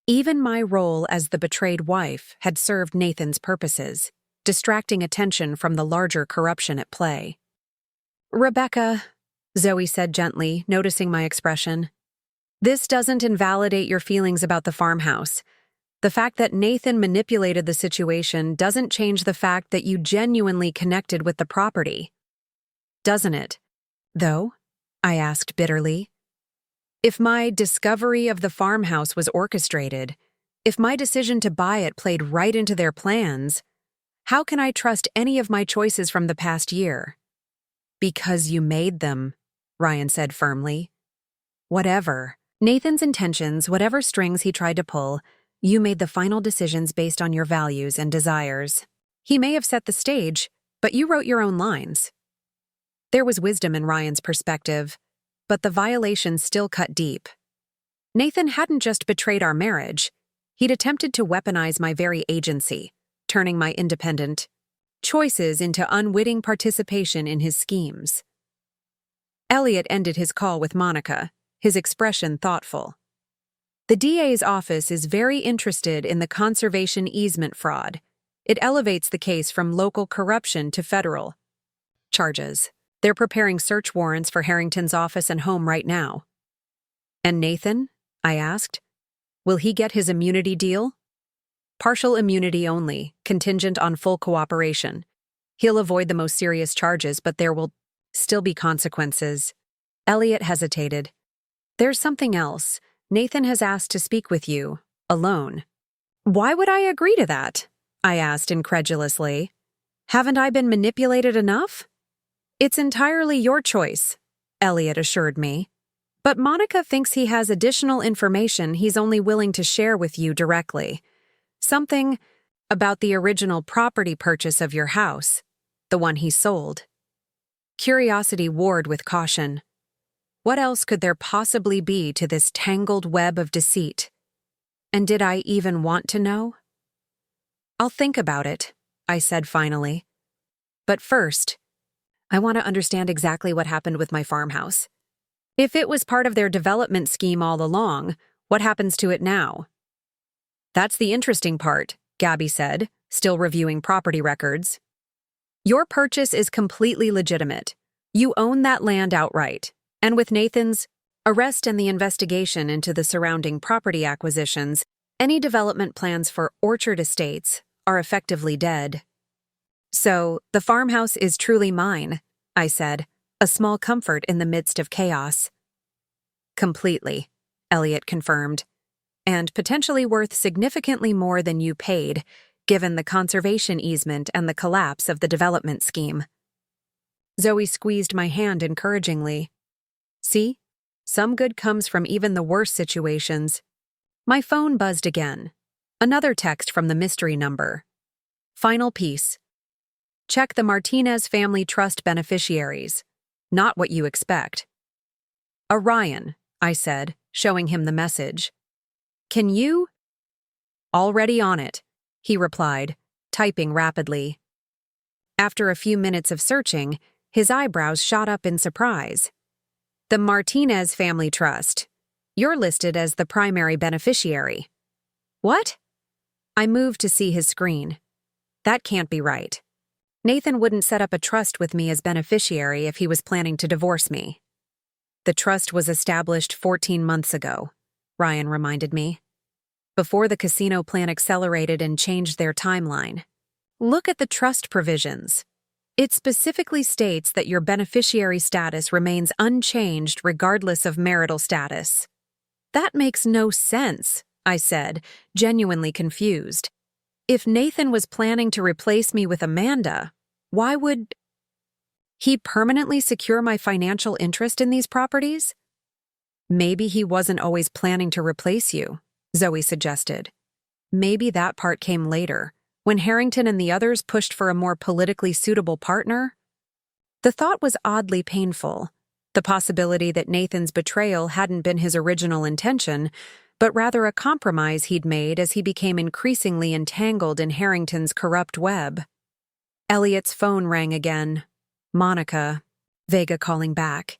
Even my role as the betrayed wife had served Nathan's purposes, distracting attention from the larger corruption at play. Rebecca, Zoe said gently, noticing my expression, this doesn't invalidate your feelings about the farmhouse. The fact that Nathan manipulated the situation doesn't change the fact that you genuinely connected with the property. Doesn't it, though? I asked bitterly. If my discovery of the farmhouse was orchestrated, if my decision to buy it played right into their plans, how can I trust any of my choices from the past year? Because you made them, Ryan said firmly. Whatever Nathan's intentions, whatever strings he tried to pull, you made the final decisions based on your values and desires. He may have set the stage, but you wrote your own lines. There was wisdom in Ryan's perspective, but the violations still cut deep. Nathan hadn't just betrayed our marriage, he'd attempted to weaponize my very agency, turning my independent choices into unwitting participation in his schemes. Elliot ended his call with Monica, his expression thoughtful. The DA's office is very interested in the conservation easement fraud. It elevates the case from local corruption to federal charges. They're preparing search warrants for Harrington's office and home right now. And Nathan? I asked. Will he get his immunity deal? Partial immunity only, contingent on full cooperation. He'll avoid the most serious charges, but there will still be consequences. Elliot hesitated. There's something else. Nathan has asked to speak with you, alone. Why would I agree to that? I asked incredulously. Haven't I been manipulated enough? It's entirely your choice, Elliot assured me. But Monica thinks he has additional information he's only willing to share with you directly. Something about the original property purchase of your house, the one he sold. Curiosity warred with caution. What else could there possibly be to this tangled web of deceit? And did I even want to know? I'll think about it, I said finally. But first, I want to understand exactly what happened with my farmhouse. If it was part of their development scheme all along, what happens to it now? That's the interesting part, Gabby said, still reviewing property records. Your purchase is completely legitimate. You own that land outright. And with Nathan's arrest and the investigation into the surrounding property acquisitions, any development plans for Orchard Estates are effectively dead. So, the farmhouse is truly mine, I said, a small comfort in the midst of chaos. Completely, Elliot confirmed, and potentially worth significantly more than you paid, given the conservation easement and the collapse of the development scheme. Zoe squeezed my hand encouragingly. See? Some good comes from even the worst situations. My phone buzzed again. Another text from the mystery number. Final piece. Check the Martinez Family Trust beneficiaries. Not what you expect. Orion, I said, showing him the message. Can you? Already on it, he replied, typing rapidly. After a few minutes of searching, his eyebrows shot up in surprise. The Martinez Family Trust. You're listed as the primary beneficiary. What? I moved to see his screen. That can't be right. Nathan wouldn't set up a trust with me as beneficiary if he was planning to divorce me. The trust was established 14 months ago, Ryan reminded me, before the casino plan accelerated and changed their timeline. Look at the trust provisions. It specifically states that your beneficiary status remains unchanged regardless of marital status. That makes no sense, I said, genuinely confused. If Nathan was planning to replace me with Amanda, why would he permanently secure my financial interest in these properties? Maybe he wasn't always planning to replace you, Zoe suggested. Maybe that part came later, when Harrington and the others pushed for a more politically suitable partner. The thought was oddly painful, the possibility that Nathan's betrayal hadn't been his original intention, but rather a compromise he'd made as he became increasingly entangled in Harrington's corrupt web. Elliot's phone rang again. Monica, Vega calling back.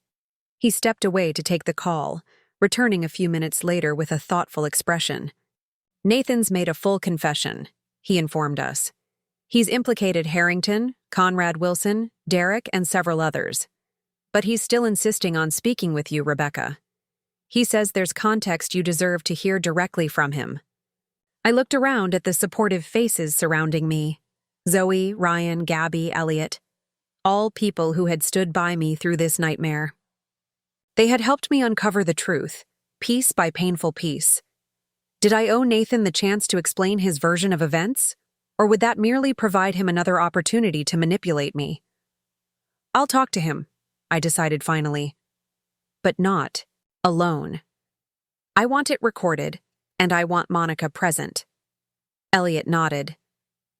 He stepped away to take the call, returning a few minutes later with a thoughtful expression. Nathan's made a full confession, he informed us. He's implicated Harrington, Conrad Wilson, Derek, and several others. But he's still insisting on speaking with you, Rebecca. He says there's context you deserve to hear directly from him. I looked around at the supportive faces surrounding me. Zoe, Ryan, Gabby, Elliot. All people who had stood by me through this nightmare. They had helped me uncover the truth, piece by painful piece. Did I owe Nathan the chance to explain his version of events? Or would that merely provide him another opportunity to manipulate me? I'll talk to him, I decided finally. But not alone. I want it recorded, and I want Monica present. Elliot nodded.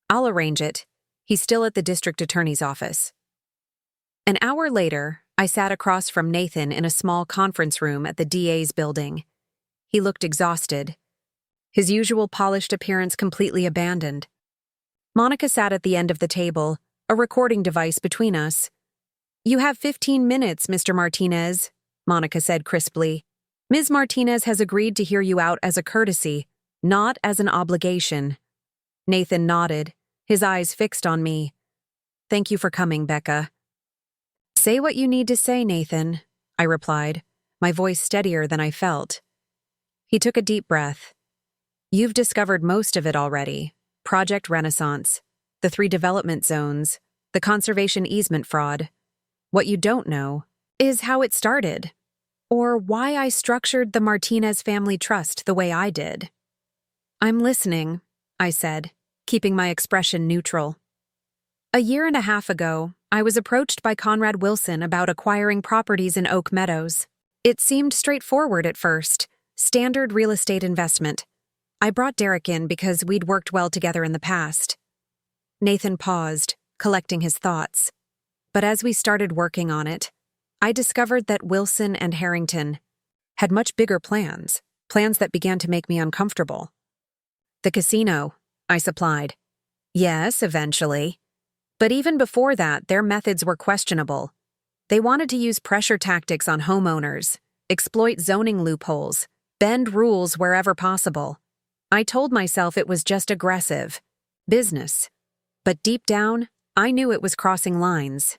I'll arrange it. He's still at the district attorney's office. An hour later, I sat across from Nathan in a small conference room at the DA's building. He looked exhausted, his usual polished appearance completely abandoned. Monica sat at the end of the table, a recording device between us. You have 15 minutes, Mr. Martinez, Monica said crisply. Ms. Martinez has agreed to hear you out as a courtesy, not as an obligation. Nathan nodded, his eyes fixed on me. Thank you for coming, Becca. Say what you need to say, Nathan, I replied, my voice steadier than I felt. He took a deep breath. You've discovered most of it already. Project Renaissance, the 3 development zones, the conservation easement fraud. What you don't know is how it started, or why I structured the Martinez Family Trust the way I did. I'm listening, I said, keeping my expression neutral. A year and a half ago, I was approached by Conrad Wilson about acquiring properties in Oak Meadows. It seemed straightforward at first, standard real estate investment. I brought Derek in because we'd worked well together in the past. Nathan paused, collecting his thoughts. But as we started working on it, I discovered that Wilson and Harrington had much bigger plans, plans that began to make me uncomfortable. The casino, I supplied. Yes, eventually. But even before that, their methods were questionable. They wanted to use pressure tactics on homeowners, exploit zoning loopholes, bend rules wherever possible. I told myself it was just aggressive business. But deep down, I knew it was crossing lines.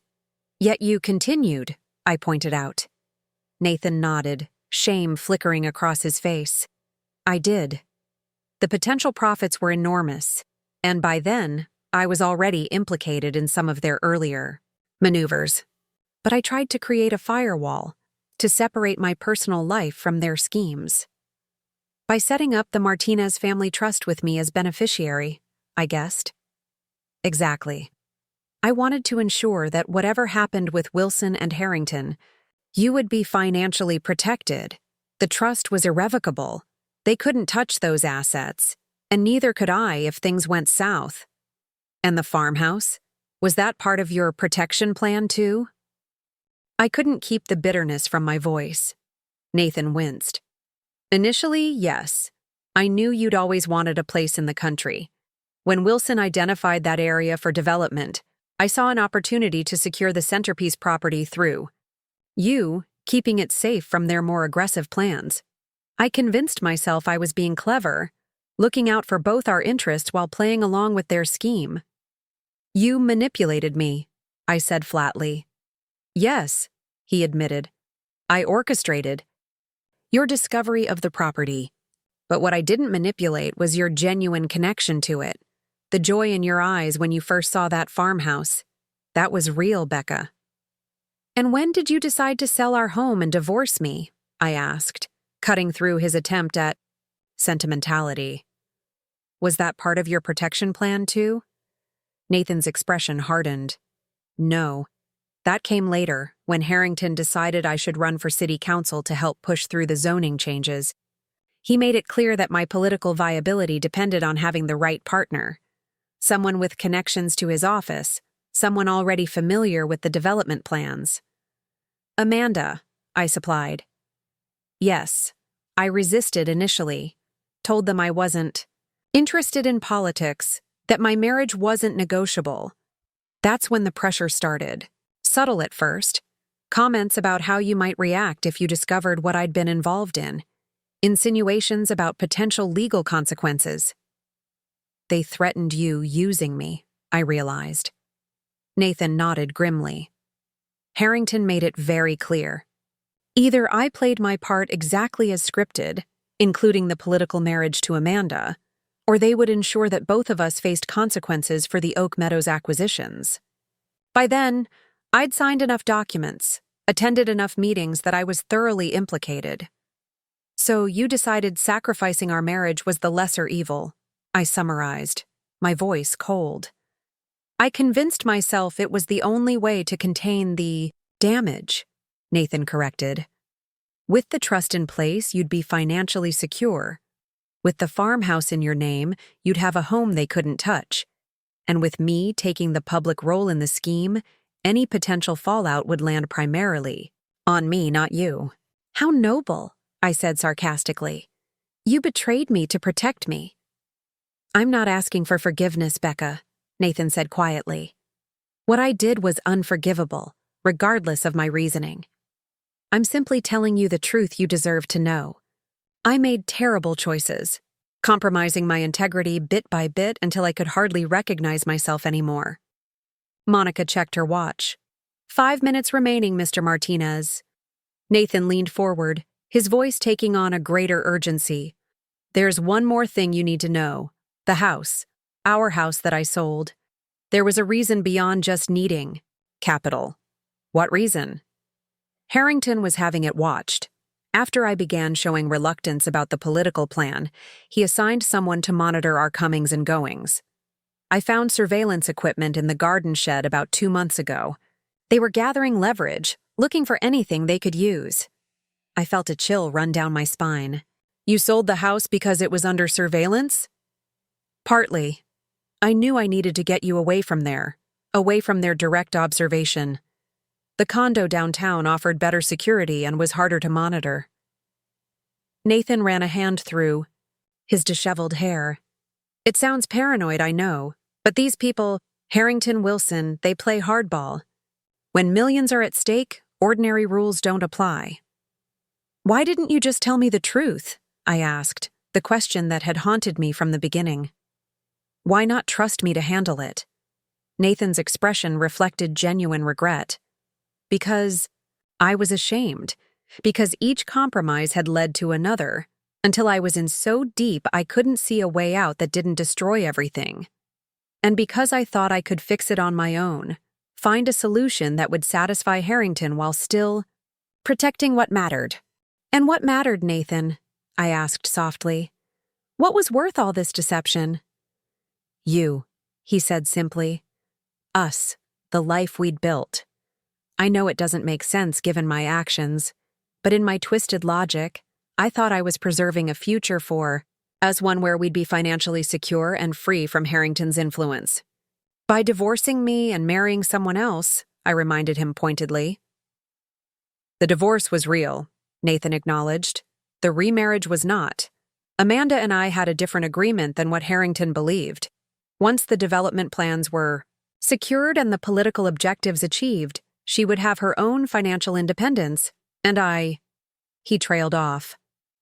Yet you continued, I pointed out. Nathan nodded, shame flickering across his face. I did. The potential profits were enormous, and by then, I was already implicated in some of their earlier maneuvers. But I tried to create a firewall to separate my personal life from their schemes. By setting up the Martinez family trust with me as beneficiary, I guessed. Exactly. I wanted to ensure that whatever happened with Wilson and Harrington, you would be financially protected. The trust was irrevocable. They couldn't touch those assets, and neither could I if things went south. And the farmhouse? Was that part of your protection plan too? I couldn't keep the bitterness from my voice. Nathan winced. Initially, yes. I knew you'd always wanted a place in the country. When Wilson identified that area for development, I saw an opportunity to secure the centerpiece property through you, keeping it safe from their more aggressive plans. I convinced myself I was being clever, looking out for both our interests while playing along with their scheme. You manipulated me, I said flatly. Yes, he admitted. I orchestrated your discovery of the property. But what I didn't manipulate was your genuine connection to it. The joy in your eyes when you first saw that farmhouse. That was real, Becca. And when did you decide to sell our home and divorce me? I asked, cutting through his attempt at sentimentality. Was that part of your protection plan too? Nathan's expression hardened. No. That came later, when Harrington decided I should run for city council to help push through the zoning changes. He made it clear that my political viability depended on having the right partner. Someone with connections to his office, someone already familiar with the development plans. Amanda, I supplied. Yes, I resisted initially, told them I wasn't interested in politics, that my marriage wasn't negotiable. That's when the pressure started. Subtle at first. Comments about how you might react if you discovered what I'd been involved in. Insinuations about potential legal consequences. They threatened you using me, I realized. Nathan nodded grimly. Harrington made it very clear. Either I played my part exactly as scripted, including the political marriage to Amanda, or they would ensure that both of us faced consequences for the Oak Meadows acquisitions. By then, I'd signed enough documents, attended enough meetings that I was thoroughly implicated. So you decided sacrificing our marriage was the lesser evil, I summarized, my voice cold. I convinced myself it was the only way to contain the damage, Nathan corrected. With the trust in place, you'd be financially secure. With the farmhouse in your name, you'd have a home they couldn't touch. And with me taking the public role in the scheme, any potential fallout would land primarily on me, not you. How noble, I said sarcastically. You betrayed me to protect me. I'm not asking for forgiveness, Becca, Nathan said quietly. What I did was unforgivable, regardless of my reasoning. I'm simply telling you the truth you deserve to know. I made terrible choices, compromising my integrity bit by bit until I could hardly recognize myself anymore. Monica checked her watch. 5 minutes remaining, Mr. Martinez. Nathan leaned forward, his voice taking on a greater urgency. There's one more thing you need to know. The house. Our house that I sold. There was a reason beyond just needing capital. What reason? Harrington was having it watched. After I began showing reluctance about the political plan, he assigned someone to monitor our comings and goings. I found surveillance equipment in the garden shed about 2 months ago. They were gathering leverage, looking for anything they could use. I felt a chill run down my spine. You sold the house because it was under surveillance? Partly. I knew I needed to get you away from there, away from their direct observation. The condo downtown offered better security and was harder to monitor. Nathan ran a hand through his disheveled hair. It sounds paranoid, I know, but these people, Harrington, Wilson, they play hardball. When millions are at stake, ordinary rules don't apply. Why didn't you just tell me the truth? I asked, the question that had haunted me from the beginning. Why not trust me to handle it? Nathan's expression reflected genuine regret. Because I was ashamed. Because each compromise had led to another, until I was in so deep I couldn't see a way out that didn't destroy everything. And because I thought I could fix it on my own, find a solution that would satisfy Harrington while still protecting what mattered. And what mattered, Nathan? I asked softly. What was worth all this deception? You, he said simply. Us, the life we'd built. I know it doesn't make sense given my actions, but in my twisted logic, I thought I was preserving a future for us, one where we'd be financially secure and free from Harrington's influence. By divorcing me and marrying someone else, I reminded him pointedly. The divorce was real, Nathan acknowledged. The remarriage was not. Amanda and I had a different agreement than what Harrington believed. Once the development plans were secured and the political objectives achieved, she would have her own financial independence, and He trailed off.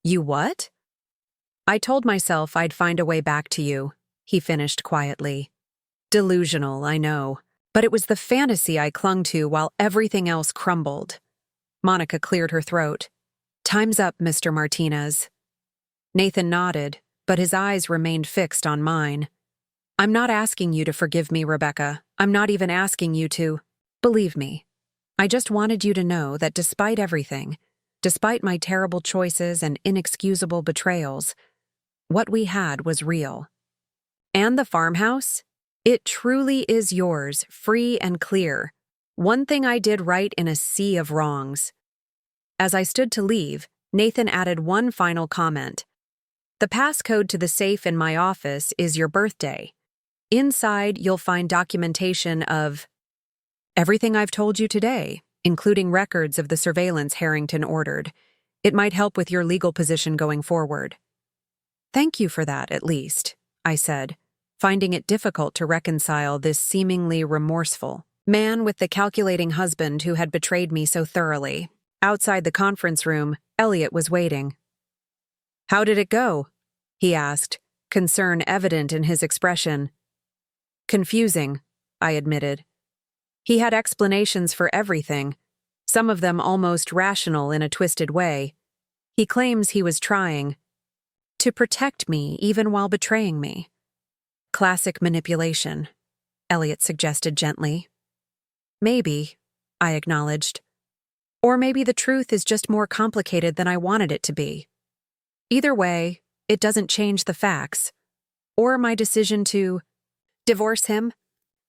You what? I told myself I'd find a way back to you, he finished quietly. Delusional, I know, but it was the fantasy I clung to while everything else crumbled. Monica cleared her throat. Time's up, Mr. Martinez. Nathan nodded, but his eyes remained fixed on mine. I'm not asking you to forgive me, Rebecca. I'm not even asking you to believe me. I just wanted you to know that despite everything, despite my terrible choices and inexcusable betrayals, what we had was real. And the farmhouse? It truly is yours, free and clear. One thing I did right in a sea of wrongs. As I stood to leave, Nathan added one final comment. The passcode to the safe in my office is your birthday. Inside, you'll find documentation of everything I've told you today, including records of the surveillance Harrington ordered. It might help with your legal position going forward. Thank you for that, at least, I said, finding it difficult to reconcile this seemingly remorseful man with the calculating husband who had betrayed me so thoroughly. Outside the conference room, Elliot was waiting. How did it go? He asked, concern evident in his expression. Confusing, I admitted. He had explanations for everything, some of them almost rational in a twisted way. He claims he was trying to protect me even while betraying me. Classic manipulation, Elliot suggested gently. Maybe, I acknowledged. Or maybe the truth is just more complicated than I wanted it to be. Either way, it doesn't change the facts, or my decision to divorce him.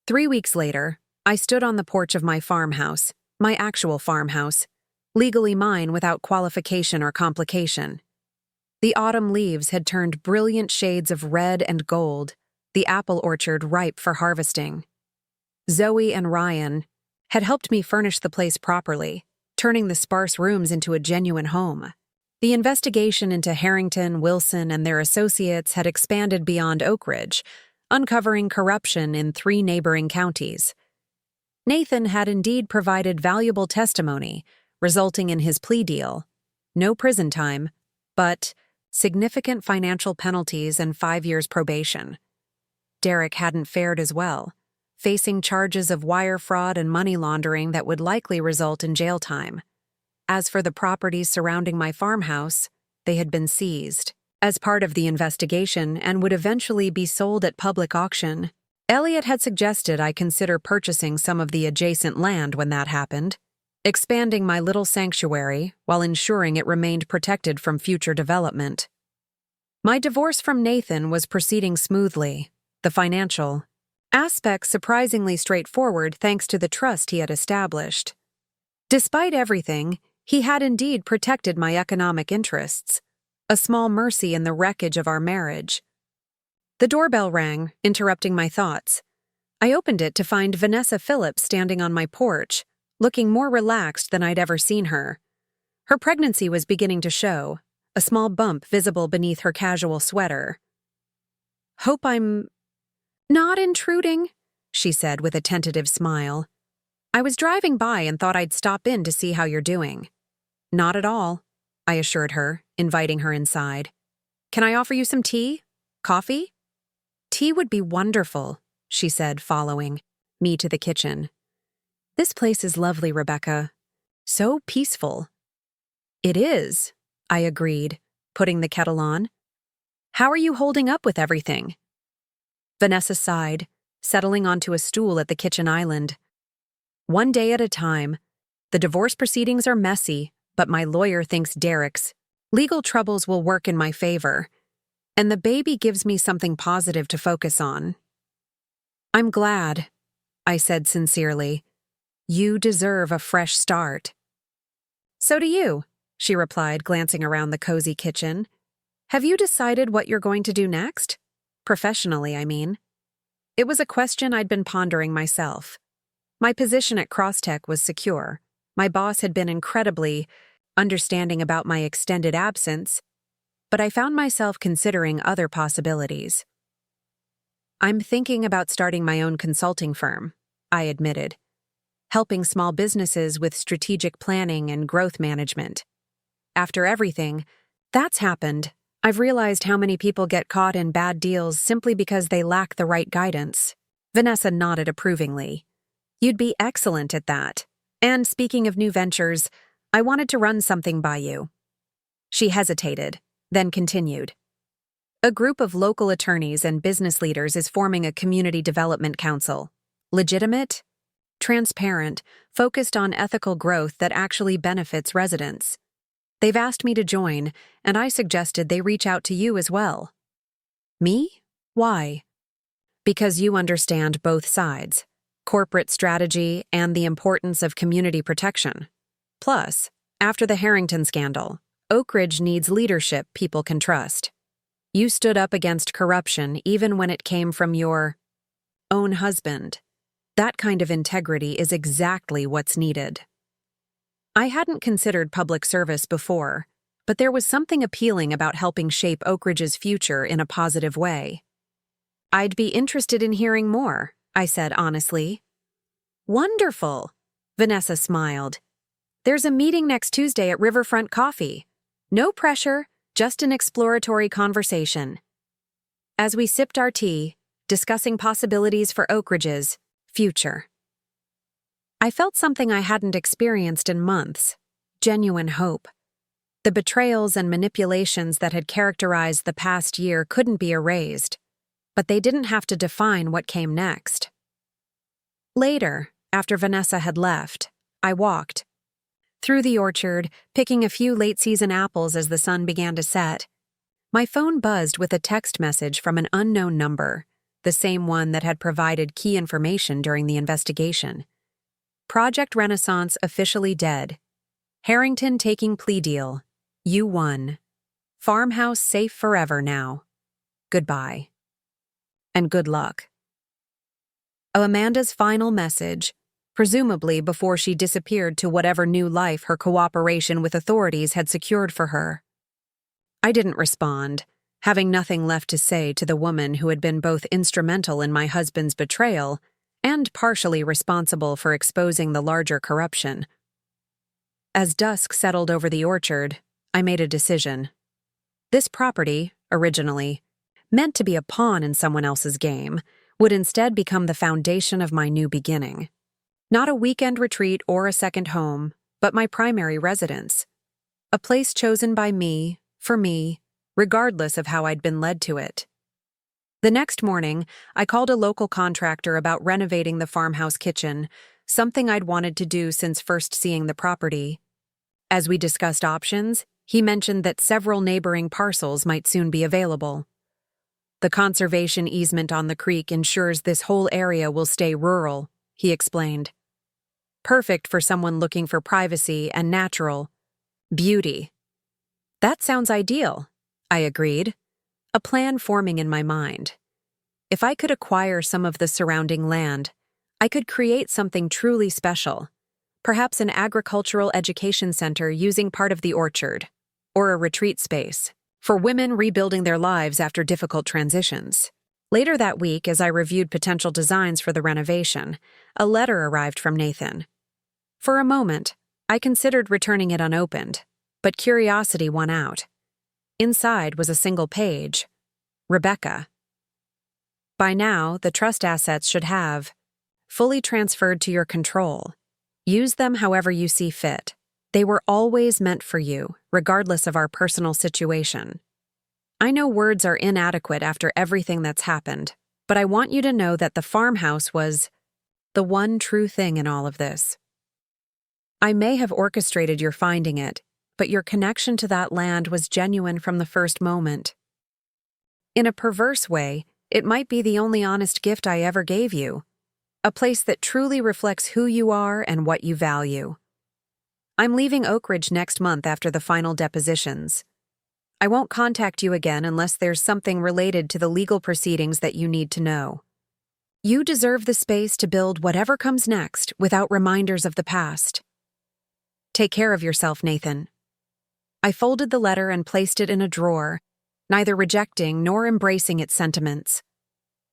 3 weeks later, I stood on the porch of my farmhouse, my actual farmhouse, legally mine without qualification or complication. The autumn leaves had turned brilliant shades of red and gold, the apple orchard ripe for harvesting. Zoe and Ryan had helped me furnish the place properly, turning the sparse rooms into a genuine home. The investigation into Harrington, Wilson, and their associates had expanded beyond Oak Ridge, uncovering corruption in 3 neighboring counties. Nathan had indeed provided valuable testimony, resulting in his plea deal. No prison time, but significant financial penalties and 5 years probation. Derek hadn't fared as well, facing charges of wire fraud and money laundering that would likely result in jail time. As for the properties surrounding my farmhouse, they had been seized as part of the investigation and would eventually be sold at public auction. Elliot had suggested I consider purchasing some of the adjacent land when that happened, expanding my little sanctuary while ensuring it remained protected from future development. My divorce from Nathan was proceeding smoothly, the financial aspects surprisingly straightforward thanks to the trust he had established. Despite everything, he had indeed protected my economic interests, a small mercy in the wreckage of our marriage. The doorbell rang, interrupting my thoughts. I opened it to find Vanessa Phillips standing on my porch, looking more relaxed than I'd ever seen her. Her pregnancy was beginning to show, a small bump visible beneath her casual sweater. "Hope I'm not intruding," she said with a tentative smile. "I was driving by and thought I'd stop in to see how you're doing." "Not at all," I assured her, inviting her inside. "Can I offer you some tea? Coffee?" "Tea would be wonderful," she said, following me to the kitchen. "This place is lovely, Rebecca. So peaceful." "It is," I agreed, putting the kettle on. "How are you holding up with everything?" Vanessa sighed, settling onto a stool at the kitchen island. "One day at a time. The divorce proceedings are messy, but my lawyer thinks Derek's legal troubles will work in my favor, and the baby gives me something positive to focus on." "I'm glad," I said sincerely. "You deserve a fresh start." "So do you," she replied, glancing around the cozy kitchen. "Have you decided what you're going to do next? Professionally, I mean." It was a question I'd been pondering myself. My position at Crosstech was secure. My boss had been incredibly understanding about my extended absence, but I found myself considering other possibilities. "I'm thinking about starting my own consulting firm," I admitted, "helping small businesses with strategic planning and growth management. After everything that's happened, I've realized how many people get caught in bad deals simply because they lack the right guidance." Vanessa nodded approvingly. "You'd be excellent at that. And speaking of new ventures, I wanted to run something by you." She hesitated, then continued. "A group of local attorneys and business leaders is forming a community development council. Legitimate, transparent, focused on ethical growth that actually benefits residents. They've asked me to join, and I suggested they reach out to you as well." "Me? Why?" "Because you understand both sides, corporate strategy and the importance of community protection. Plus, after the Harrington scandal, Oak Ridge needs leadership people can trust. You stood up against corruption even when it came from your own husband. That kind of integrity is exactly what's needed." I hadn't considered public service before, but there was something appealing about helping shape Oak Ridge's future in a positive way. "I'd be interested in hearing more," I said honestly. "Wonderful," Vanessa smiled. "There's a meeting next Tuesday at Riverfront Coffee. No pressure, just an exploratory conversation." As we sipped our tea, discussing possibilities for Oak Ridge's future, I felt something I hadn't experienced in months: genuine hope. The betrayals and manipulations that had characterized the past year couldn't be erased, but they didn't have to define what came next. Later, after Vanessa had left, I walked through the orchard, picking a few late-season apples as the sun began to set. My phone buzzed with a text message from an unknown number, the same one that had provided key information during the investigation. "Project Renaissance officially dead. Harrington taking plea deal. You won. Farmhouse safe forever now. Goodbye. And good luck." Amanda's final message, presumably before she disappeared to whatever new life her cooperation with authorities had secured for her. I didn't respond, having nothing left to say to the woman who had been both instrumental in my husband's betrayal and partially responsible for exposing the larger corruption. As dusk settled over the orchard, I made a decision. This property, originally meant to be a pawn in someone else's game, would instead become the foundation of my new beginning. Not a weekend retreat or a second home, but my primary residence. A place chosen by me, for me, regardless of how I'd been led to it. The next morning, I called a local contractor about renovating the farmhouse kitchen, something I'd wanted to do since first seeing the property. As we discussed options, he mentioned that several neighboring parcels might soon be available. "The conservation easement on the creek ensures this whole area will stay rural," he explained. "Perfect for someone looking for privacy and natural beauty." "That sounds ideal," I agreed, a plan forming in my mind. If I could acquire some of the surrounding land, I could create something truly special, Perhaps an agricultural education center using part of the orchard, or a retreat space for women rebuilding their lives after difficult transitions. Later that week, as I reviewed potential designs for the renovation, a letter arrived from Nathan. For a moment, I considered returning it unopened, but curiosity won out. Inside was a single page. Rebecca. By now, the trust assets should have fully transferred to your control. Use them however you see fit. They were always meant for you, regardless of our personal situation. I know words are inadequate after everything that's happened, but I want you to know that the farmhouse was the one true thing in all of this. I may have orchestrated your finding it, but your connection to that land was genuine from the first moment. In a perverse way, it might be the only honest gift I ever gave you, a place that truly reflects who you are and what you value. I'm leaving Oak Ridge next month after the final depositions. I won't contact you again unless there's something related to the legal proceedings that you need to know. You deserve the space to build whatever comes next without reminders of the past. Take care of yourself, Nathan. I folded the letter and placed it in a drawer, neither rejecting nor embracing its sentiments.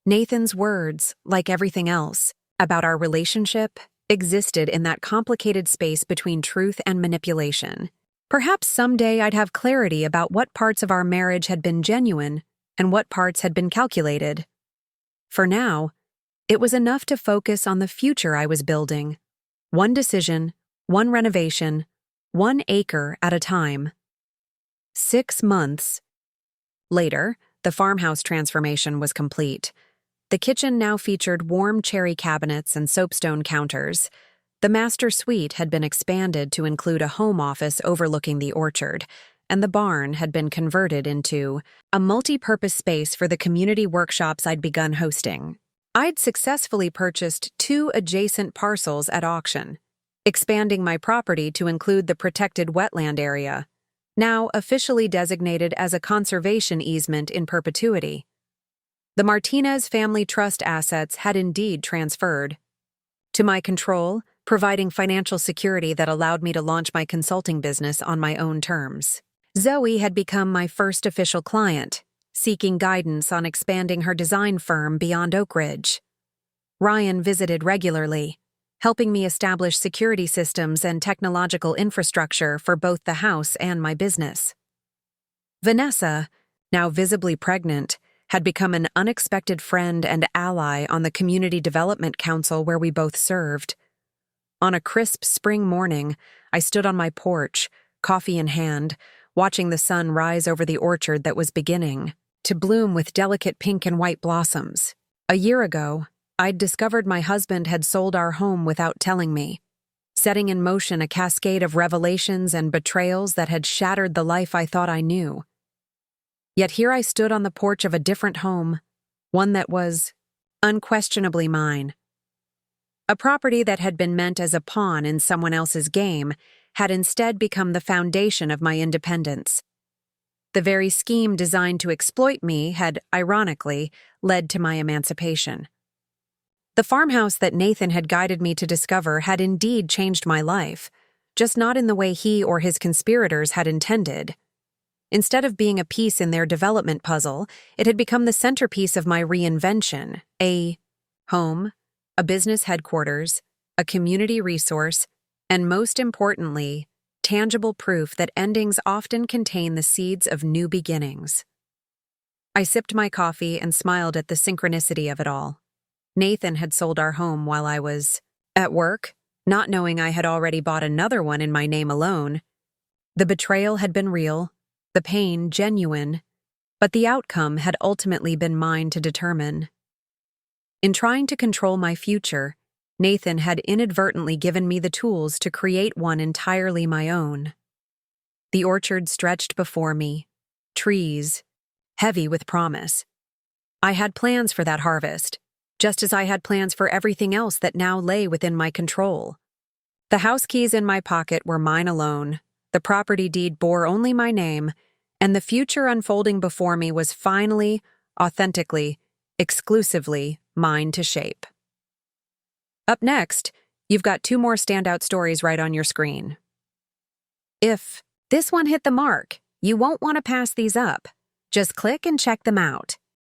Nathan's words, like everything else, about our relationship, existed in that complicated space between truth and manipulation. Perhaps someday I'd have clarity about what parts of our marriage had been genuine and what parts had been calculated. For now, it was enough to focus on the future I was building. One decision, one renovation, 1 acre at a time. 6 months later, the farmhouse transformation was complete. The kitchen now featured warm cherry cabinets and soapstone counters. The master suite had been expanded to include a home office overlooking the orchard, and the barn had been converted into a multi-purpose space for the community workshops I'd begun hosting. I'd successfully purchased 2 adjacent parcels at auction, expanding my property to include the protected wetland area, now officially designated as a conservation easement in perpetuity. The Martinez family trust assets had indeed transferred to my control, providing financial security that allowed me to launch my consulting business on my own terms. Zoe had become my first official client, seeking guidance on expanding her design firm beyond Oak Ridge. Ryan visited regularly, helping me establish security systems and technological infrastructure for both the house and my business. Vanessa, now visibly pregnant, had become an unexpected friend and ally on the Community Development Council where we both served. On a crisp spring morning, I stood on my porch, coffee in hand, watching the sun rise over the orchard that was beginning to bloom with delicate pink and white blossoms. A year ago, I'd discovered my husband had sold our home without telling me, setting in motion a cascade of revelations and betrayals that had shattered the life I thought I knew. Yet here I stood on the porch of a different home, one that was unquestionably mine. A property that had been meant as a pawn in someone else's game had instead become the foundation of my independence. The very scheme designed to exploit me had, ironically, led to my emancipation. The farmhouse that Nathan had guided me to discover had indeed changed my life, just not in the way he or his conspirators had intended. Instead of being a piece in their development puzzle, it had become the centerpiece of my reinvention, a home, a business headquarters, a community resource, and most importantly, tangible proof that endings often contain the seeds of new beginnings. I sipped my coffee and smiled at the synchronicity of it all. Nathan had sold our home while I was at work, not knowing I had already bought another one in my name alone. The betrayal had been real, the pain genuine, but the outcome had ultimately been mine to determine. In trying to control my future, Nathan had inadvertently given me the tools to create one entirely my own. The orchard stretched before me, trees, heavy with promise. I had plans for that harvest, just as I had plans for everything else that now lay within my control. The house keys in my pocket were mine alone, the property deed bore only my name, and the future unfolding before me was finally, authentically, exclusively mine to shape. Up next, You've got 2 more standout stories right on your screen. If this one hit the mark, you won't want to pass these up. Just click and check them out.